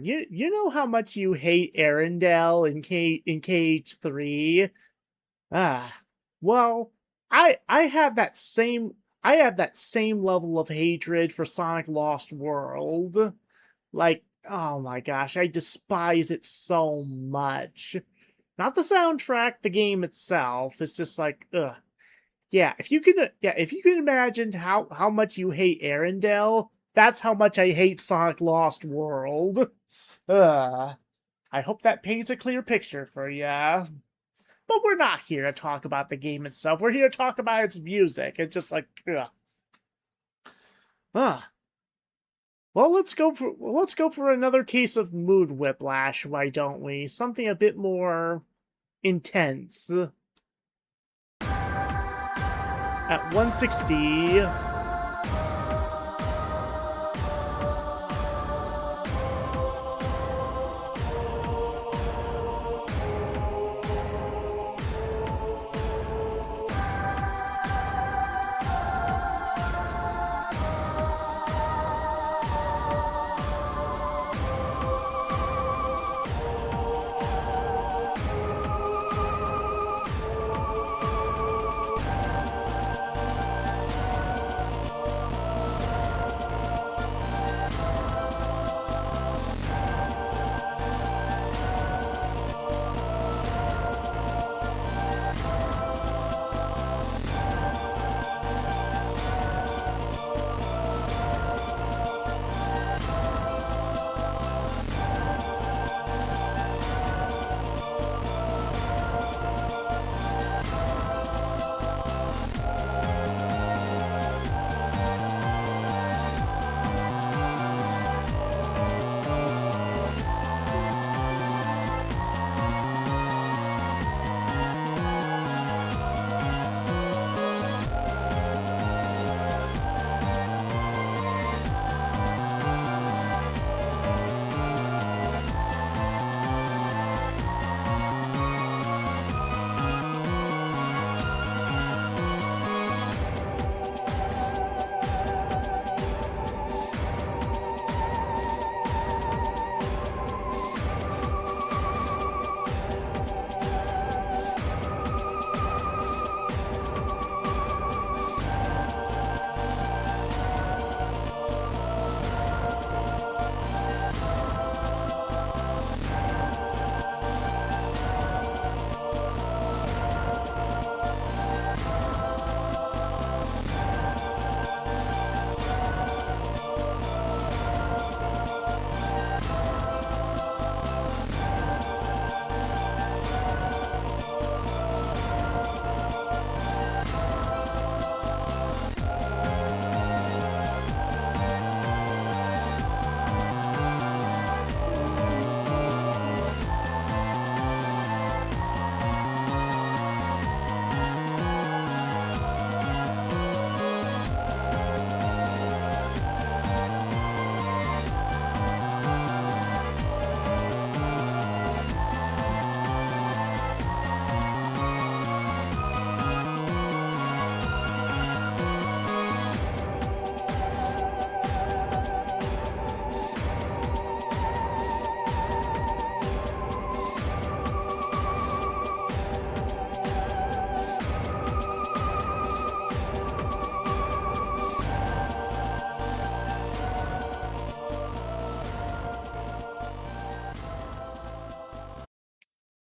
you know how much you hate Arendelle in KH3? Ah, well, I have that same level of hatred for Sonic Lost World. Like, oh my gosh, I despise it so much. Not the soundtrack, the game itself. It's just like, ugh. If you can imagine how much you hate Arendelle, that's how much I hate Sonic Lost World. Ugh. I hope that paints a clear picture for ya. But we're not here to talk about the game itself. We're here to talk about its music. It's just like, ugh. Ugh. Well, let's go for another case of mood whiplash, why don't we? Something a bit more intense. At 160,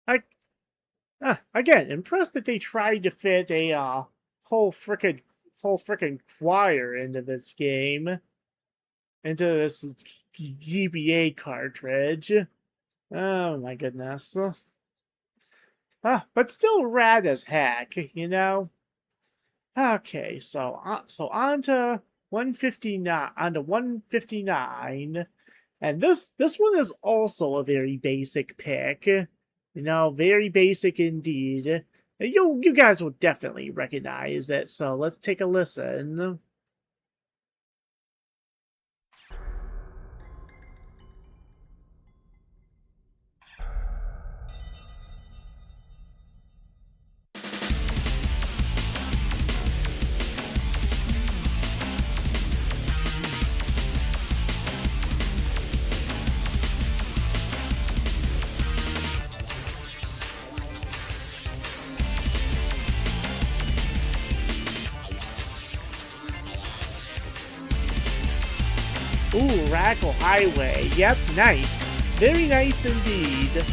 I again impressed that they tried to fit a whole frickin' choir into this game, into this GBA cartridge. Oh my goodness. But still rad as heck, you know. Okay, so on to 159, on to 159, and this one is also a very basic pick. You know, very basic indeed. And you guys will definitely recognize it. So let's take a listen. Radical Highway. Yep, nice. Very nice indeed.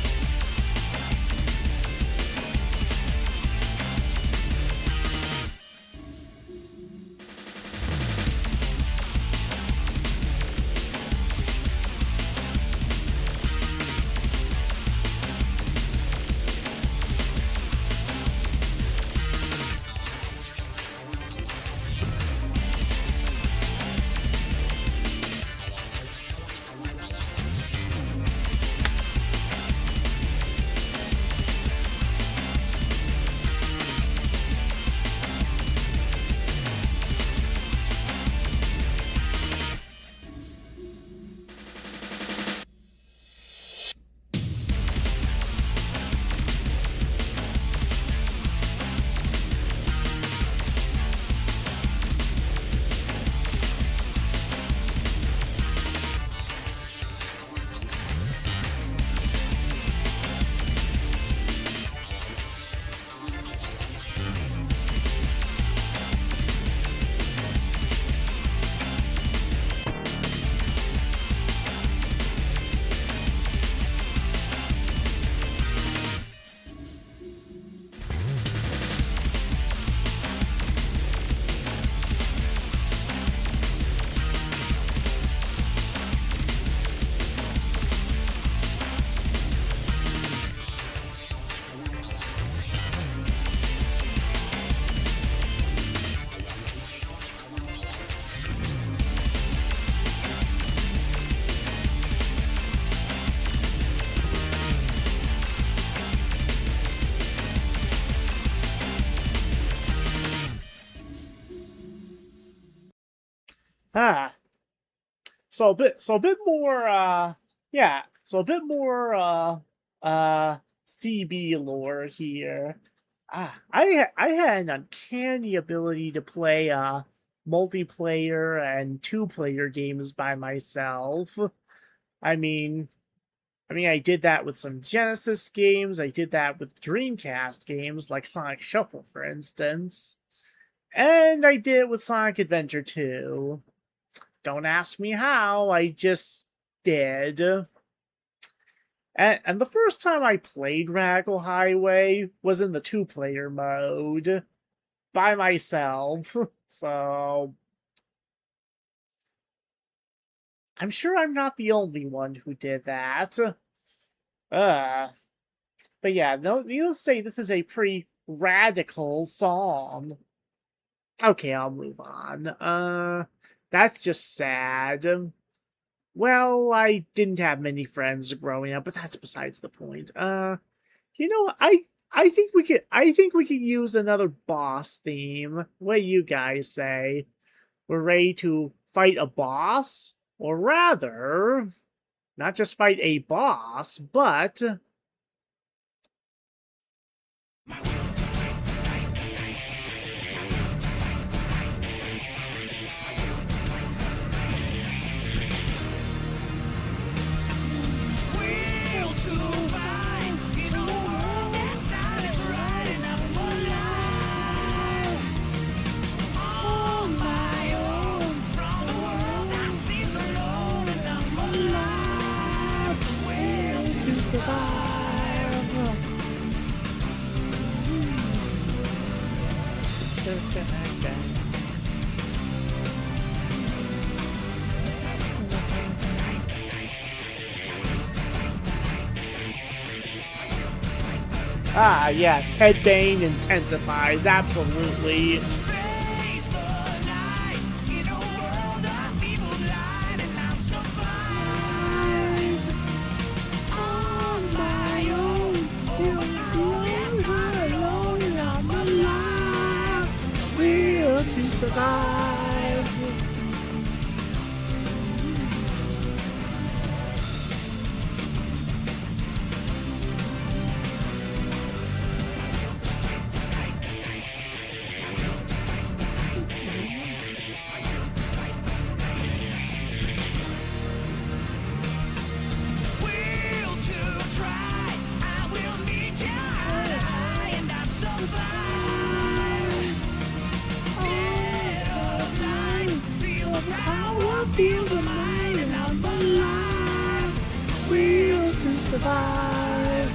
Ah, so a bit more, yeah, so a bit more, CB lore here. I had an uncanny ability to play, multiplayer and two-player games by myself. I mean, I did that with some Genesis games, I did that with Dreamcast games, like Sonic Shuffle, for instance, and I did it with Sonic Adventure 2. Don't ask me how, I just did. And the first time I played Radical Highway was in the two-player mode, by myself, so I'm sure I'm not the only one who did that. But yeah, no, needless to say, this is a pretty radical song. Okay, I'll move on. That's just sad. Well, I didn't have many friends growing up, but that's besides the point. You know, I think we could use another boss theme. What do you guys say? We're ready to fight a boss? Or rather, not just fight a boss, but Will to find in a world that silence right and I'm alive. On my own, from a world that seems alone and I'm alive. Will to survive. ah yes, headbang intensifies, absolutely. Face the night in a world of evil light and I'll survive. On my own, alone and I'm alive. Will to survive. Will to try, I will meet you eye to eye and I'll survive. Dead or survive.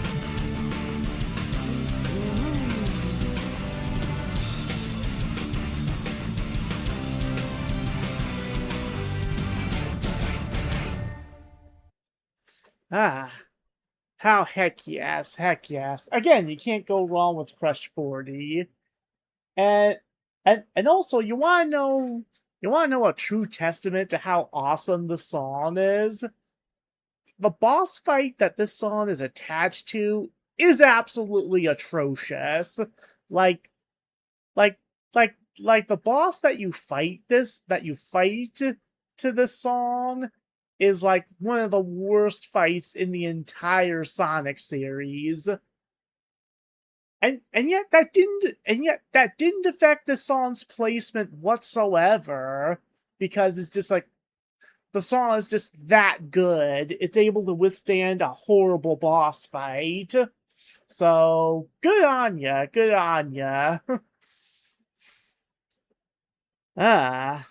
Ah, how heck yes, heck yes. Again, you can't go wrong with Crush 40. And and also you wanna know a true testament to how awesome the song is? The boss fight that this song is attached to is absolutely atrocious. Like like like the boss that you fight to this song is like one of the worst fights in the entire Sonic series. And yet that didn't affect the song's placement whatsoever, because it's just like the song is just that good. It's able to withstand a horrible boss fight. So good on ya, good on ya. ah.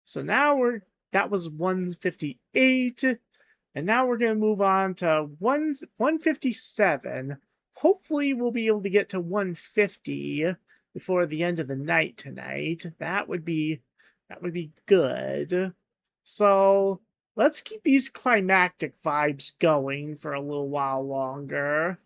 So now that was 158, and now we're gonna move on to 157. Hopefully we'll be able to get to 150 before the end of the night tonight. That would be good. So let's keep these climactic vibes going for a little while longer.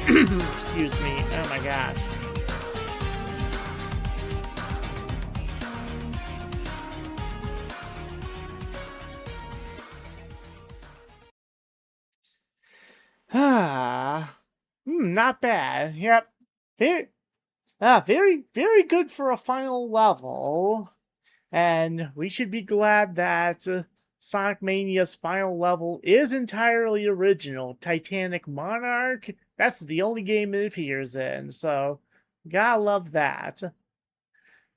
Excuse me. Oh my gosh. Ah, not bad. Yep. Very, very good for a final level. And we should be glad that Sonic Mania's final level is entirely original. Titanic Monarch, that's the only game it appears in, so gotta love that.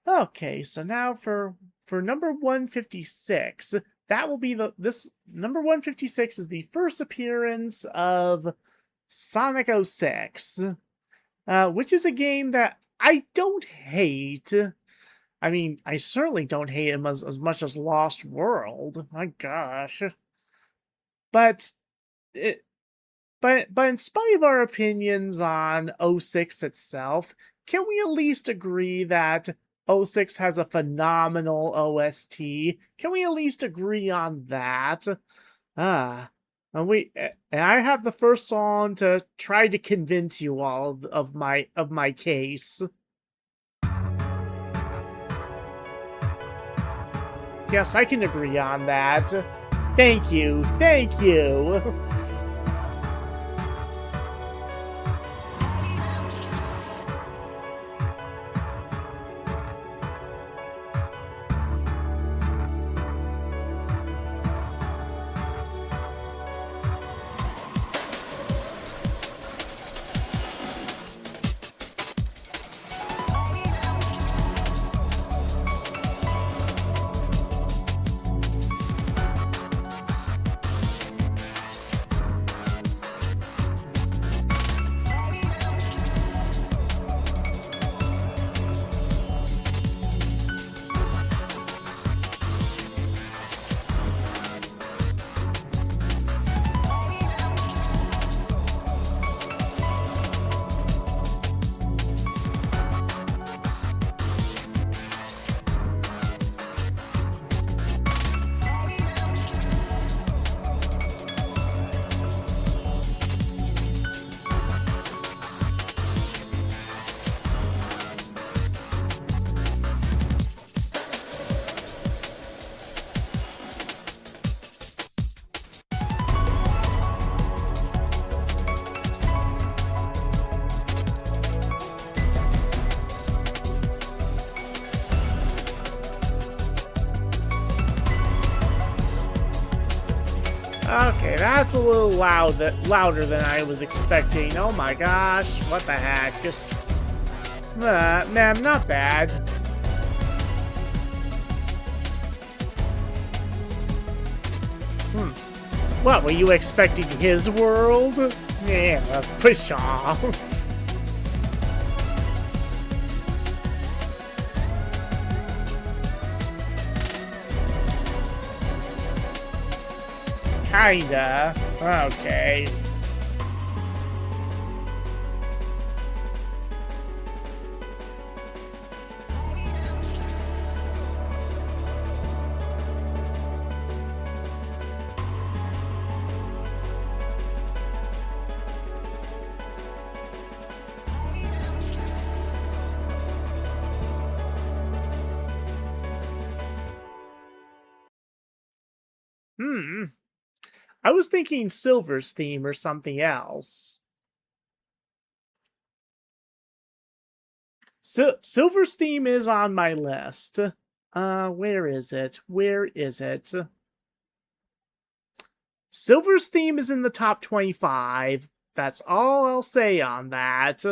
Okay, so now for number 156, that will be this number 156 is the first appearance of Sonic 06, which is a game that I don't hate. I mean, I certainly don't hate him as much as Lost World. My gosh. But it, but in spite of our opinions on '06 itself, can we at least agree that '06 has a phenomenal OST? Can we at least agree on that? Ah, and I have the first song to try to convince you all of my case. Yes, I can agree on that. Thank you, thank you. Okay, that's a little louder than I was expecting. Oh my gosh, what the heck? Man, not bad. What, were you expecting his world? Yeah, push off. Kinda. Okay. I was thinking Silver's theme or something else. Silver's theme is on my list. Where is it? Where is it? Silver's theme is in the top 25. That's all I'll say on that.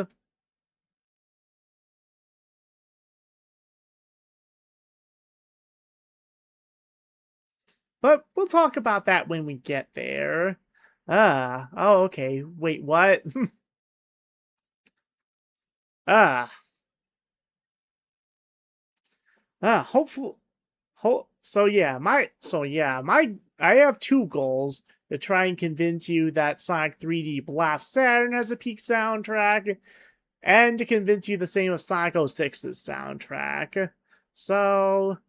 But we'll talk about that when we get there. Oh, okay. Wait, what? ah, hopefully, I have two goals to try and convince you that Sonic 3D Blast Saturn has a peak soundtrack, and to convince you the same of Sonic 06's soundtrack. So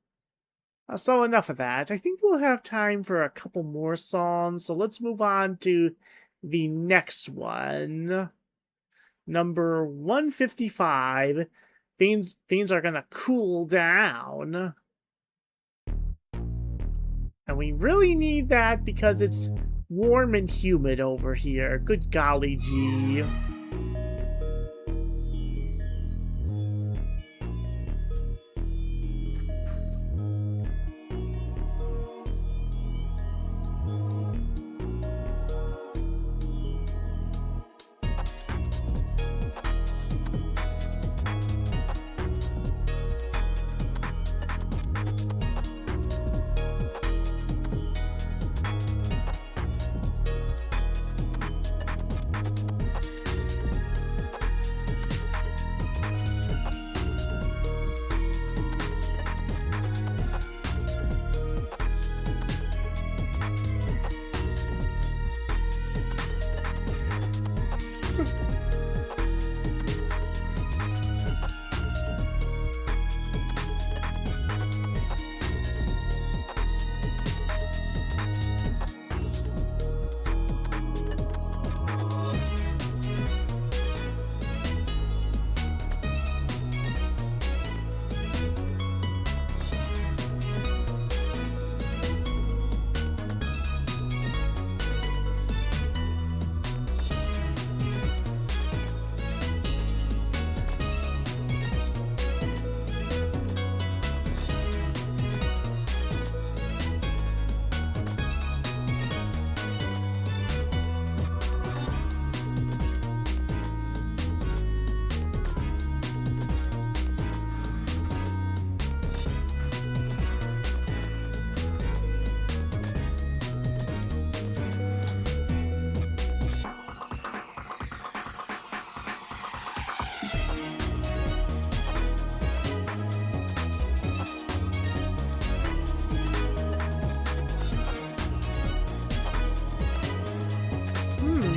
enough of that. I think we'll have time for a couple more songs, so let's move on to the next one. Number 155. Things are gonna cool down. And we really need that because it's warm and humid over here. Good golly gee.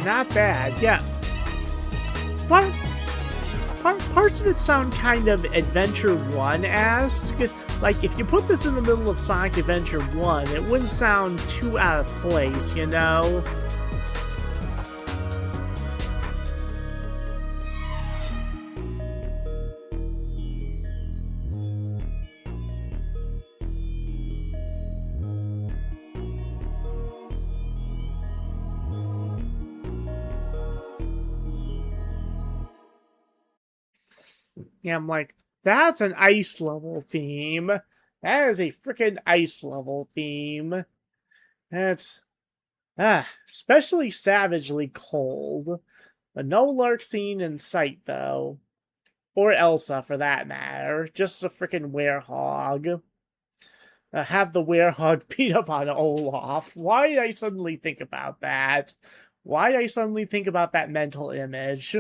not bad. Yeah. Parts of it sound kind of Adventure 1-esque. Like, if you put this in the middle of Sonic Adventure 1, it wouldn't sound too out of place, you know? Yeah, I'm like, that's an ice level theme. That is a freaking ice level theme. That's, especially savagely cold. But no Lark scene in sight, though. Or Elsa, for that matter. Just a freaking werehog. Have the werehog beat up on Olaf. Why did I suddenly think about that? Why did I suddenly think about that mental image?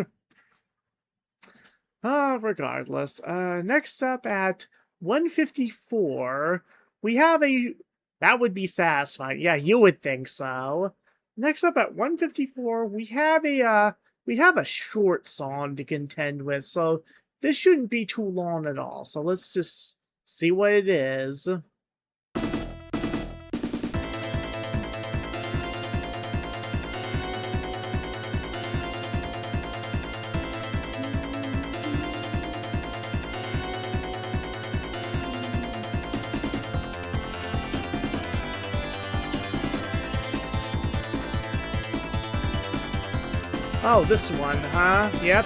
Regardless. Next up at 154, we have a... That would be satisfying. Yeah, you would think so. Next up at 154, we have a short song to contend with, so this shouldn't be too long at all. So let's just see what it is. Oh, this one, huh? Yep.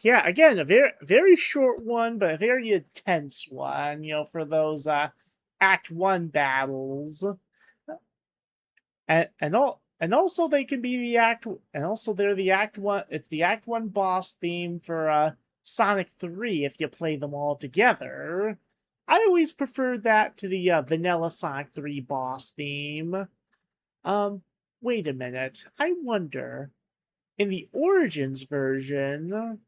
Yeah, again, a very short one, but a very intense one, you know, for those Act 1 battles. And also they can be the Act, and also they're the Act 1, it's the Act 1 boss theme for Sonic 3 if you play them all together. I always preferred that to the vanilla Sonic 3 boss theme. Wait a minute, I wonder... In the Origins version,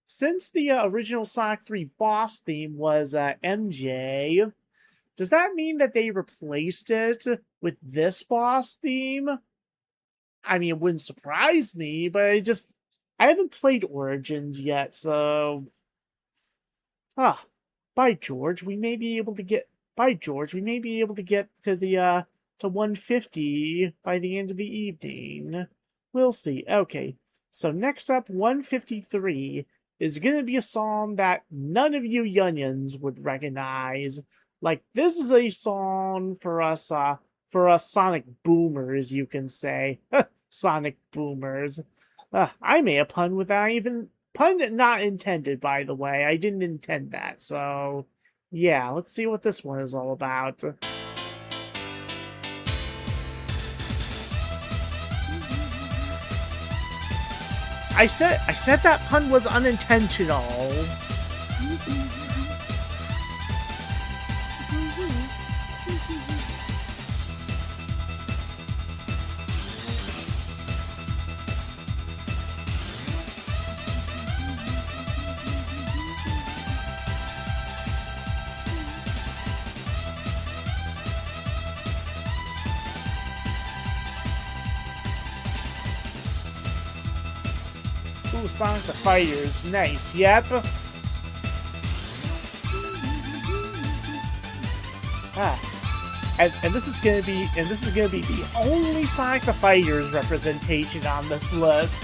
since the original Sonic 3 boss theme was MJ, does that mean that they replaced it with this boss theme? I mean, it wouldn't surprise me, but I haven't played Origins yet, so... By George, we may be able to get... By George, we may be able to get to the, to 150 by the end of the evening. We'll see. Okay, so next up, 153, is going to be a song that none of you youngins would recognize. Like, this is a song for us Sonic boomers, you can say. Sonic boomers. I made a pun without even... Pun not intended, by the way. I didn't intend that, so... Yeah, let's see what this one is all about. I said that pun was unintentional. Ooh, Sonic the Fighters, nice. Yep. And this is gonna be the only Sonic the Fighters representation on this list.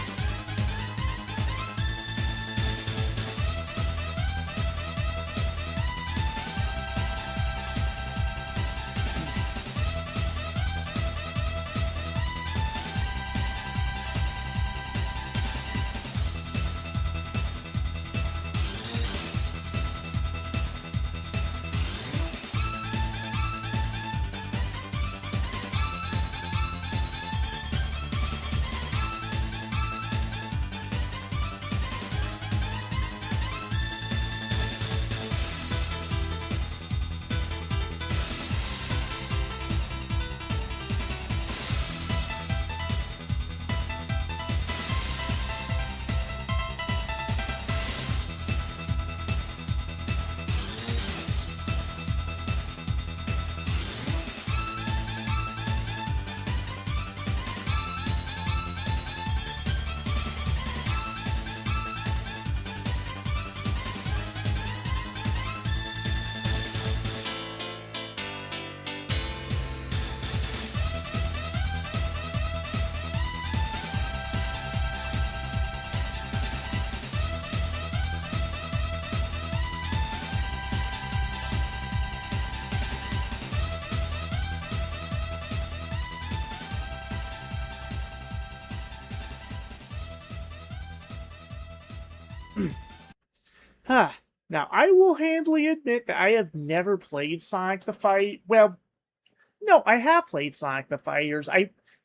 Huh. Now, I will handily admit that I have never played Sonic the Fight. Well, no, I have played Sonic the Fighters.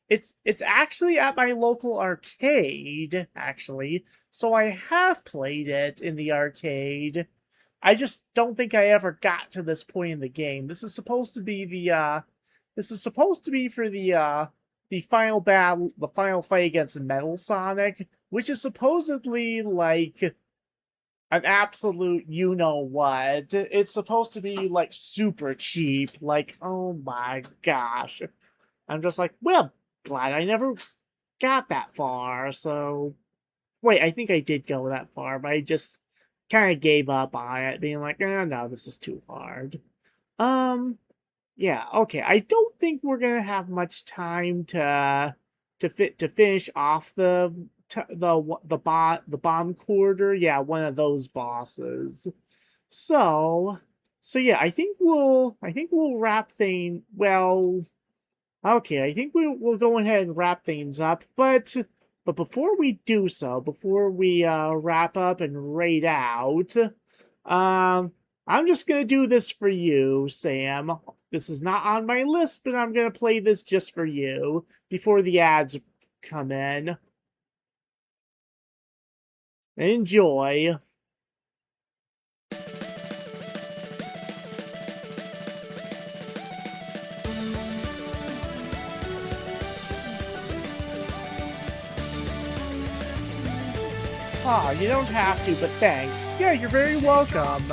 It's actually at my local arcade, actually. So I have played it in the arcade. I just don't think I ever got to this point in the game. This is supposed to be this is supposed to be for the final battle, the final fight against Metal Sonic, which is supposedly like an absolute you know what. It's supposed to be like super cheap. Like, oh my gosh. I'm just like, well, glad I never got that far. So, wait, I think I did go that far, but I just kind of gave up on it, being like, no, this is too hard. Yeah, okay. I don't think we're gonna have much time to finish off the bomb quarter. Yeah, one of those bosses. So yeah, I think we'll wrap things. Well, okay, I think we'll go ahead and wrap things up, but before we do so, before we wrap up and raid out, I'm just gonna do this for you, Sam. This is not on my list, but I'm gonna play this just for you before the ads come in. Enjoy. Aw, you don't have to, but thanks. Yeah, you're very welcome.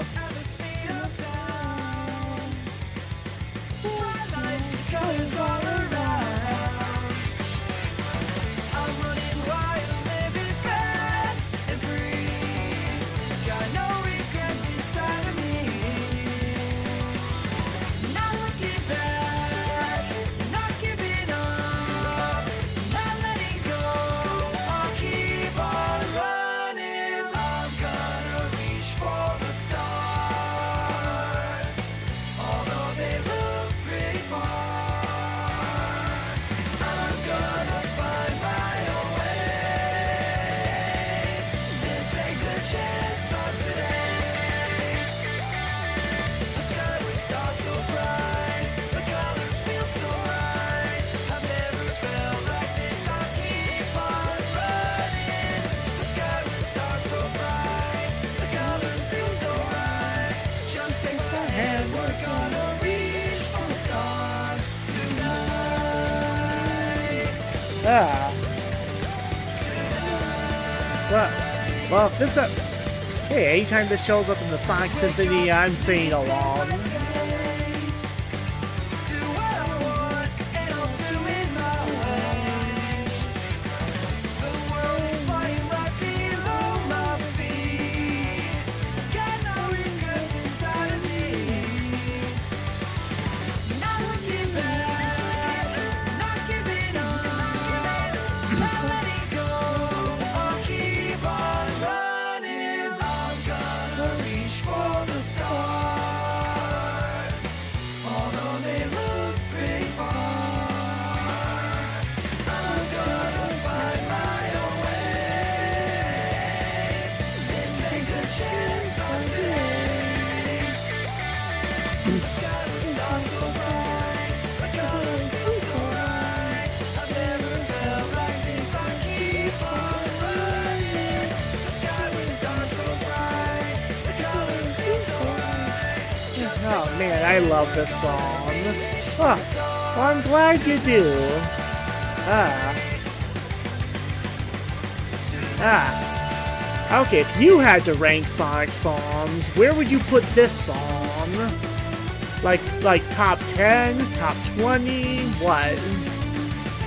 Ah. Well, if this hey, anytime this shows up in the Sonic Symphony, I'm singing along. Oh man, I love this song. Oh, well, I'm glad you do. Okay, if you had to rank Sonic songs, where would you put this song? Like top 10, top 20, what?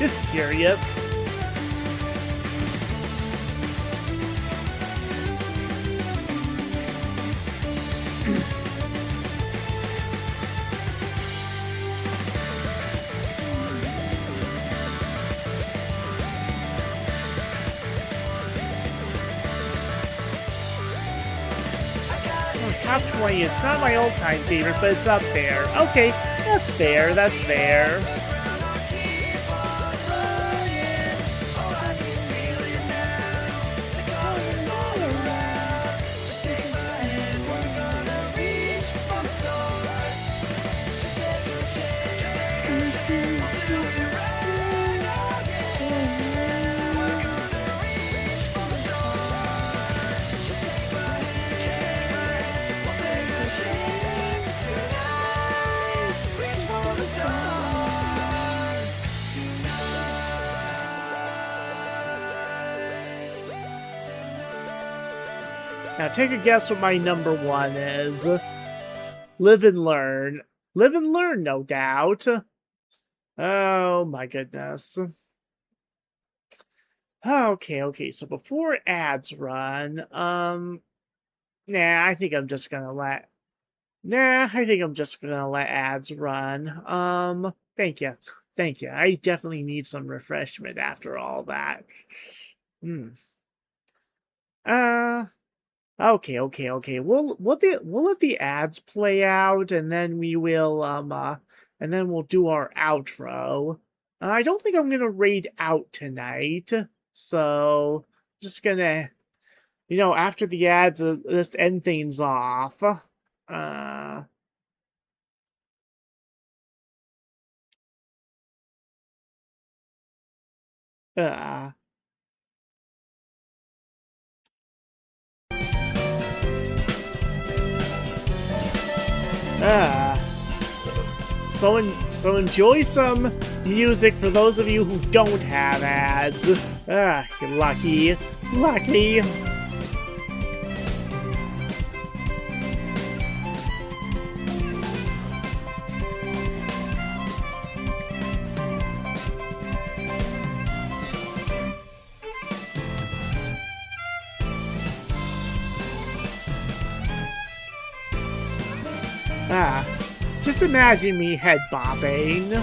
Just curious. Top 20 is not my all-time favorite, but it's up there. Okay, that's fair, that's fair. Now take a guess what my number 1 is. Live and learn. Live and learn, no doubt. Oh my goodness. Okay, so before ads run, nah, I think I'm just gonna let ads run. Thank you. Thank you. I definitely need some refreshment after all that. Uh, okay. We'll let the ads play out, and then we'll do our outro. I don't think I'm gonna raid out tonight, so just gonna, after the ads, just end things off. Uh. Uh. So enjoy some music for those of you who don't have ads. You're lucky. Lucky. Just imagine me head bobbing.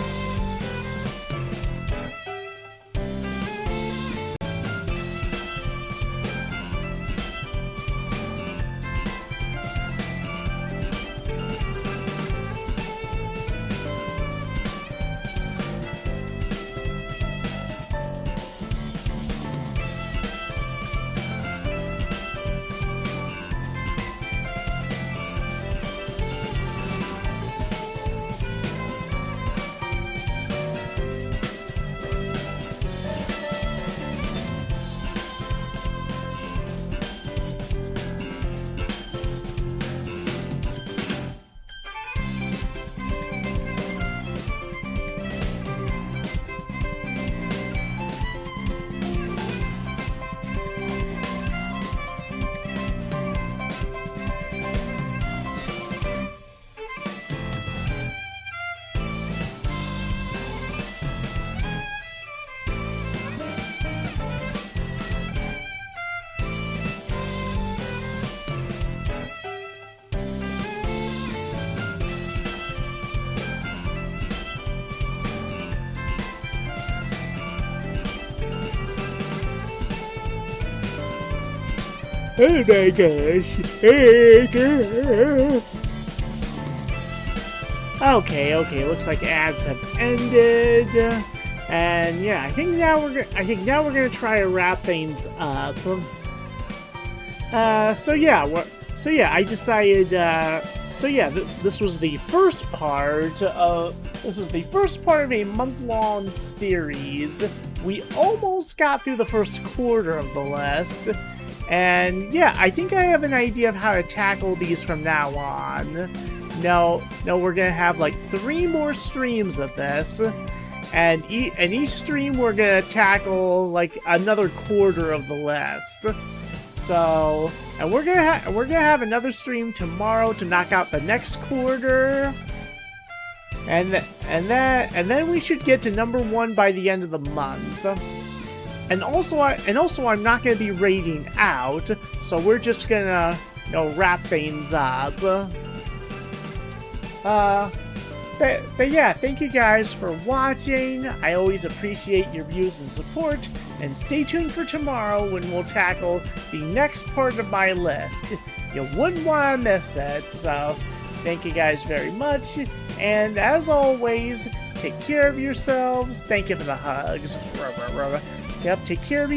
Oh my gosh. Okay, looks like ads have ended. And yeah, I think now we're gonna try to wrap things up. I decided this was the first part of a month-long series. We almost got through the first quarter of the list. And yeah, I think I have an idea of how to tackle these from now on. No, we're gonna have like 3 more streams of this, and each stream we're gonna tackle like another quarter of the list. So, and we're gonna have another stream tomorrow to knock out the next quarter, and then we should get to number 1 by the end of the month. And also I'm not gonna be raiding out, so we're just gonna wrap things up. But yeah, thank you guys for watching. I always appreciate your views and support, and stay tuned for tomorrow when we'll tackle the next part of my list. You wouldn't want to miss it, so thank you guys very much, and as always, take care of yourselves. Thank you for the hugs. Yep, take care of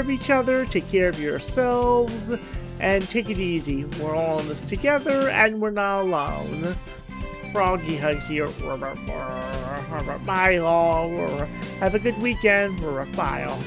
each other, take care of yourselves, and take it easy. We're all in this together, and we're not alone. Froggy hugs here. Bye all. Have a good weekend. Bye all.